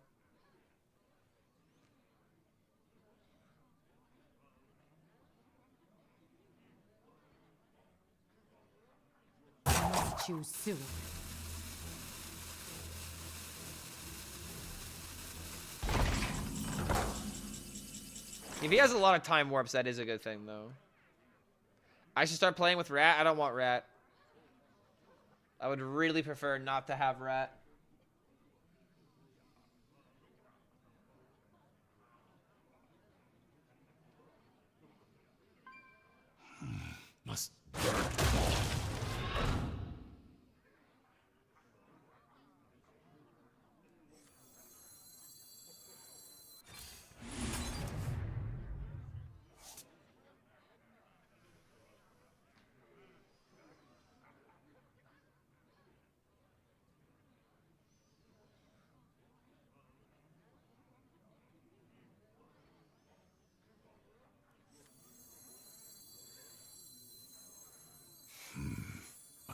I must choose soon. If he has a lot of time warps, that is a good thing, though. I should start playing with Rat. I don't want Rat. I would really prefer not to have Rat. Must.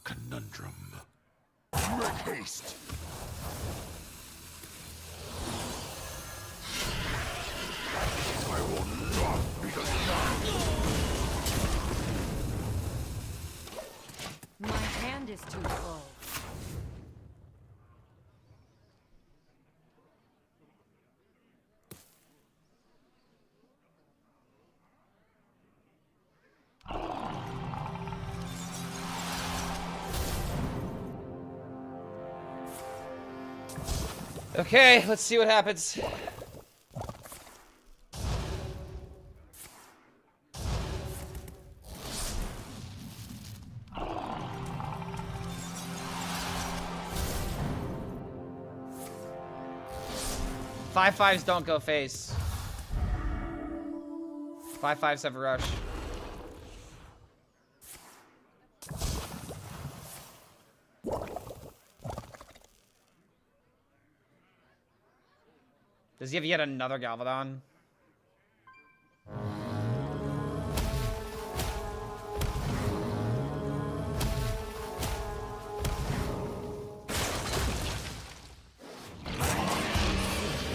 Conundrum. Make haste. I will not be denied. My hand is too full. Okay, let's see what happens. Five fives don't go face. 5/5s have a rush. Does he have yet another Galvadon?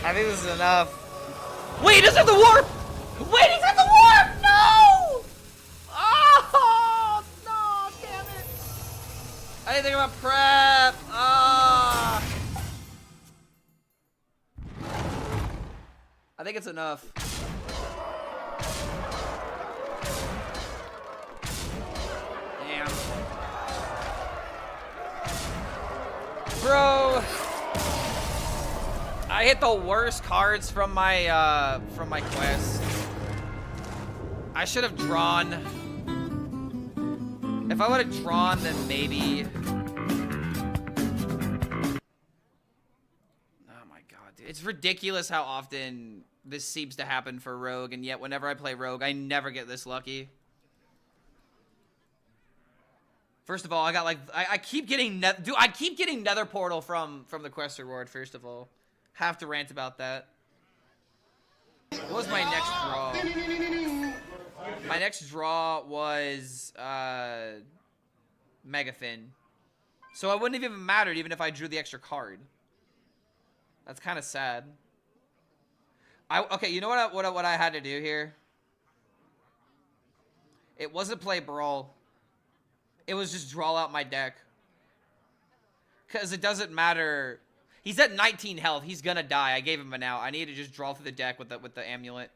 I think this is enough. Wait, he doesn't have the warp! Wait, he's got the warp! No! Oh, no, damn it. I didn't think about prep. Ah. I think it's enough. Damn. Bro. I hit the worst cards from my quest. I should have drawn. If I would have drawn, then maybe. Oh my god, dude. It's ridiculous how often this seems to happen for Rogue, and yet whenever I play Rogue, I never get this lucky. First of all, I got like I keep getting I keep getting Nether Portal from the quest reward. First of all, have to rant about that. What was my next draw? My next draw was Megathin. So it wouldn't have even mattered even if I drew the extra card. That's kind of sad. Okay, you know what I had to do here? It wasn't play Brawl. It was just draw out my deck. Because it doesn't matter. He's at 19 health. He's gonna die. I gave him an out. I need to just draw through the deck with the amulet.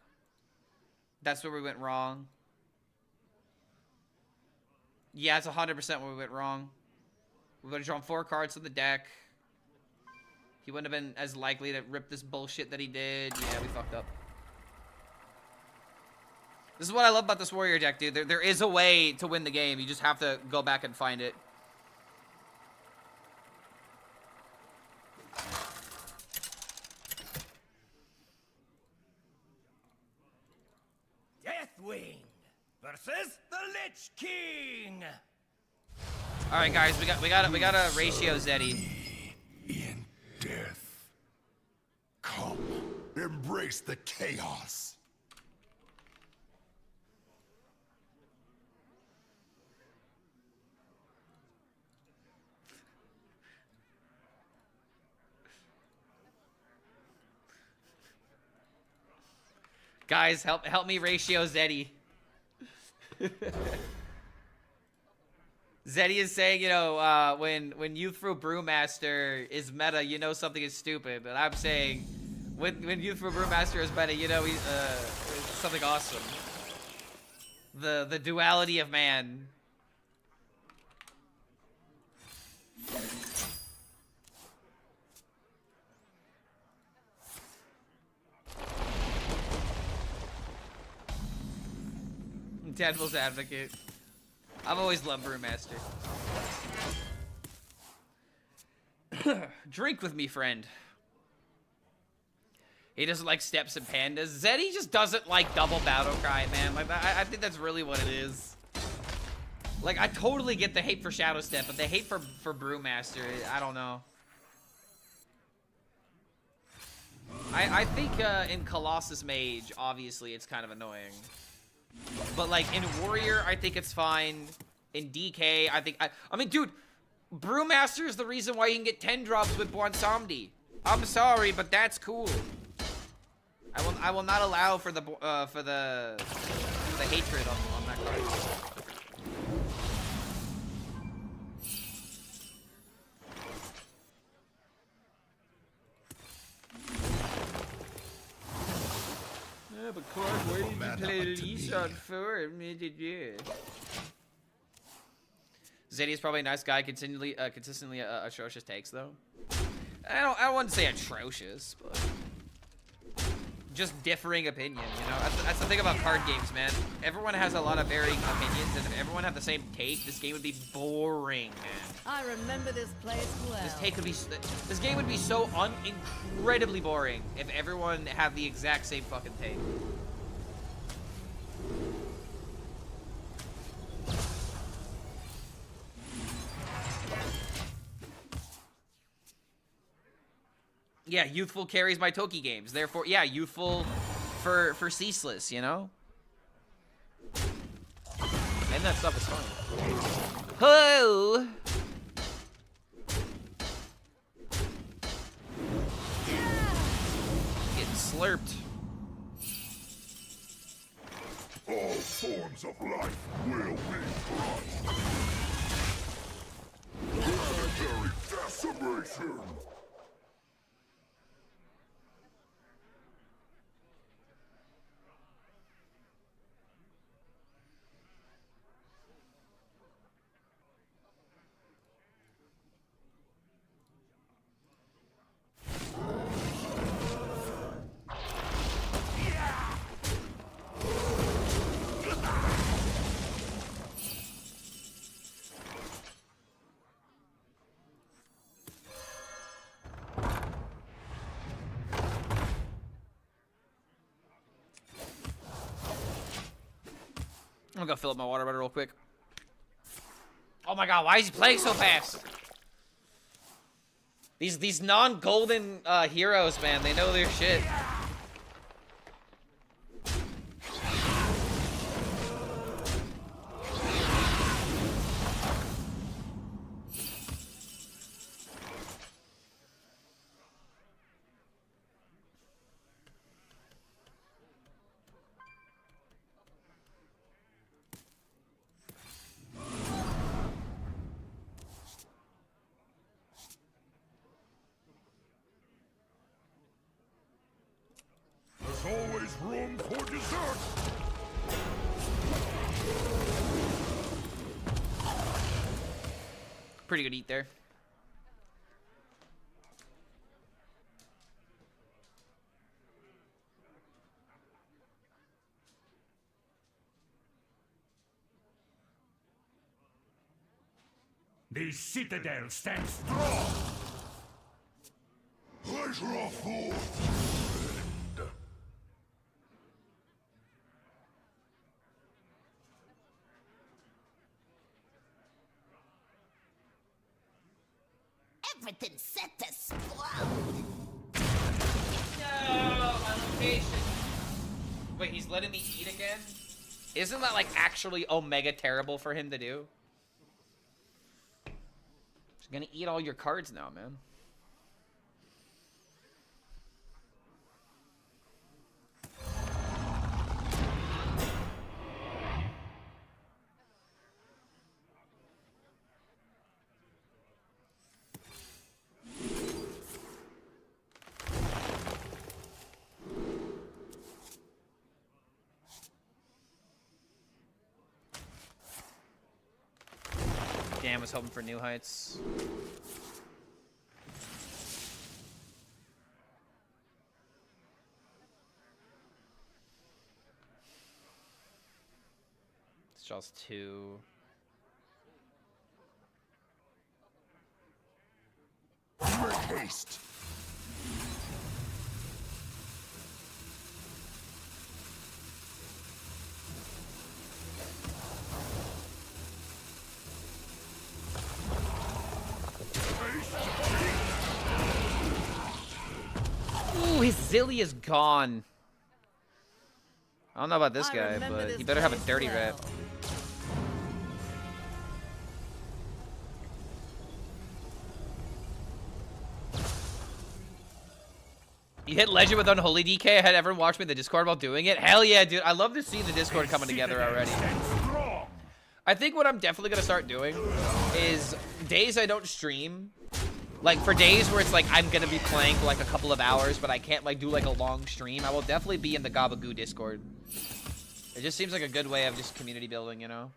That's where we went wrong. Yeah, it's 100% where we went wrong. We would have drawn 4 cards from the deck. He wouldn't have been as likely to rip this bullshit that he did. Yeah, we fucked up. This is what I love about this warrior deck, dude. There is a way to win the game. You just have to go back and find it. Deathwing versus the Lich King. All right, guys, we got a ratio Zeddy. In death. Come, embrace the chaos. Guys, help me ratio Zeddy. Zeddy is saying, you know, when Youthful Brewmaster is meta, you know something is stupid. And I'm saying, when Youthful Brewmaster is meta, you know he's something awesome. The duality of man. Devil's advocate. I've always loved Brewmaster. Drink with me, friend. He doesn't like steps and pandas. Zeddy just doesn't like double battle cry, man. Like I think that's really what it is. Like I totally get the hate for Shadow Step, but the hate for Brewmaster, I don't know. I think in Colossus Mage, obviously it's kind of annoying. But like in Warrior, I think it's fine. In DK, I mean, dude, Brewmaster is the reason why you can get 10 drops with Bwonsamdi. I'm sorry, but that's cool. I will not allow for the hatred on that card. Yeah, but Clark, where did you play Lisa on for? Zeddy is probably a nice guy, consistently atrocious takes though. I don't want to say atrocious, but just differing opinion, you know? That's the thing about card games, man. Everyone has a lot of varying opinions, and if everyone had the same take, this game would be boring, man. I remember this place well. This game would be so incredibly boring if everyone had the exact same fucking take. Yeah, Youthful carries my Toki games. Therefore, yeah, Youthful for Ceaseless, you know? And that stuff is fun. Ho! Getting slurped. All forms of life will be crushed. Planetary decimation. I'm gonna go fill up my water bottle real quick. Oh my god, why is he playing so fast? These non-golden heroes, man, they know their shit. Pretty good eat there. The citadel stands strong. I draw forth. Friend. Everything's set to explode. No, my location. Wait, he's letting me eat again? Isn't that like actually omega terrible for him to do? He's gonna eat all your cards now, man. Damn, was hoping for new heights. It's just 2. Make haste. Ooh, his Zilly is gone. I don't know about this I guy, remember but this he better have a place dirty well. rep. You hit legend with unholy DK. I had everyone watch me in the Discord while doing it. Hell yeah, dude. I love to see the Discord coming together already. Strong. I think what I'm definitely gonna start doing is days I don't stream. Like for days where it's like I'm gonna be playing for like a couple of hours, but I can't like do like a long stream. I will definitely be in the Gabagoo Discord. It just seems like a good way of just community building, you know?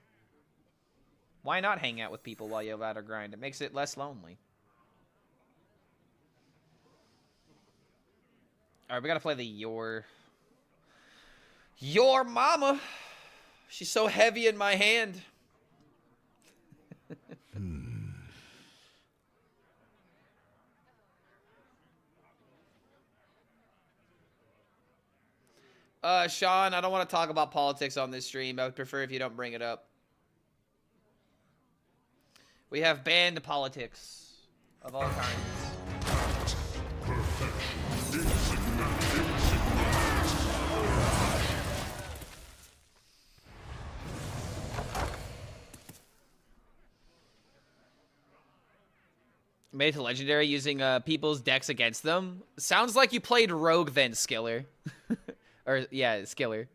Why not hang out with people while you have ladder grind? It makes it less lonely. Alright, we gotta play the Your mama! She's so heavy in my hand. Sean, I don't want to talk about politics on this stream. I would prefer if you don't bring it up. We have banned politics of all kinds. Made to legendary using people's decks against them. Sounds like you played Rogue then, Skiller. Or yeah, Skiller.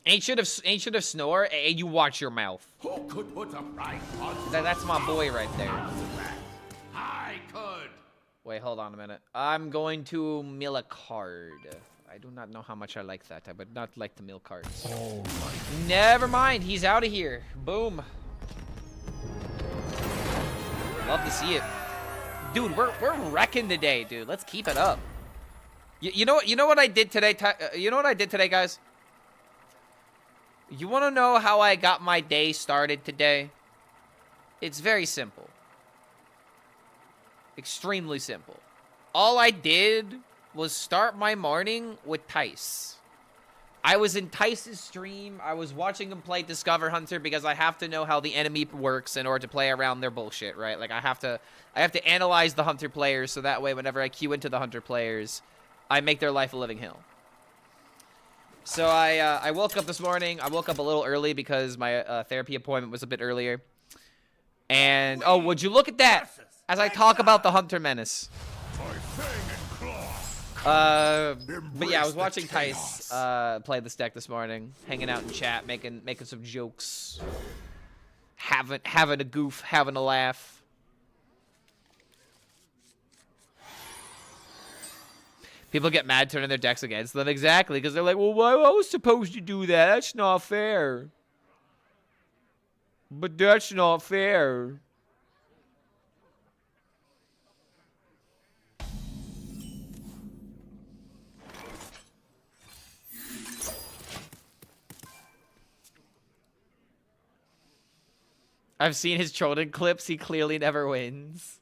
Ancient of Snore, and you watch your mouth. Who could put a price on That's my boy right there. I could. Wait, hold on a minute. I'm going to mill a card. I do not know how much I like that. I would not like to mill cards. Oh my. Never mind. He's out of here. Boom. Love to see it. Dude, we're wrecking today, dude. Let's keep it up. You know what I did today? You know what I did today, guys? You want to know how I got my day started today? It's very simple. Extremely simple. All I did was start my morning with Tice. I was in Tice's stream. I was watching him play Discover Hunter because I have to know how the enemy works in order to play around their bullshit, right? Like I have to analyze the Hunter players so that way whenever I queue into the Hunter players, I make their life a living hell. So I woke up this morning. I woke up a little early because my therapy appointment was a bit earlier. And, oh, would you look at that as I talk about the Hunter Menace. But yeah, I was watching Tice play this deck this morning, hanging out in chat, making some jokes, having a goof, having a laugh. People get mad turning their decks against them. Exactly, because they're like, well, why I was supposed to do that? That's not fair. But that's not fair. I've seen his Trollden clips. He clearly never wins.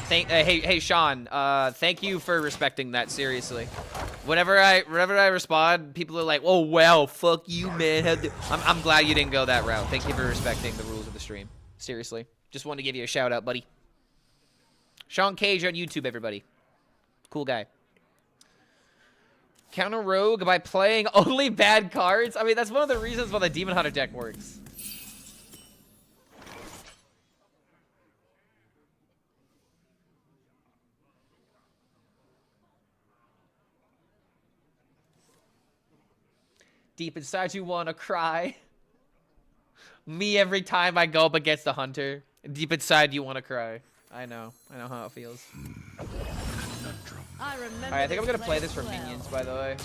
Hey Sean, thank you for respecting that, seriously. Whenever I respond, people are like, "Oh well, fuck you, man." I'm glad you didn't go that route. Thank you for respecting the rules of the stream. Seriously, just wanted to give you a shout out, buddy. Sean Cage on YouTube, everybody. Cool guy. Counter rogue by playing only bad cards. I mean, that's one of the reasons why the Demon Hunter deck works. Deep inside you want to cry. Me every time I go up against the hunter. Deep inside you want to cry. I know how it feels. I remember. Alright, I think I'm gonna play this for well. minions, by the way.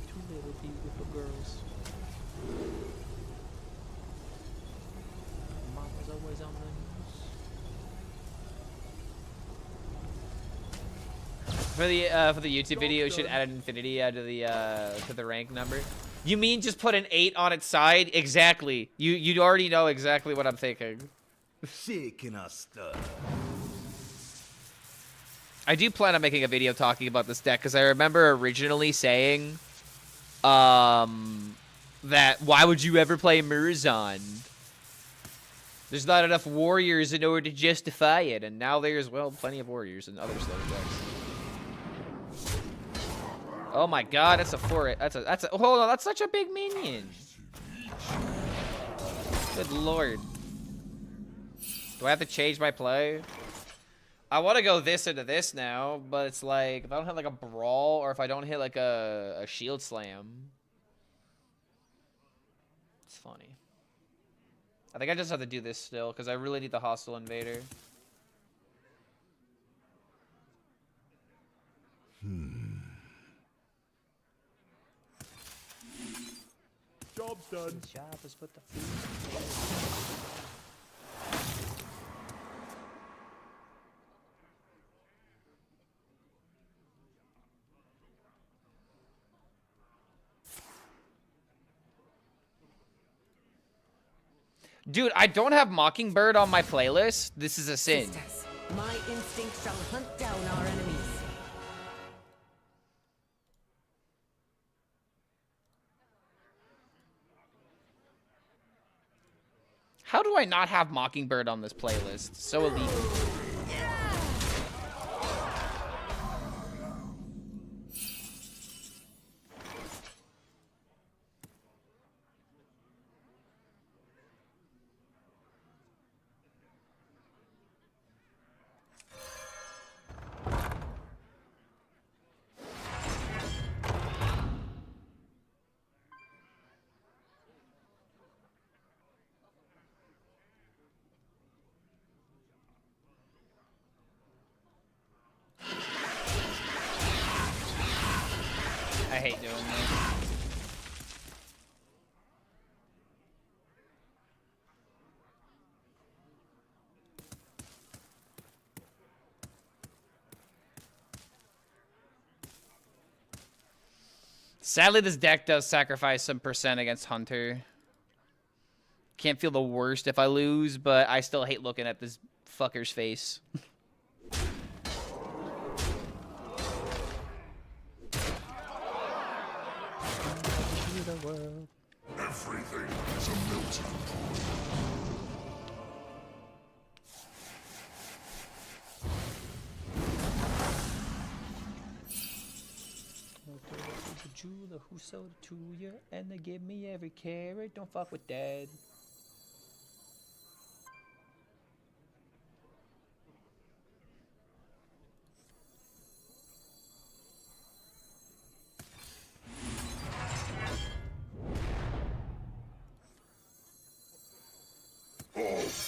Two little beautiful girls. Mama's always on the news. For the YouTube video, you should add an infinity to the rank number. You mean just put an 8 on its side? Exactly. You already know exactly what I'm thinking. Shaking us stuff. I do plan on making a video talking about this deck because I remember originally saying that why would you ever play Murzon? There's not enough warriors in order to justify it, and now there's, well, plenty of warriors and other slow decks. Oh my god, that's a 4. That's a hold on, that's such a big minion. Good lord. Do I have to change my play? I want to go this into this now, but it's like if I don't have like a brawl or if I don't hit like a shield slam. It's funny. I think I just have to do this still because I really need the hostile invader. Job's done. Job is with the Dude, I don't have Mockingbird on my playlist. This is a sin. Sisters, my instinct shall hunt down our enemies. How do I not have Mockingbird on this playlist? So illegal. I hate doing this. Sadly, this deck does sacrifice some percent against Hunter. Can't feel the worst if I lose, but I still hate looking at this fucker's face. Everything is a melting pot. The jeweler who sold it to you, and they give me every carat. Don't fuck with that.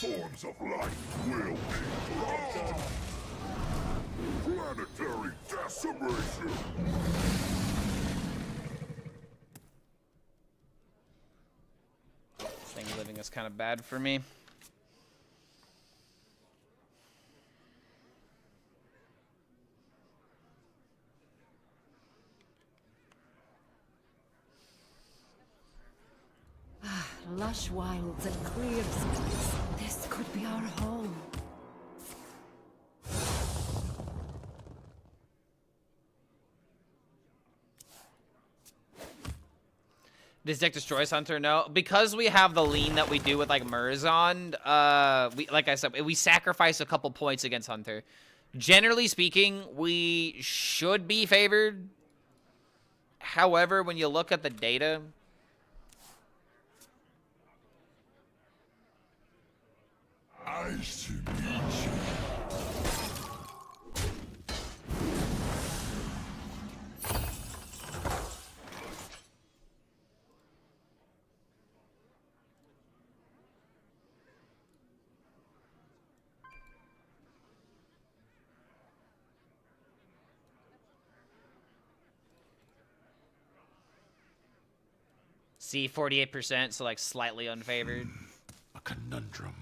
forms of life will be crushed. Planetary decimation. This thing living is kind of bad for me. Lush wilds and clear skies. This could be our home. This deck destroys Hunter? No, because we have the lean that we do with like Murzond. We, like I said, we sacrifice a couple points against Hunter. Generally speaking, we should be favored. However, when you look at the data, Nice to meet you. see 48%, so like slightly unfavored. A conundrum.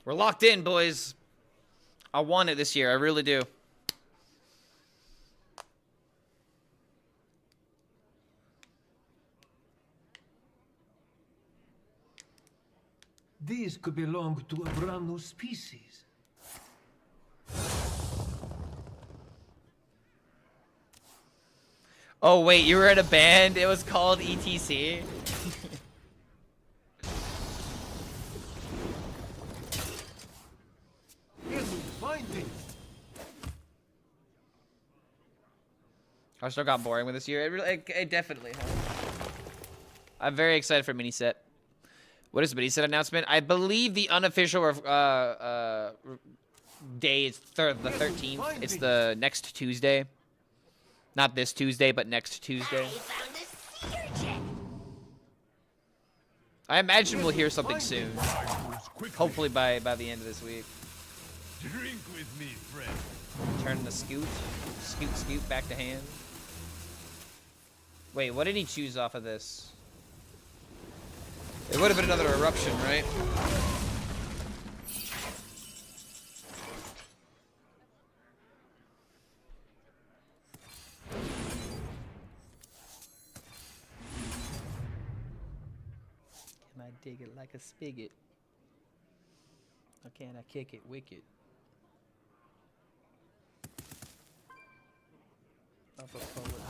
We're locked in, boys. I want it this year. I really do. These could belong to a brand new species. Oh, wait, you were in a band? It was called ETC? Hearthstone got boring with this year. It definitely has. I'm very excited for mini set. What is the mini set announcement? I believe the unofficial day is the 13th. It's the next Tuesday. Not this Tuesday, but next Tuesday. I imagine we'll hear something soon. Hopefully by the end of this week. Drink with me, friend. Turn the scoot back to hand. Wait, what did he choose off of this? It would have been another eruption, right? Can I dig it like a spigot? Or can I kick it wicked? Up a poet.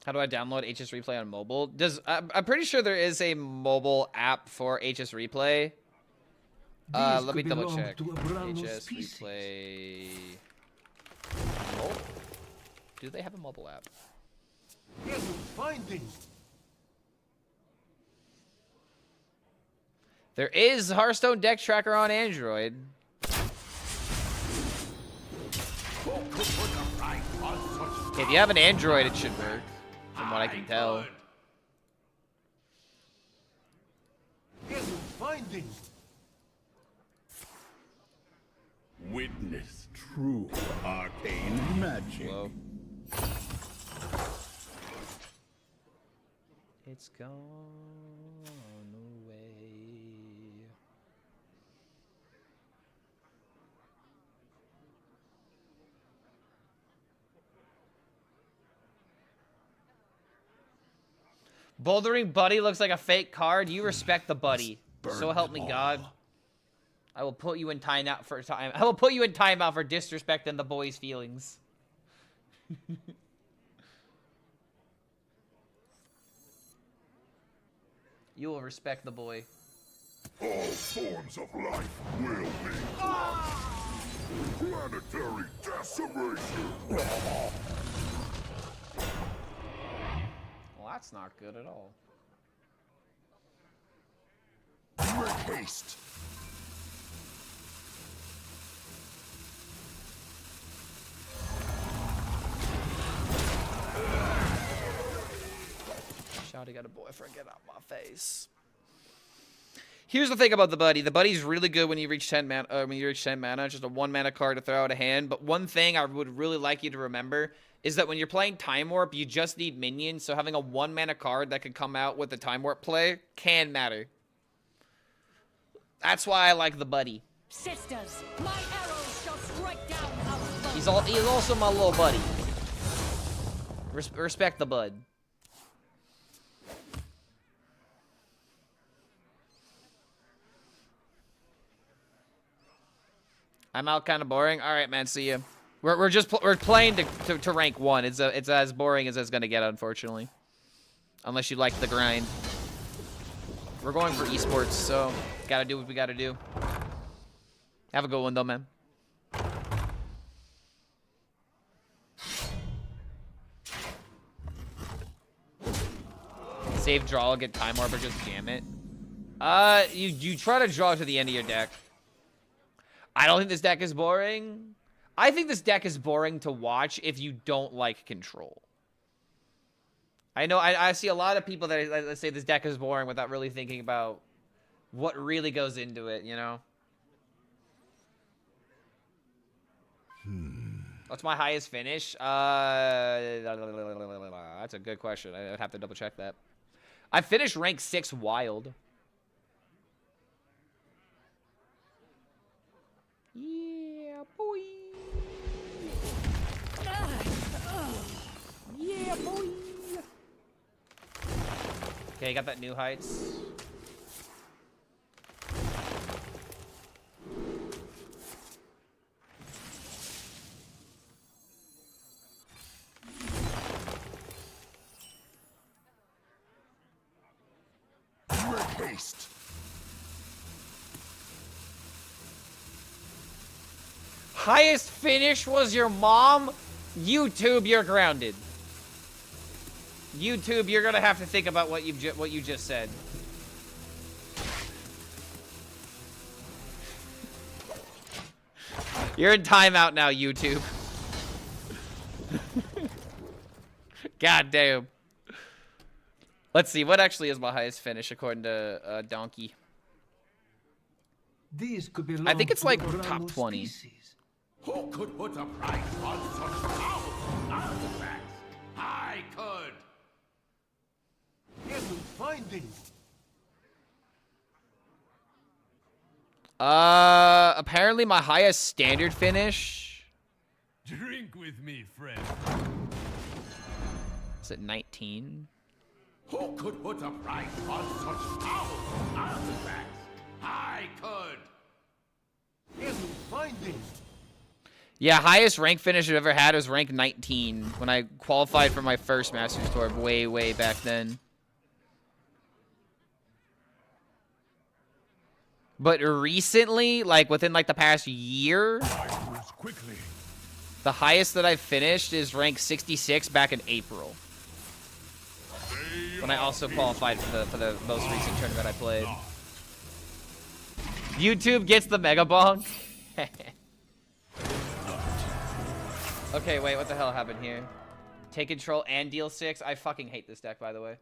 How do I download HSReplay on mobile? I'm pretty sure there is a mobile app for HSReplay. Let me double check. HSReplay. Mobile? Do they have a mobile app? There is Hearthstone deck tracker on Android. If you have an Android, it should work. From what I can tell. Witness true arcane magic. Whoa. It's gone away. Bouldering Buddy looks like a fake card. You respect the buddy. So help me God. I will put you in timeout for time. I will put you in timeout for disrespecting the boys' feelings. You will respect the boy. All forms of life will be crushed. Planetary decimation. Well, that's not good at all. Make haste. Shouty got a boyfriend, get out my face. Here's the thing about the buddy. The buddy's really good when you reach 10 mana. When you reach 10 mana, just a 1 mana card to throw out a hand. But one thing I would really like you to remember is that when you're playing Time Warp, you just need minions. So having a 1 mana card that can come out with the Time Warp play can matter. That's why I like the buddy. Sisters, my arrows shall strike down our foes. He's also my little buddy. Respect the bud. I'm out kind of boring. All right, man. See ya. We're playing to rank 1. It's as boring as it's gonna get, unfortunately. Unless you like the grind. We're going for esports, so gotta do what we gotta do. Have a good one though, man. Save draw, get time warp, or just jam it. You try to draw to the end of your deck. I don't think this deck is boring. I think this deck is boring to watch if you don't like control. I know I see a lot of people that say this deck is boring without really thinking about what really goes into it, you know? What's my highest finish? That's a good question. I'd have to double check that. I finished rank 6 wild. Yeah, boy. Yeah, boy. Okay, got that new heights. Make haste. Highest finish was your mom? YouTube, you're grounded. YouTube, you're gonna have to think about what you just said. You're in timeout now, YouTube. God damn. Let's see, what actually is my highest finish according to Donkey? These could be I think it's like long top 20. species. Who could put a price on such powerful artifacts? I could. Isn't finding. Apparently my highest standard finish. Drink with me, friend. Is it 19? Who could put a price on such powerful artifacts? I could. Isn't finding. Yeah, highest rank finish I've ever had was rank 19 when I qualified for my first Masters Tour way back then. But recently, like within like the past year, Quickly. the highest that I've finished is rank 66 back in April. When I also qualified for the most recent tournament I played. YouTube gets the Mega Bonk. Okay, wait, what the hell happened here? Take control and deal 6. I fucking hate this deck, by the way.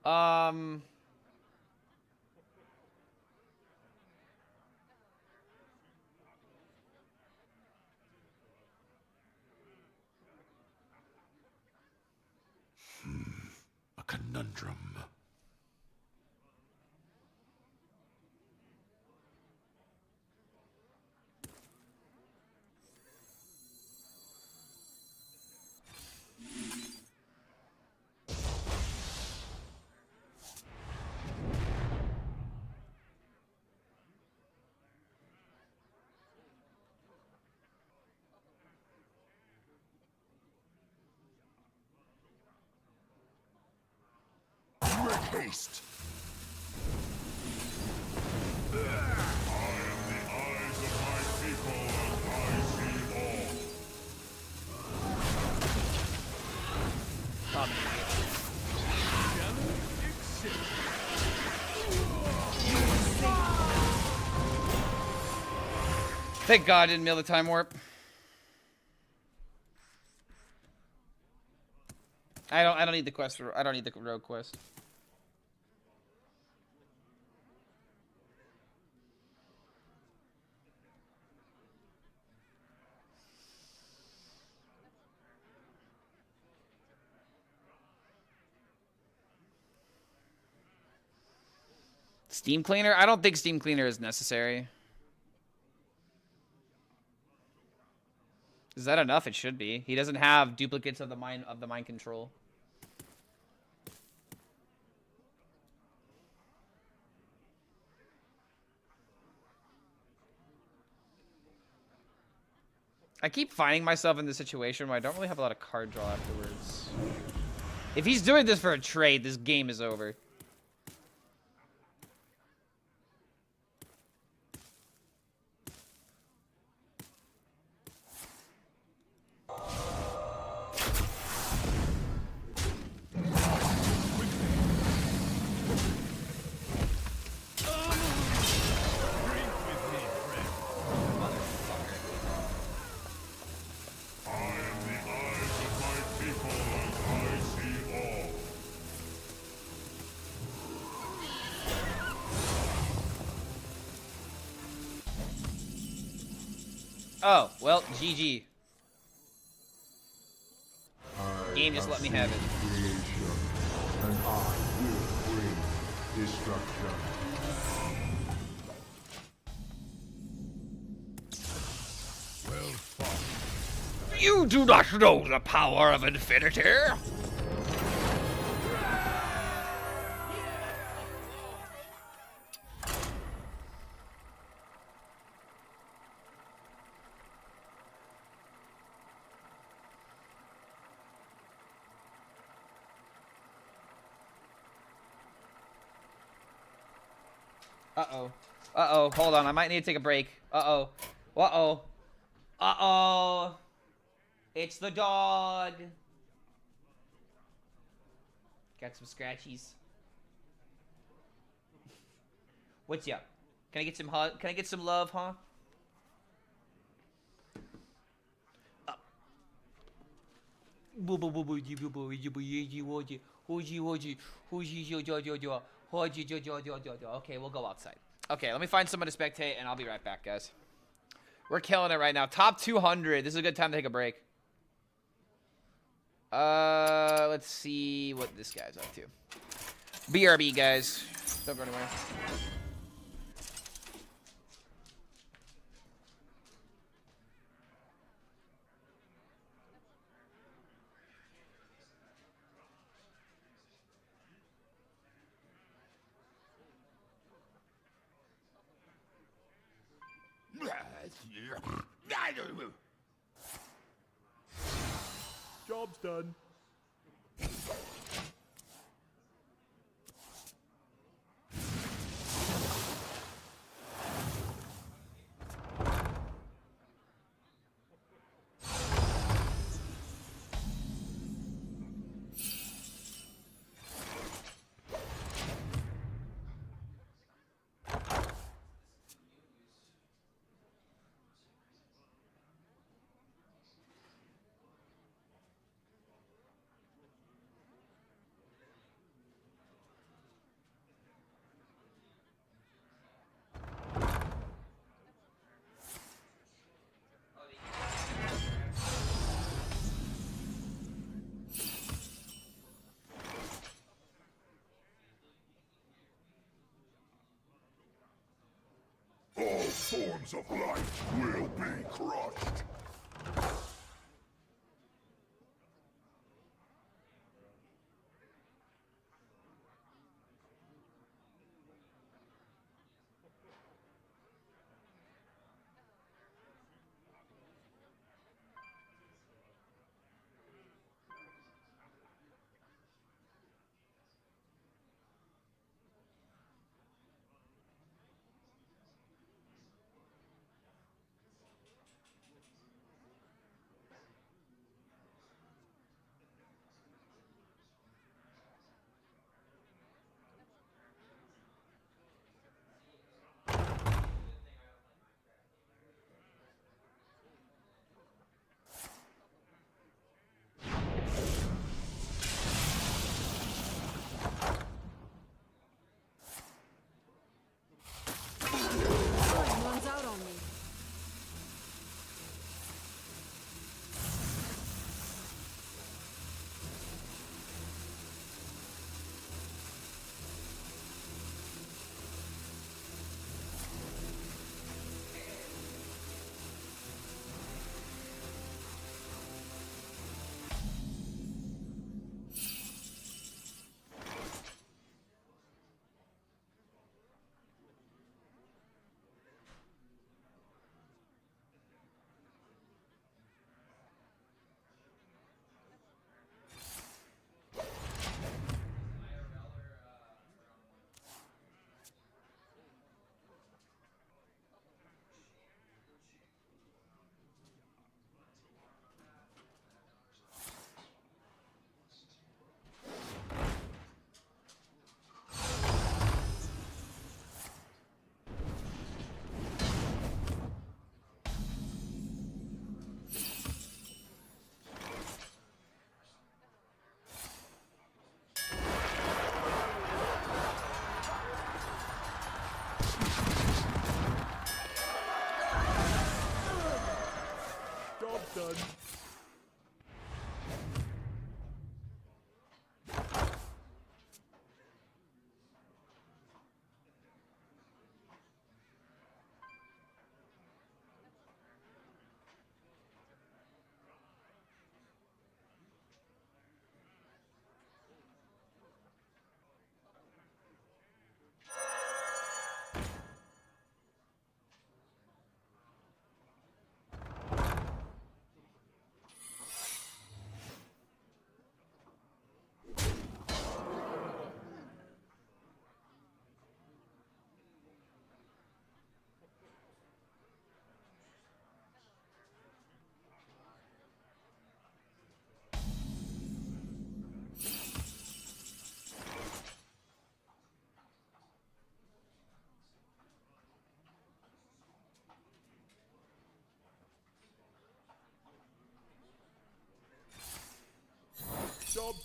A conundrum. Make haste. Thank God I didn't mail the time warp. I don't need the quest for, I don't need the rogue quest. Steam cleaner? I don't think steam cleaner is necessary. Is that enough? It should be. He doesn't have duplicates of the mind control. I keep finding myself in this situation where I don't really have a lot of card draw afterwards. If he's doing this for a trade, this game is over. Oh, well, GG. Game just let me have it. Creation, and I will bring destruction. Well fought. You do not know the power of infinity. Uh-oh. Uh-oh. Hold on. I might need to take a break. Uh-oh. Uh-oh. Uh-oh. It's the dog. Got some scratchies. What's up? Can I get some hug? Can I get some love, huh? Okay, we'll go outside. Okay, let me find someone to spectate, and I'll be right back, guys. We're killing it right now. Top 200. This is a good time to take a break. Let's see what this guy's up to. BRB, guys. Don't go anywhere. Job's done. All forms of life will be crushed.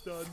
done.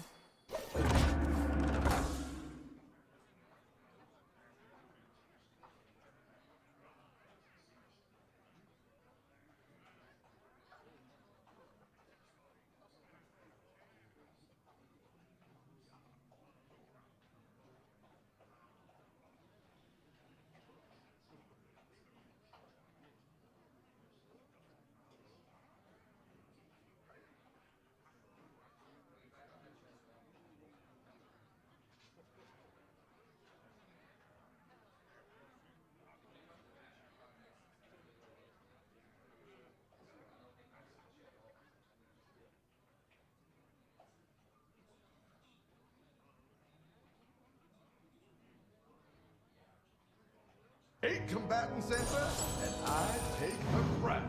Eight combatants enter, and I take the crown.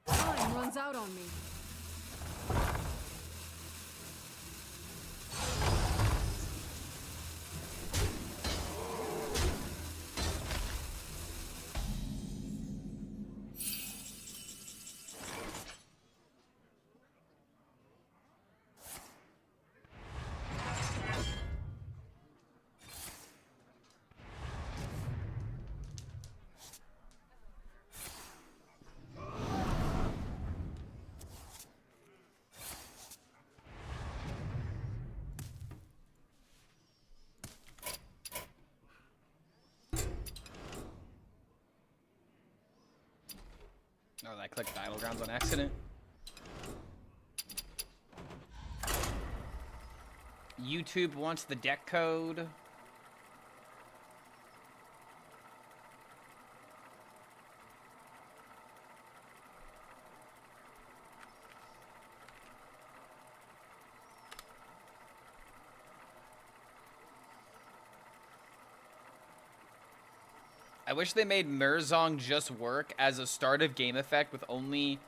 Time runs out on me. Oh, I clicked Battlegrounds on accident. YouTube wants the deck code. I wish they made Murzong just work as a start of game effect with only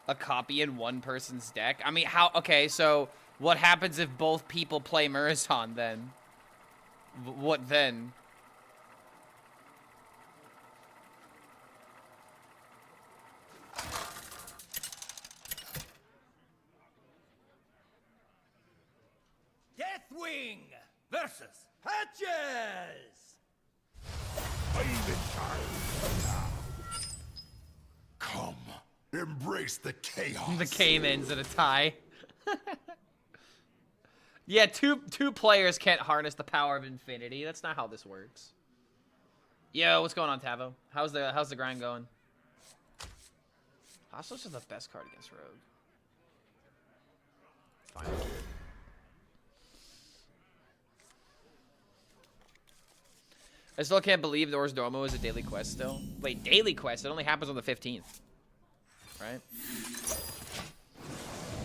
a copy in one person's deck. I mean, how... Okay, so what happens if both people play Murzong then? What then? Deathwing versus Hatches! I'm in charge now. Come, embrace the chaos. The Caymans at a tie. Yeah, two players can't harness the power of infinity. That's not how this works. Yo, what's going on, Tavo? How's the grind going? Hostile is the best card against Rogue. Fine. I still can't believe Nor's Domo is a daily quest still. Wait, daily quest? It only happens on the 15th. Right?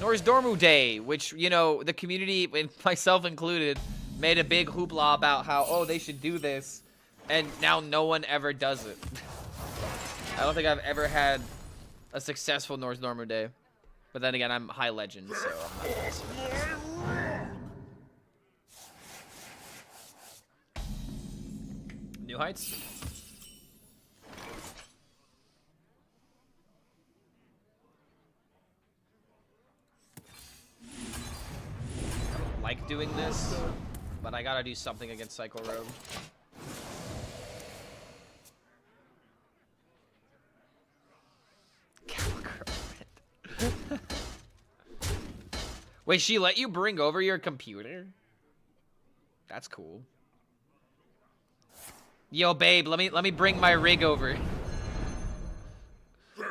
Nor's Dormu Day, which, you know, the community, myself included, made a big hoopla about how, oh, they should do this. And now no one ever does it. I don't think I've ever had a successful Nor's Dormu Day. But then again, I'm high legend, so I'm not possible. New Heights? I don't like doing this, but I gotta do something against Psycho Rogue. Wait, she let you bring over your computer? That's cool. Yo, babe, let me bring my rig over.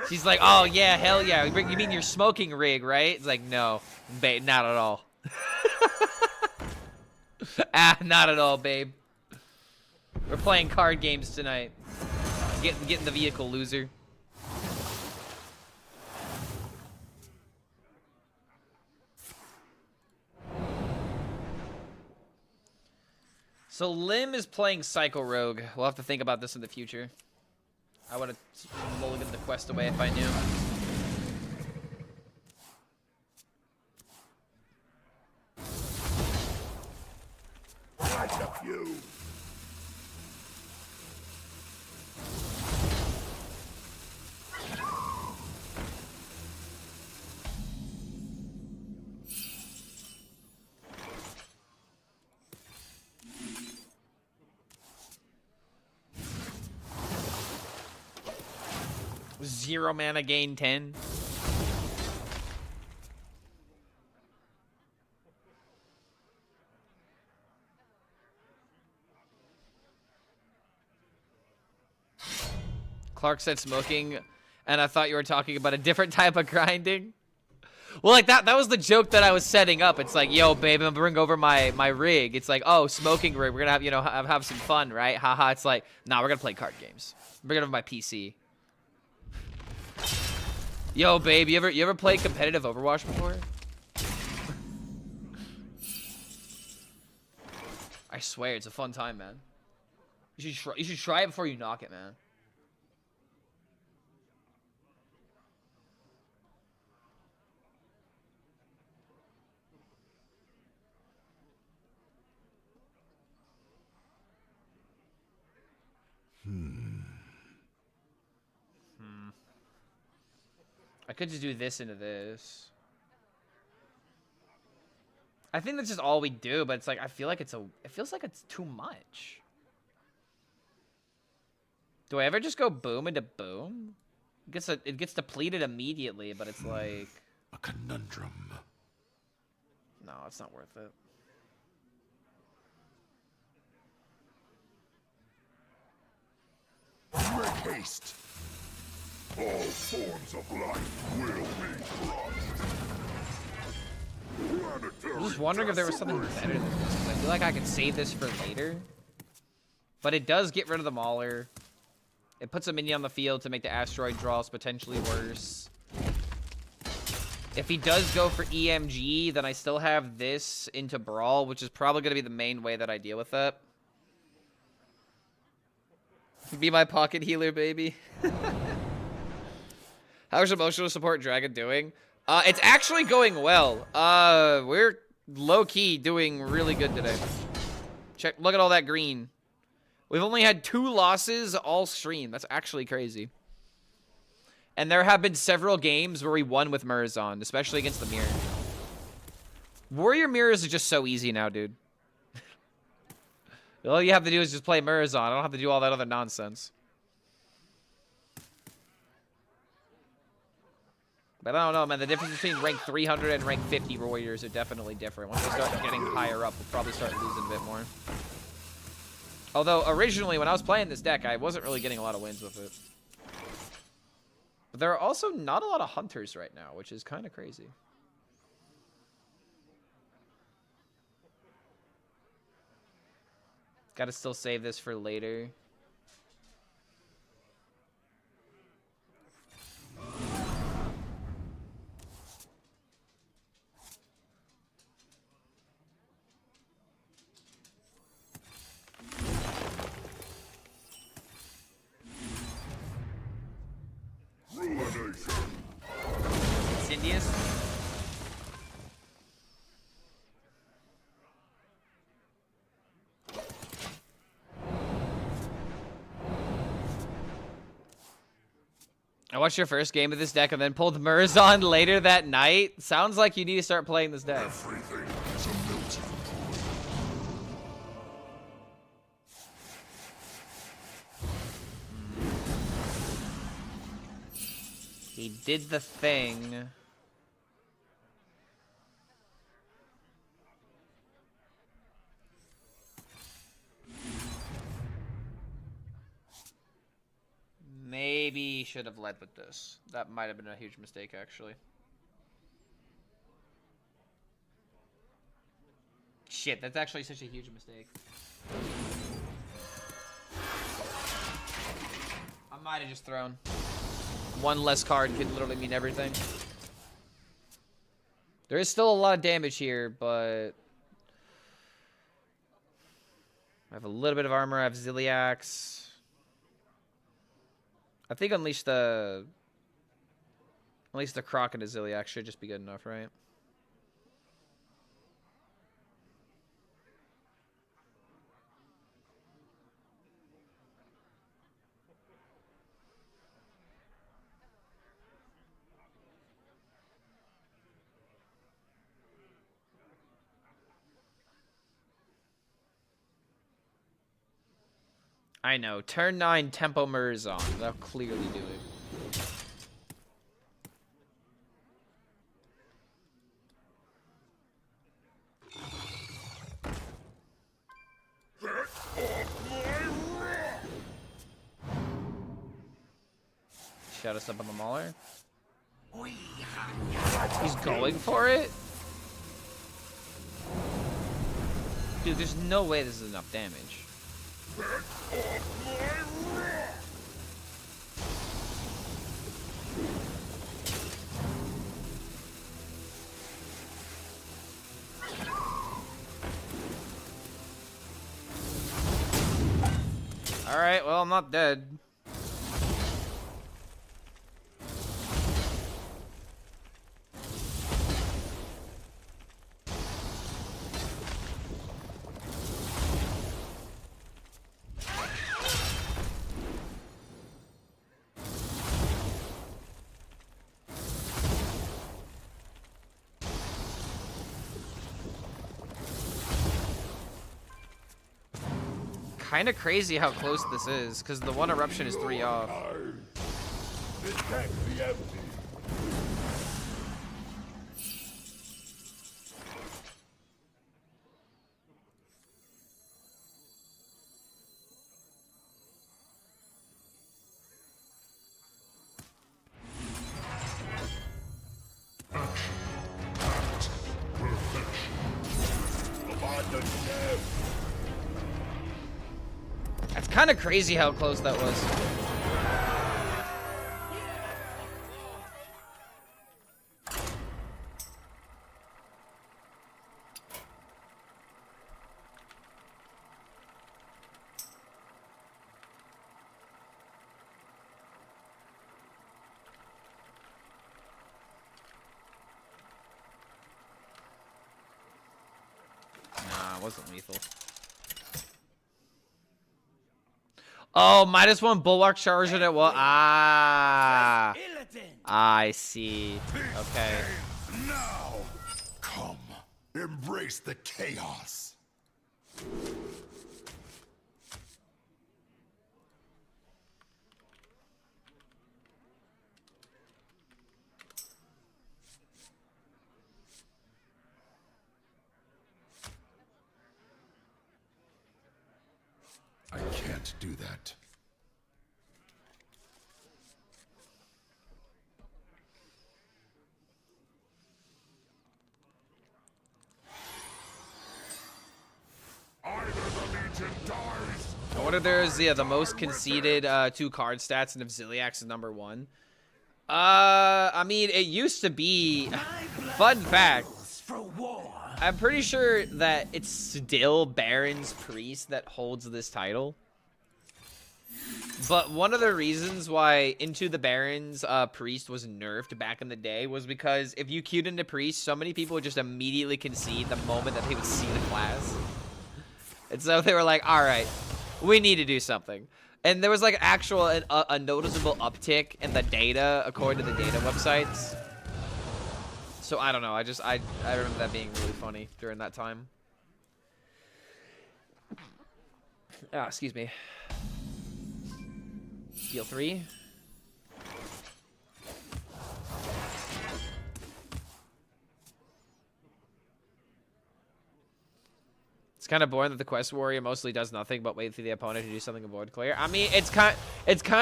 She's like, oh yeah, hell yeah. You mean your smoking rig, right? It's like, no, babe, not at all. Not at all, babe. We're playing card games tonight. Get in the vehicle, loser. So Lim is playing Psycho Rogue. We'll have to think about this in the future. I would have mulliganed the quest away if I knew. Catch up, you. 0 mana gain 10. Clark said smoking, and I thought you were talking about a different type of grinding. Well, like that was the joke that I was setting up. It's like, yo, babe, I'm gonna bring over my rig. It's like, oh, smoking rig. We're gonna have, you know, have some fun, right? Haha. It's like, nah, we're gonna play card games. Bring it over my PC. Yo, babe, you ever played competitive Overwatch before? I swear, it's a fun time, man. You should try it before you knock it, man. I could just do this into this. I think that's just all we do, but it's like, it feels like it's too much. Do I ever just go boom into boom? It gets depleted immediately, but it's like... A conundrum. No, it's not worth it. Make haste. All forms of life will be crushed. I'm just wondering if there was something better than this, 'cause I feel like I could save this for later. But it does get rid of the Mauler. It puts a minion on the field to make the asteroid draws potentially worse. If he does go for EMG, then I still have this into Brawl, which is probably going to be the main way that I deal with that. Be my pocket healer, baby. How's emotional support Dragon doing? It's actually going well. We're low-key doing really good today. Look at all that green. We've only had 2 losses all stream. That's actually crazy. And there have been several games where we won with mirrors on, especially against the mirror. Warrior mirrors are just so easy now, dude. All you have to do is just play mirrors on. I don't have to do all that other nonsense. But I don't know, man. The difference between rank 300 and rank 50 warriors are definitely different. Once we start getting higher up, we'll probably start losing a bit more. Although, originally, when I was playing this deck, I wasn't really getting a lot of wins with it. But there are also not a lot of hunters right now, which is kind of crazy. Gotta still save this for later. Incendious. I watched your first game of this deck and then pulled Murzon later that night. Sounds like you need to start playing this deck. Everything is a melting pot. He did the thing. Maybe should have led with this. That might have been a huge mistake, actually. Shit, that's actually such a huge mistake. I might have just thrown. One less card could literally mean everything. There is still a lot of damage here, but... I have a little bit of armor. I have Ziliax. I think Unleash the Croc into Ziliax should just be good enough, right? I know. Turn 9 Tempo Murzon. That'll clearly do it. Shadow Step on the Mauler. He's going for it? Dude, there's no way this is enough damage. Alright, well, I'm not dead. Kind of crazy how close this is, because the one eruption is 3 off. Detect the empty. That's kind of crazy how close that was. Nah, it wasn't lethal. Oh, -1 bulwark charge and it will. Ah, I see. Okay. Now, come, embrace the chaos. I can't do that. Either the Legion dies. I wonder if there's the most conceded 2 card stats and if Ziliax is #1. I mean, it used to be. Fun fact. I'm pretty sure that it's still Baron's Priest that holds this title. But one of the reasons why Into the Baron's Priest was nerfed back in the day was because if you queued into Priest, so many people would just immediately concede the moment that they would see the class. And so they were like, alright, we need to do something. And there was like actual a noticeable uptick in the data according to the data websites. So I don't know. I remember that being really funny during that time. Ah, excuse me. Deal 3. It's kind of boring that the quest warrior mostly does nothing but wait for the opponent to do something and board clear. I mean, it's kind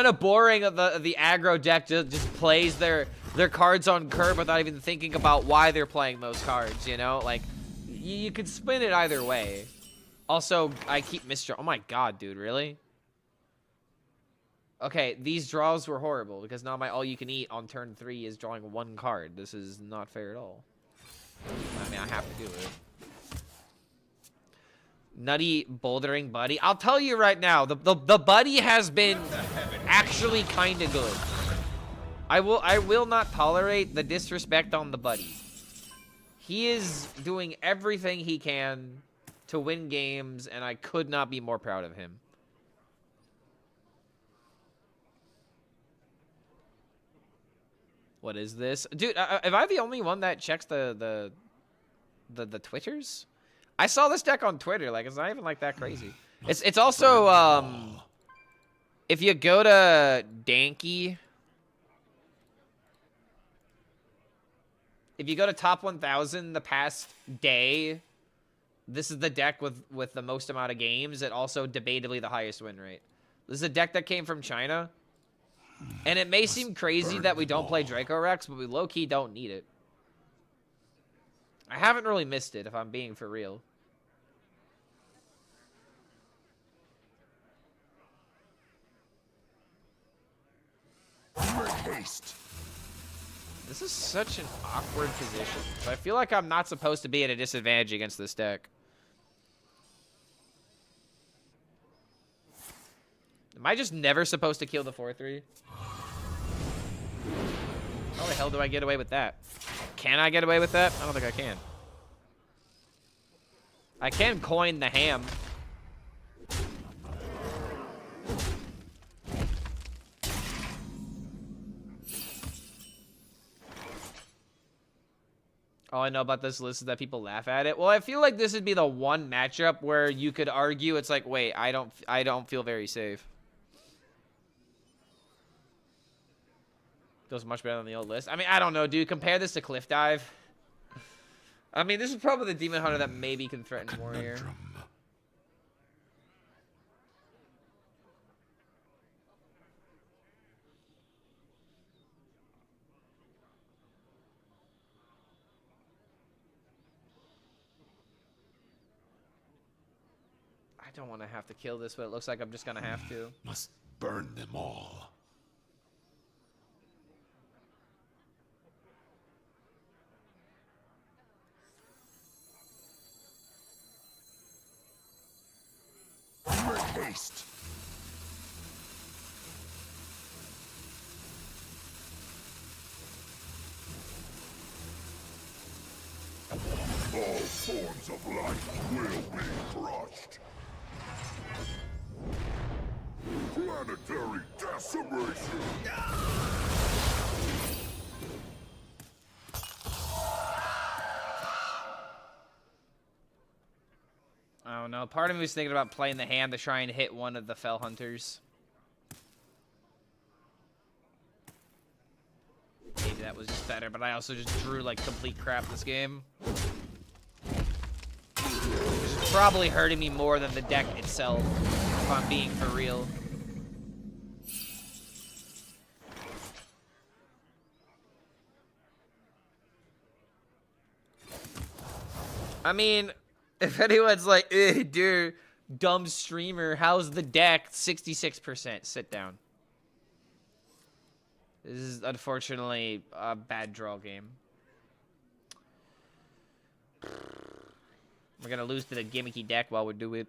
of boring that the aggro deck just plays their cards on curve without even thinking about why they're playing those cards, you know? Like, you could spin it either way. Also, I keep misdraw. Oh my god, dude, really? Okay, these draws were horrible because now my all-you-can-eat on turn 3 is drawing 1 card. This is not fair at all. I mean, I have to do it. Nutty bouldering buddy. I'll tell you right now, the buddy has been actually kind of good. I will not tolerate the disrespect on the buddy. He is doing everything he can to win games, and I could not be more proud of him. What is this? Dude, am I the only one that checks the Twitters? I saw this deck on Twitter. Like, it's not even like that crazy. It's also if you go to Danky, if you go to top 1,000 the past day, this is the deck with the most amount of games and also debatably the highest win rate. This is a deck that came from China. And it may seem crazy that we don't play Draco Rex, but we low-key don't need it. I haven't really missed it, if I'm being for real. Make haste. This is such an awkward position. So I feel like I'm not supposed to be at a disadvantage against this deck. Am I just never supposed to kill the 4-3? How the hell do I get away with that? Can I get away with that? I don't think I can. I can coin the ham. All I know about this list is that people laugh at it. Well, I feel like this would be the one matchup where you could argue it's like, wait, I don't feel very safe. Feels much better than the old list. I mean, I don't know, dude. Compare this to Cliff Dive. I mean, this is probably the Demon Hunter that maybe can threaten Warrior. I don't want to have to kill this, but it looks like I'm just going to have to. Must burn them all. Make haste. All forms of life will be crushed. Planetary decimation. I don't know. Part of me was thinking about playing the hand to try and hit one of the Fell Hunters. Maybe that was just better, but I also just drew like complete crap this game. Which is probably hurting me more than the deck itself, if I'm being for real. I mean, if anyone's like, dude, dumb streamer, how's the deck? 66%. Sit down. This is unfortunately a bad draw game. We're gonna lose to the gimmicky deck while we do it.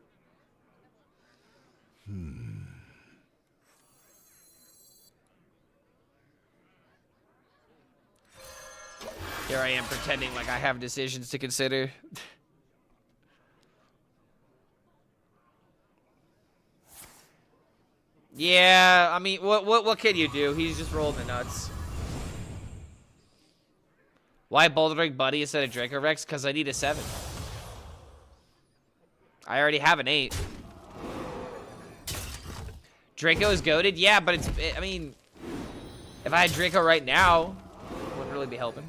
Here I am pretending like I have decisions to consider. Yeah, I mean, what can you do? He's just rolling the nuts. Why Boulder Buddy instead of Draco Rex? Because I need a 7. I already have an 8. Draco is goated? Yeah, but I mean, if I had Draco right now, it wouldn't really be helping.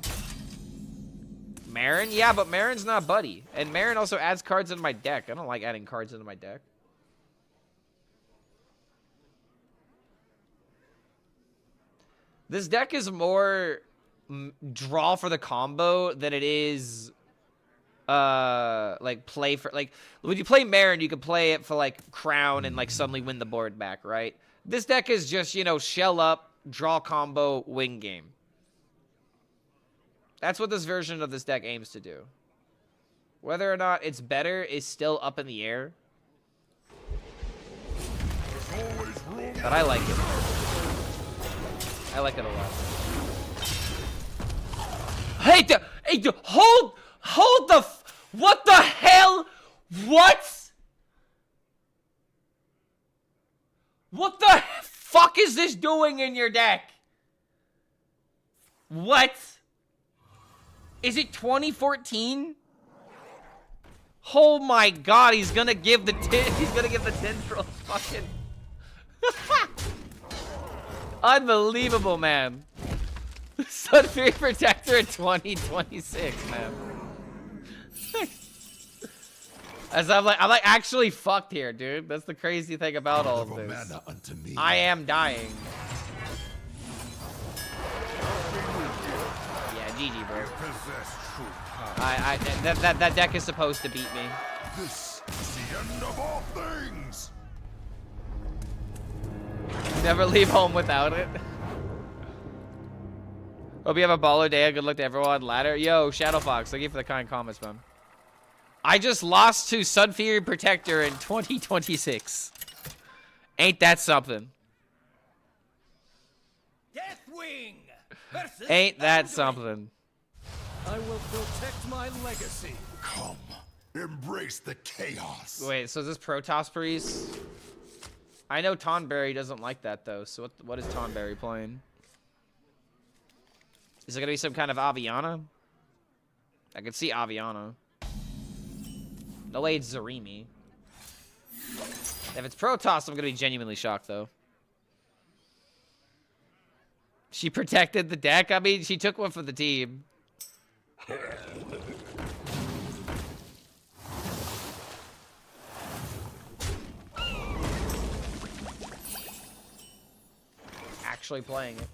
Marin? Yeah, but Marin's not Buddy. And Marin also adds cards into my deck. I don't like adding cards into my deck. This deck is more draw for the combo than it is like play for, like, when you play Marin, you can play it for like crown and like suddenly win the board back, right? This deck is just, you know, shell up, draw combo, win game. That's what this version of this deck aims to do. Whether or not it's better is still up in the air. But I like it. I like it a lot. Hey, hold the, what the hell? What? What the fuck is this doing in your deck? What? Is it 2014? Oh my god, he's gonna give the tendrils fucking unbelievable, man. Sunfury Protector in 2026, man. As I'm like actually fucked here, dude. That's the crazy thing about all of this. I am dying. GG, bro. Possess true power. That deck is supposed to beat me. This is the end of all things. Never leave home without it. Hope you have a baller day. Good luck to everyone. Ladder. Yo, Shadowfox, thank you for the kind comments, man. I just lost to Sun Fury Protector in 2026. Ain't that something? Deathwing versus Ain't that Anduin. something? I will protect my legacy. Come, embrace the chaos. Wait, so is this Protoss Priest? I know Tonberry doesn't like that, though. So what is Tonberry playing? Is it going to be some kind of Aviana? I can see Aviana. No way it's Zarimi. If it's Protoss, I'm going to be genuinely shocked, though. She protected the deck? I mean, she took one for the team. Actually playing it.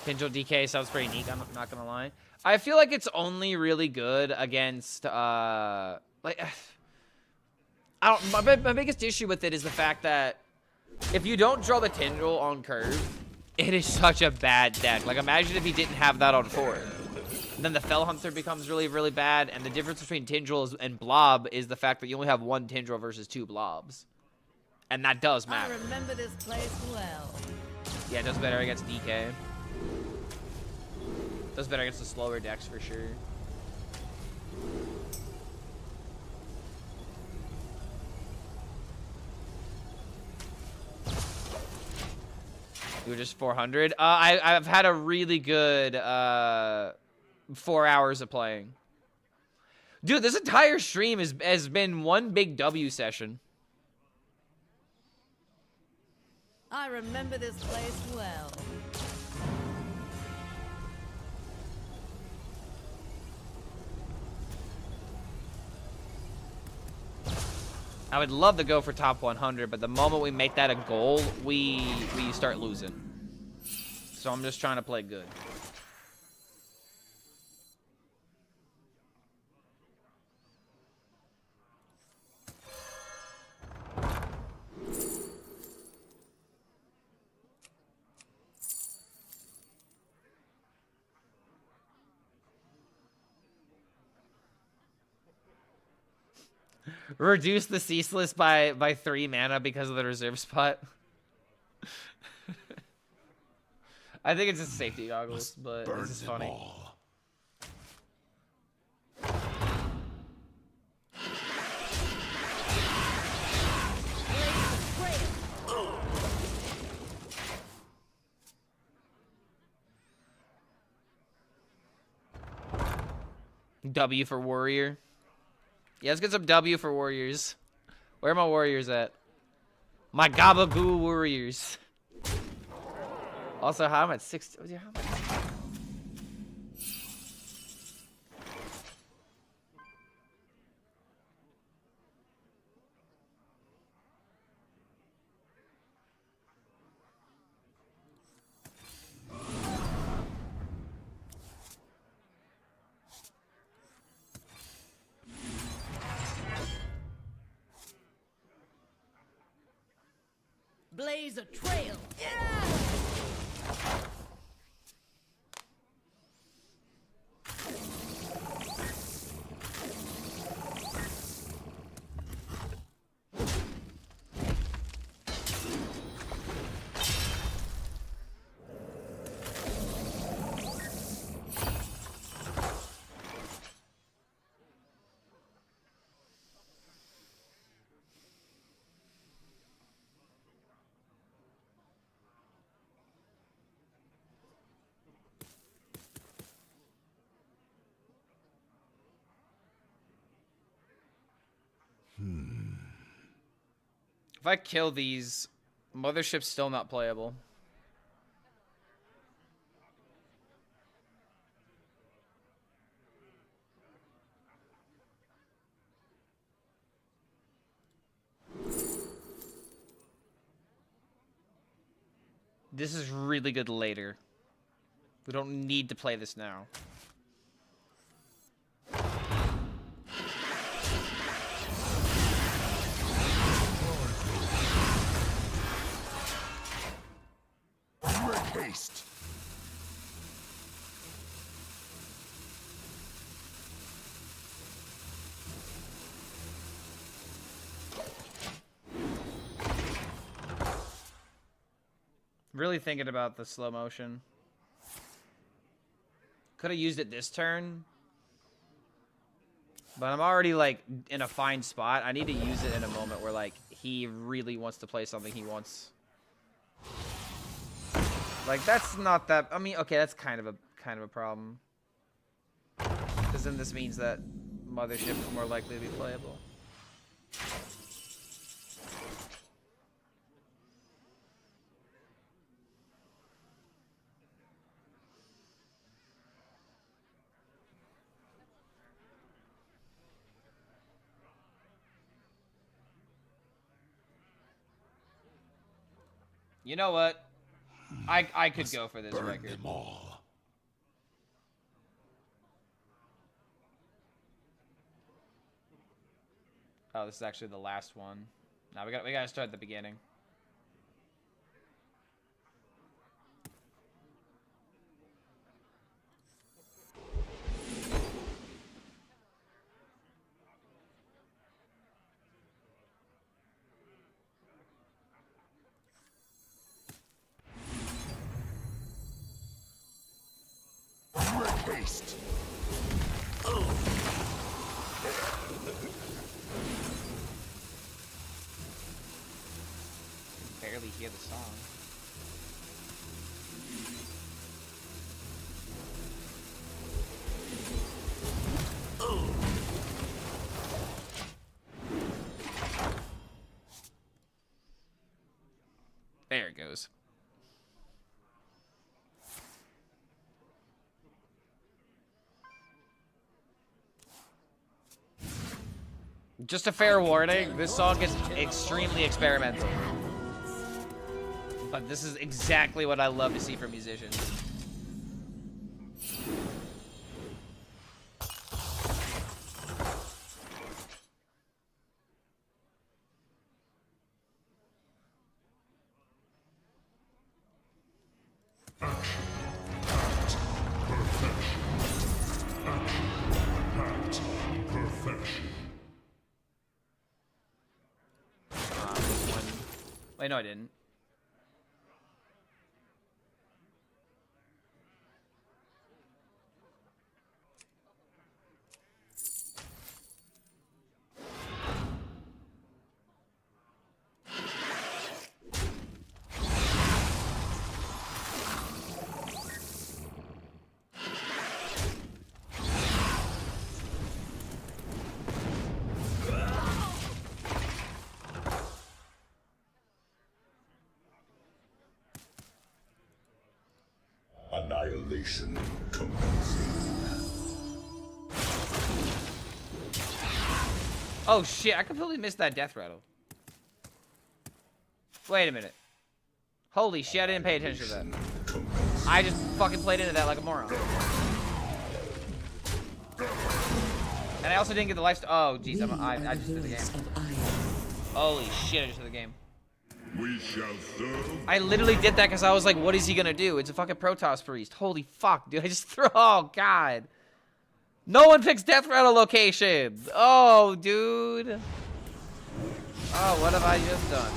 Kindle DK sounds pretty neat, I'm not gonna lie. I feel like it's only really good against, like, I don't, my biggest issue with it is the fact that if you don't draw the Tendril on curve, it is such a bad deck. Like, imagine if he didn't have that on 4. Then the Fell Hunter becomes really, really bad, and the difference between Tendril and Blob is the fact that you only have 1 Tendril versus 2 Blobs. And that does matter. I remember this place well. Yeah, it does better against DK. Does better against the slower decks for sure. You were just 400. I've had a really good 4 hours of playing. Dude, this entire stream has been one big W session. I remember this place well. I would love to go for top 100, but the moment we make that a goal, we start losing. So I'm just trying to play good. Reduce the ceaseless by 3 mana because of the reserve spot. I think it's just safety goggles, but this is funny. All. W for warrior. Yeah, let's get some W for warriors. Where are my warriors at? My Gabagoo warriors. Also, how am I at 6? How am I? Blaze a trail. If I kill these, Mothership's still not playable. This is really good later. We don't need to play this now. Make haste. Really thinking about the slow motion. Could have used it this turn. But I'm already, like, in a fine spot. I need to use it in a moment where, like, he really wants to play something he wants. Like, that's not that... I mean, okay, that's kind of a problem. Because then this means that Mothership is more likely to be playable. You know what? I could go for this Burn record. them all. Oh, this is actually the last one. Now we gotta start at the beginning. Make haste. Barely hear the song. There it goes. Just a fair warning, this song is extremely experimental. But this is exactly what I love to see from musicians. Wait, no, I didn't. Annihilation commencing. Oh shit, I completely missed that death rattle. Wait a minute. Holy shit, I didn't pay attention to that. I just fucking played into that like a moron. And I also didn't get the life. Oh jeez, I just did the game. Holy shit, I just did the game. We shall serve. I literally did that because I was like, what is he gonna do? It's a fucking Protoss priest. Holy fuck, dude. I just threw. Oh, God. No one picks death rattle location. Oh, dude. Oh, what have I just done?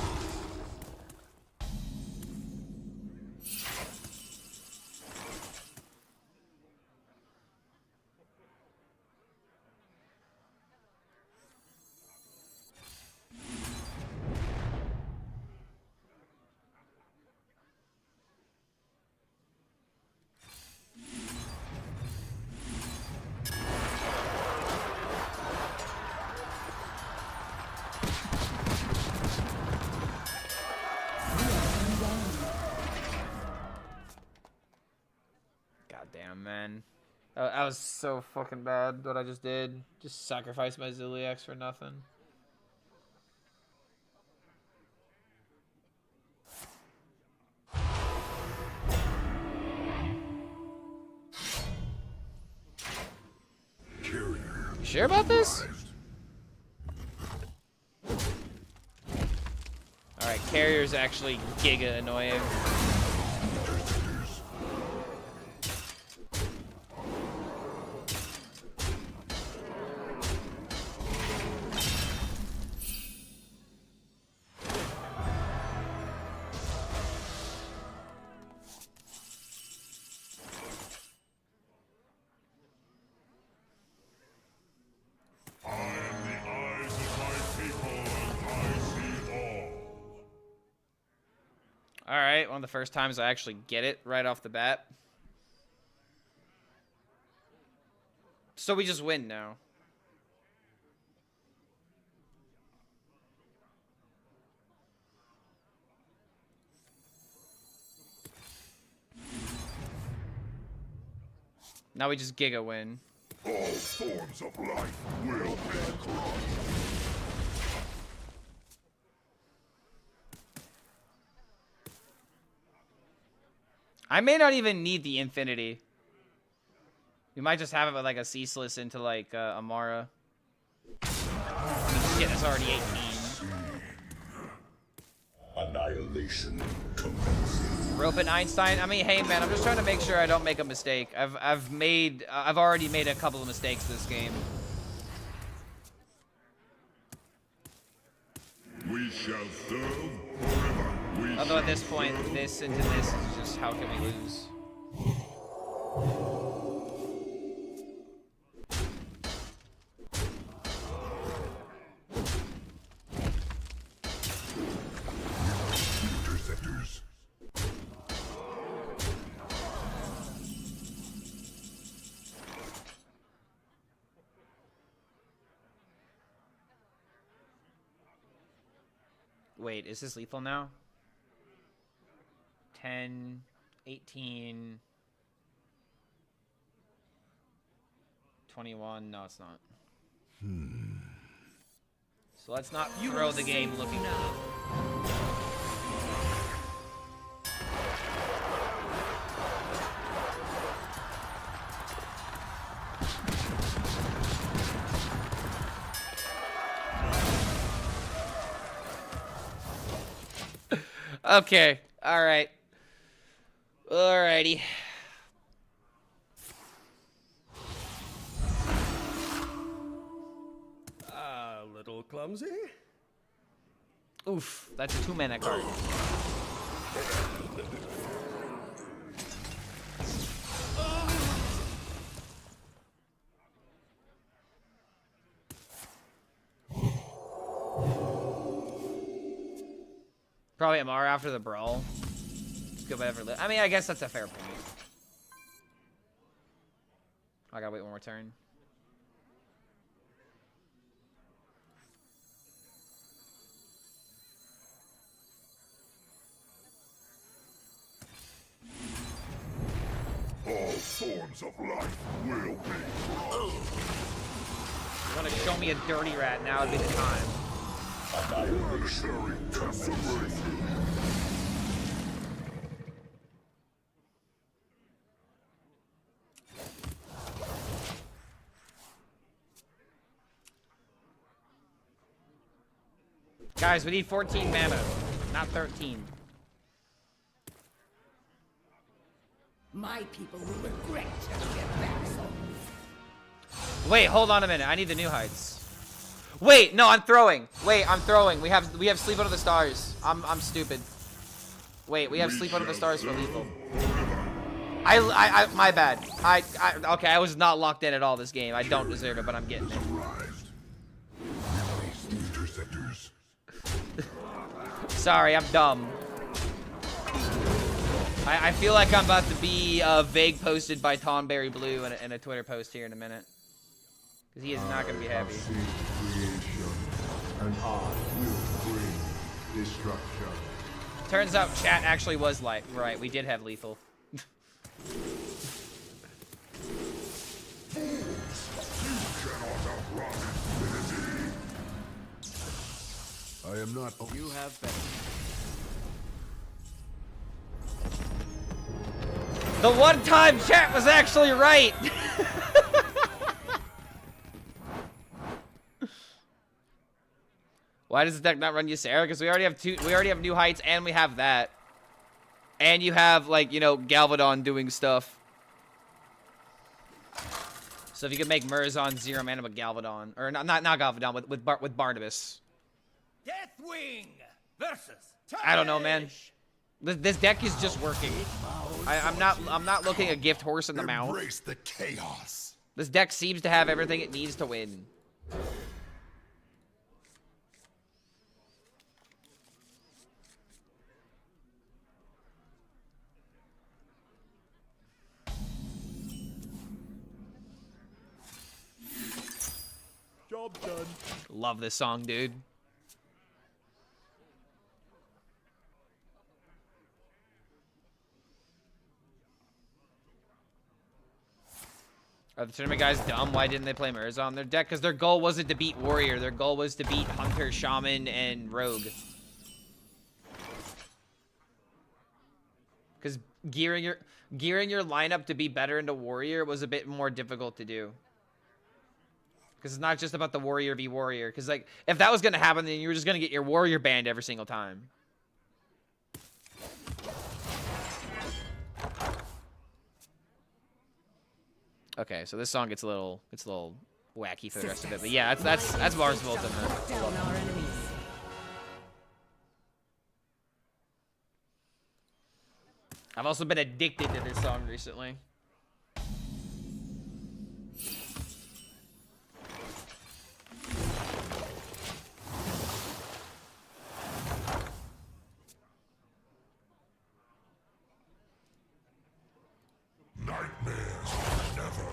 God damn, man. That was so fucking bad, what I just did. Just sacrifice my Ziliax for nothing. You sure about this? Alright, carrier's actually giga annoying. Alright, one of the first times I actually get it right off the bat. So we just win now. Now we just giga win. All forms of life will be crushed. I may not even need the infinity. We might just have it with like a ceaseless into like Amara. Shit, that's already 18. Annihilation commences. Rope and Einstein. I mean, hey man, I'm just trying to make sure I don't make a mistake. I've already made a couple of mistakes this game. We shall serve forever. Although at this point, this into this is just how can we lose? Interceptors. Wait, is this lethal now? 10, 18, 21. No, it's not. So let's not throw the game looking now. Okay, all right. Alrighty. A little clumsy? Oof, that's a 2-mana card. Probably Amara after the brawl. Go whatever. I mean, I guess that's a fair point. I gotta wait one more turn. All forms of life will be crushed. You wanna show me a dirty rat, now would be the time. Planetary decimation. Guys, we need 14 mana, not 13. My people will regret their backside. Wait, hold on a minute. I need the new heights. Wait, no, I'm throwing. Wait, I'm throwing. We have Sleep Under the Stars. I'm stupid. Wait, we have Sleep Under the Stars for lethal. My bad. Okay, I was not locked in at all this game. I don't deserve it, but I'm getting it. Interceptors. Sorry, I'm dumb. I feel like I'm about to be vague posted by Tonberry Blue in a Twitter post here in a minute. Because he is not going to be happy. And I will bring destruction. Turns out chat actually was right. We did have lethal. I am not. You have better. The one time chat was actually right. Why does the deck not run you Sarah? Because we already have we already have New Heights, and we have that. And you have, like, you know, Galvadon doing stuff. So if you could make Murzon 0 mana with Galvadon, or not Galvadon, with Barnabas. Deathwing versus. I don't know, man. This deck is just working. I'm not looking a gift horse in the mouth. Embrace the chaos. This deck seems to have everything it needs to win. Job done. Love this song, dude. Are the tournament guys dumb? Why didn't they play Mirza on their deck? Because their goal wasn't to beat Warrior. Their goal was to beat Hunter, Shaman, and Rogue. Because gearing your lineup to be better into Warrior was a bit more difficult to do. Because it's not just about the Warrior v Warrior. Because, like, if that was going to happen, then you were just going to get your Warrior banned every single time. Okay, so this song gets a little wacky for the rest of it, but yeah, that's Mars Volta, man. Down our enemies. I've also been addicted to this song recently. Nightmares never.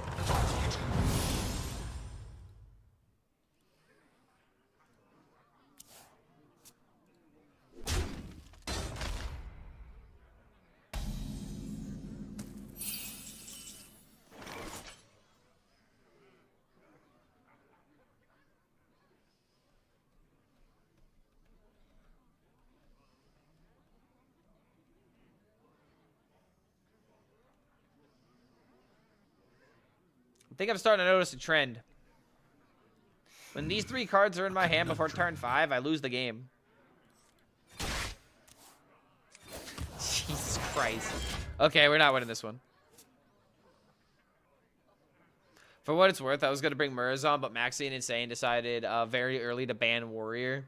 I think I'm starting to notice a trend. When these 3 cards are in my hand before turn 5, I lose the game. Jesus Christ. Okay, we're not winning this one. For what it's worth, I was going to bring Murzon, but Maxi and Insane decided very early to ban Warrior.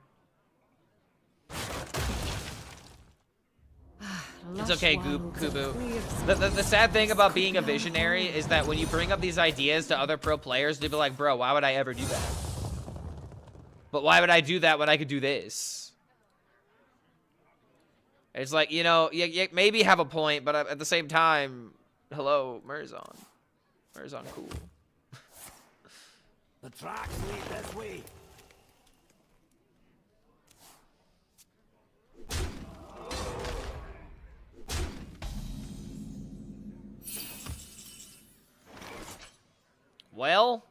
It's okay, Kubu. The sad thing about being a visionary is that when you bring up these ideas to other pro players, they'll be like, bro, why would I ever do that? But why would I do that when I could do this? It's like, you know, you maybe have a point, but at the same time, hello, Murzon. Murzon, cool. The tracks lead this way. Well,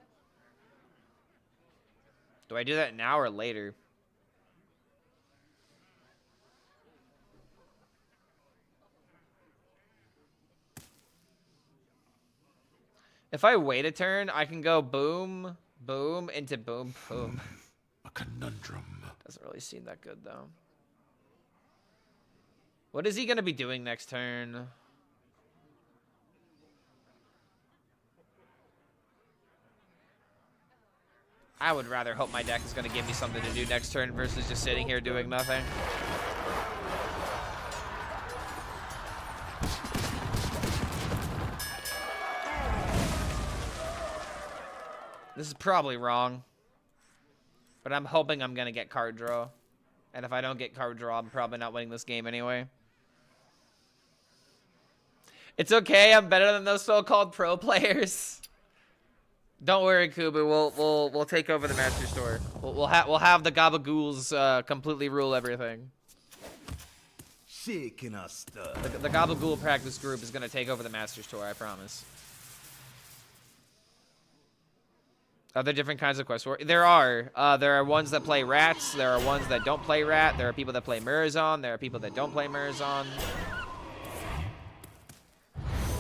do I do that now or later? If I wait a turn, I can go boom, boom, into boom, boom. A conundrum. Doesn't really seem that good, though. What is he going to be doing next turn? I would rather hope my deck is going to give me something to do next turn versus just sitting here doing nothing. This is probably wrong. But I'm hoping I'm going to get card draw. And if I don't get card draw, I'm probably not winning this game anyway. It's okay, I'm better than those so-called pro players. Don't worry, Kubu. We'll take over the Master Store. We'll have the Gabagools completely rule everything. Shaking us stir. The Gabagool practice group is gonna take over the Master Store. I promise. Are there different kinds of quest warriors? There are ones that play rats. There are ones that don't play rat. There are people that play Murazon. There are people that don't play Murazon.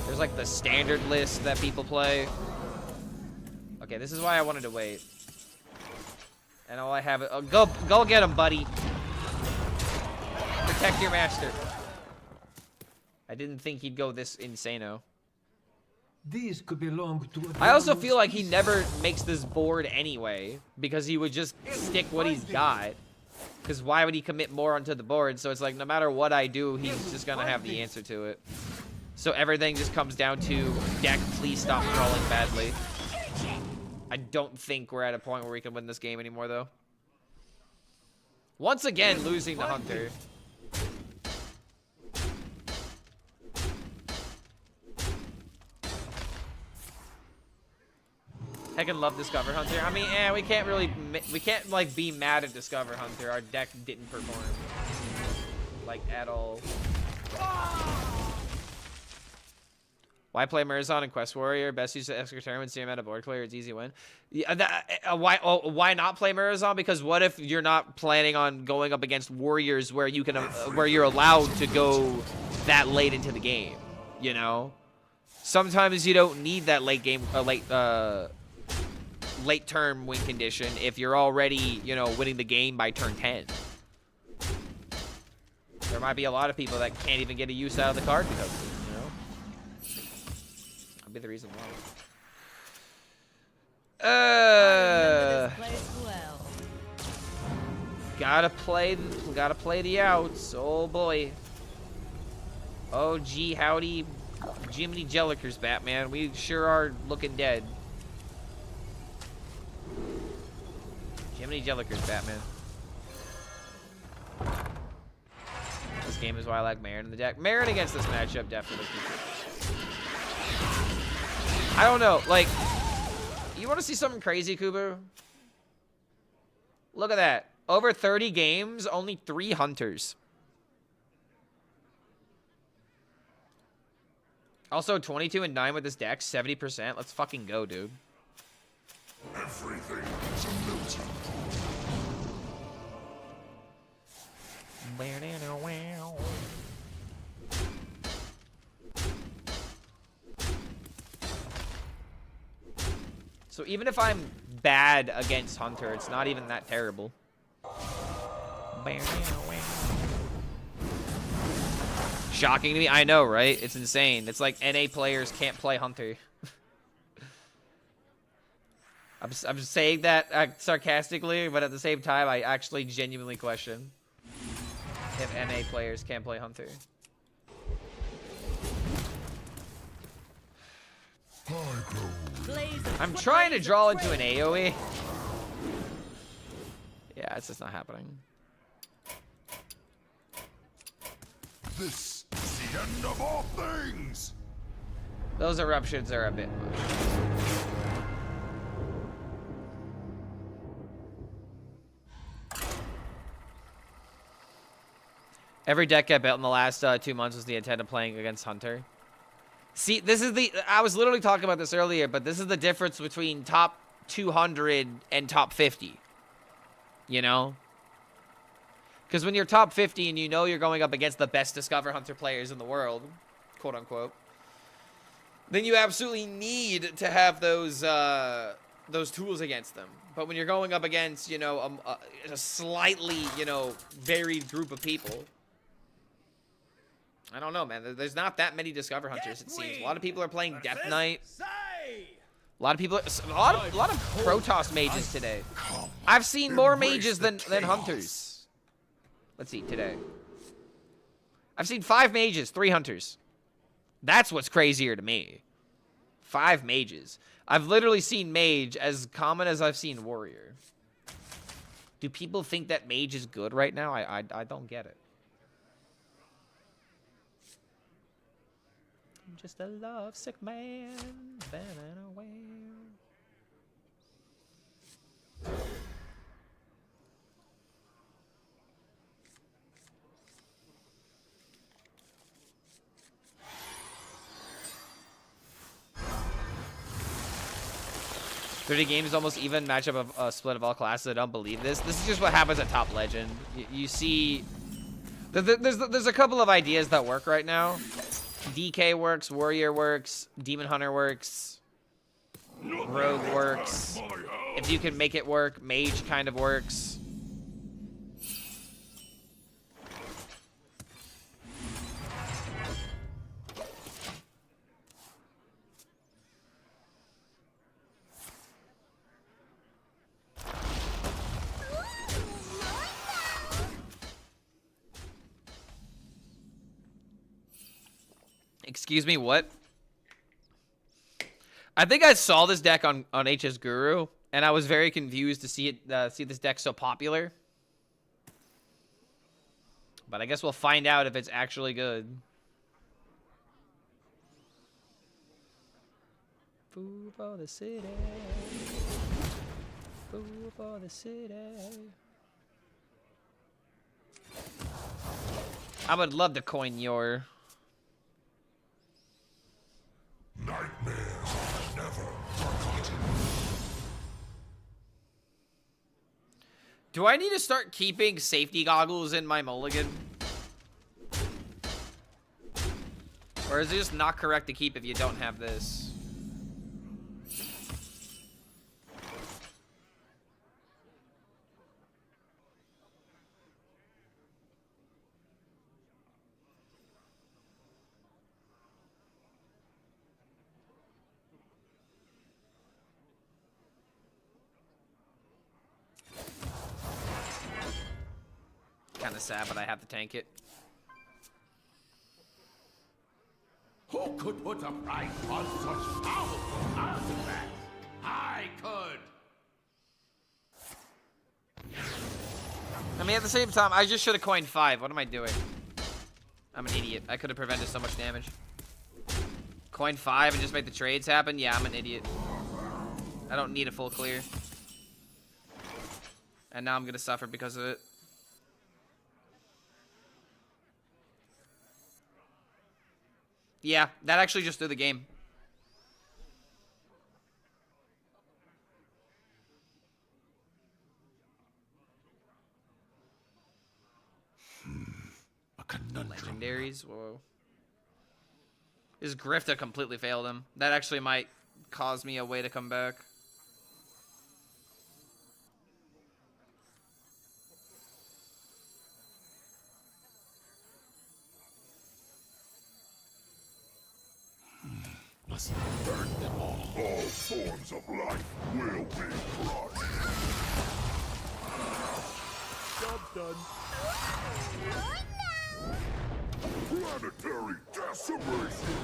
There's like the standard list that people play. Okay, this is why I wanted to wait. And all I have is... Oh, go get him, buddy. Protect your master. I didn't think he'd go this insano. These could belong to I also feel like he never makes this board anyway, because he would just stick what he's got. Because why would he commit more onto the board? So it's like, no matter what I do, he's just going to have the answer to it. So everything just comes down to, deck, please stop trolling badly. I don't think we're at a point where we can win this game anymore, though. Once again, losing the Hunter. Heckin' love Discover Hunter. I mean, we can't really, like, be mad at Discover Hunter. Our deck didn't perform, like, at all. Why play Murazon and Quest Warrior? Best use of extra turn when same amount of board clear. It's easy win. Yeah, why not play Murazon? Because what if you're not planning on going up against warriors where you can, where you're allowed to go that late into the game? You know, sometimes you don't need that late game, late term win condition if you're already, you know, winning the game by turn 10. There might be a lot of people that can't even get a use out of the card because of it, you know? That'd be the reason why. I remember this place well. Gotta play the outs. Oh boy. Oh gee, howdy, Jiminy Jellikers, Batman. We sure are looking dead. Jiminy Jellikers, Batman. This game is why I like Marin in the deck. Marin against this matchup definitely. I don't know, like, you want to see something crazy, Kubu? Look at that. Over 30 games, only 3 Hunters. Also, 22-9 with this deck, 70%. Let's fucking go, dude. Everything is a milton. So even if I'm bad against Hunter, it's not even that terrible. Shocking to me, I know, right? It's insane. It's like NA players can't play Hunter. I'm saying that sarcastically, but at the same time, I actually genuinely question if NA players can't play Hunter. I'm trying to draw into an AoE. Yeah, it's just not happening. This is the end of all things. Those eruptions are a bit much. Every deck I built in the last 2 months was the intent of playing against Hunter. See, this is the... I was literally talking about this earlier, but this is the difference between top 200 and top 50. You know? Because when you're top 50 and you know you're going up against the best Discover Hunter players in the world, quote unquote, then you absolutely need to have those tools against them. But when you're going up against, you know, a slightly, you know, varied group of people... I don't know, man. There's not that many Discover Hunters, it seems. A lot of people are playing Death Knight. A lot of Protoss mages today. I've seen more mages than Hunters. Let's see, today. I've seen 5 mages, 3 Hunters. That's what's crazier to me. 5 mages. I've literally seen mage as common as I've seen warrior. Do people think that mage is good right now? I don't get it. Just a lovesick man, been away. 30 games, almost even matchup of a split of all classes. I don't believe this. This is just what happens at top legend. You see, there's a couple of ideas that work right now. DK works, warrior works, demon hunter works, rogue works. If you can make it work, mage kind of works. Excuse me, what? I think I saw this deck on HS Guru, and I was very confused to see it see this deck so popular. But I guess we'll find out if it's actually good. Food for the city. Food for the city. I would love to coin your... Nightmares are never forgotten. Do I need to start keeping safety goggles in my mulligan? Or is it just not correct to keep if you don't have this? Kind of sad, but I have to tank it. Who could put a price on such powerful artifacts? I could. I mean, at the same time, I just should have coined 5. What am I doing? I'm an idiot. I could have prevented so much damage. Coin 5 and just make the trades happen? Yeah, I'm an idiot. I don't need a full clear. And now I'm going to suffer because of it. Yeah, that actually just threw the game. A conundrum. Legendaries, whoa. His Grifta completely failed him. That actually might cause me a way to come back. Must burn them all. All forms of life will be crushed. Job done. Planetary decimation.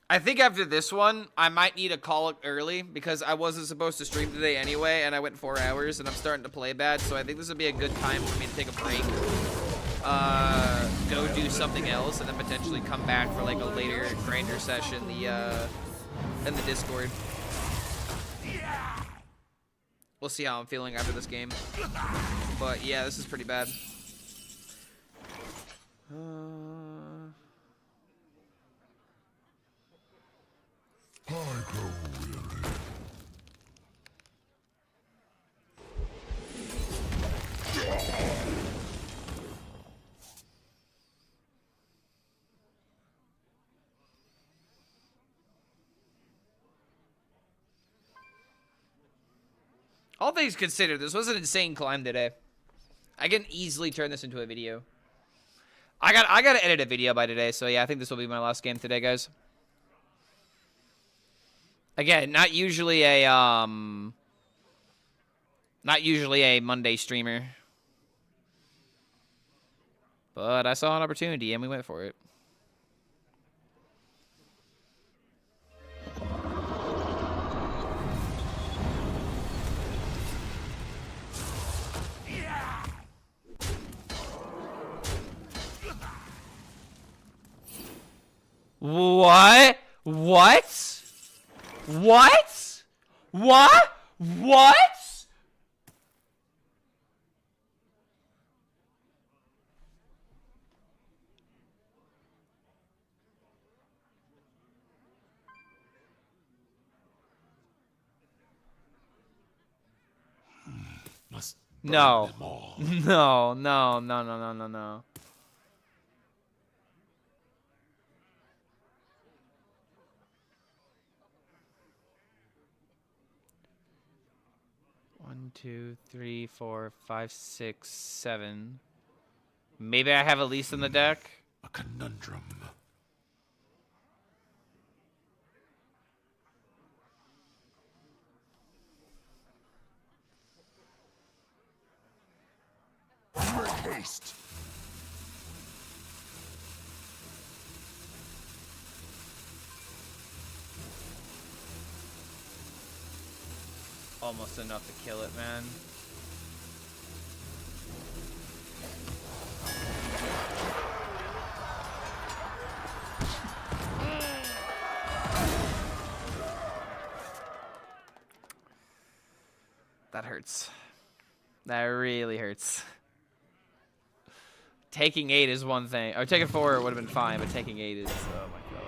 I think after this one, I might need to call it early because I wasn't supposed to stream today anyway, and I went 4 hours, and I'm starting to play bad, so I think this would be a good time for me to take a break. Go do something else, and then potentially come back for like a later grinder session in the Discord. We'll see how I'm feeling after this game. But yeah, this is pretty bad. I grow weary. All things considered, this was an insane climb today. I can easily turn this into a video. I gotta edit a video by today, so yeah, I think this will be my last game today, guys. Again, not usually a Monday streamer. But I saw an opportunity and we went for it. What? What? What? What? What? No. them all. No, no, no, no, no, no, no. One, two, three, four, five, six, seven. Maybe I have Elise in the deck. A conundrum. Make haste. Almost enough to kill it, man. That hurts. That really hurts. Taking 8 is one thing. Or taking 4 would have been fine, but taking 8 is... Oh my god.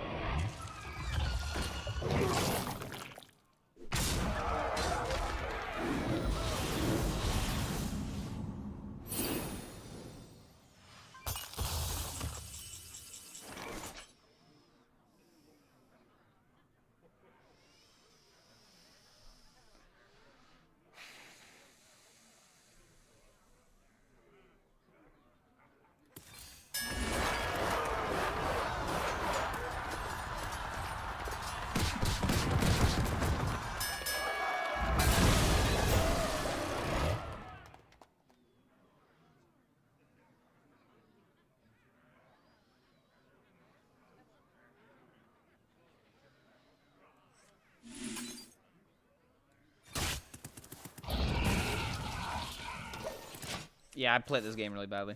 Yeah, I played this game really badly.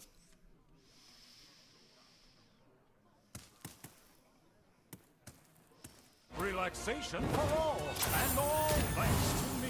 Relaxation for all, and all thanks to me.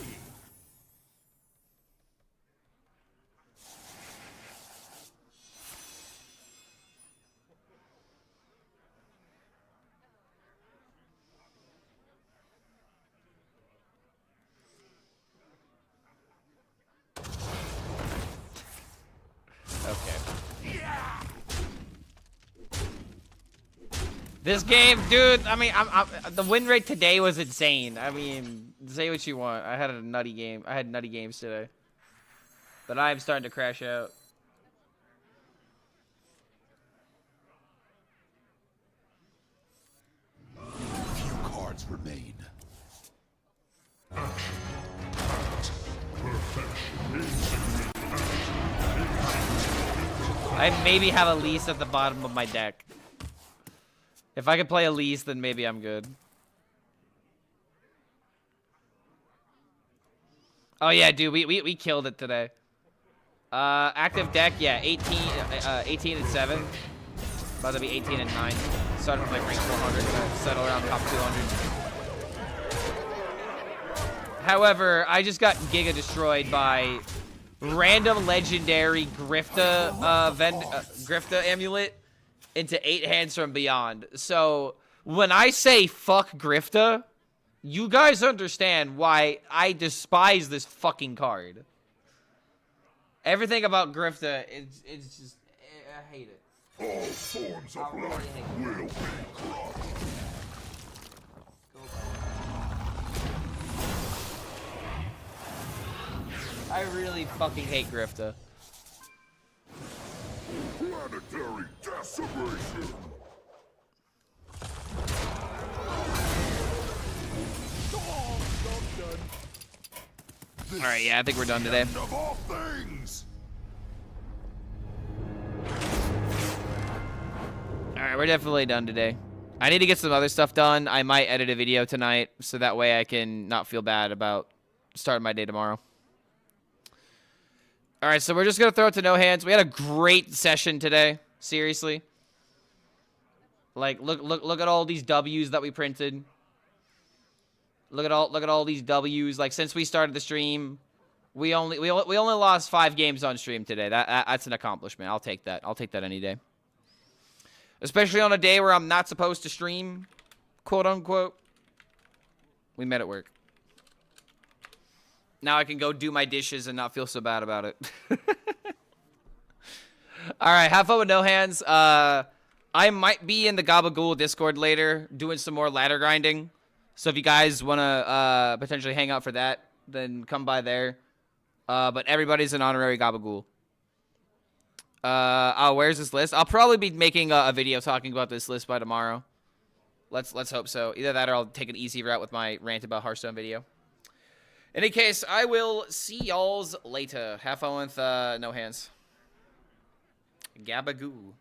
This game, dude, I mean, the win rate today was insane. I mean, say what you want. I had a nutty game. I had nutty games today. But I'm starting to crash out. Few cards remain. I maybe have Elise at the bottom of my deck. If I could play Elise, then maybe I'm good. Oh yeah, dude, we killed it today. Active deck, yeah, 18 and 7. About to be 18 and 9. Started with like rank 400, gonna settle around top 200. However, I just got giga destroyed by random legendary Grifta Grifta amulet into 8 hands from beyond. So when I say fuck Grifta, you guys understand why I despise this fucking card. Everything about Grifta is just I hate it. All forms of life will be crushed. I really fucking hate Grifta. Planetary decimation. Alright, yeah, I think we're done today. End of all things. Alright, we're definitely done today. I need to get some other stuff done. I might edit a video tonight, so that way I can not feel bad about starting my day tomorrow. Alright, so we're just going to throw it to no hands. We had a great session today. Seriously. Like, look at all these W's that we printed. Look at all these W's. Like, since we started the stream, we only lost 5 games on stream today. That's an accomplishment. I'll take that. I'll take that any day. Especially on a day where I'm not supposed to stream, quote unquote. We made it work. Now I can go do my dishes and not feel so bad about it. All right, have fun with no hands. I might be in the Gabagool Discord later doing some more ladder grinding. So if you guys want to potentially hang out for that, then come by there. But everybody's an honorary Gabagool. Oh, where's this list? I'll probably be making a video talking about this list by tomorrow. Let's hope so. Either that or I'll take an easy route with my rant about Hearthstone video. In any case, I will see y'all's later. Have fun with no hands. Gabagoo.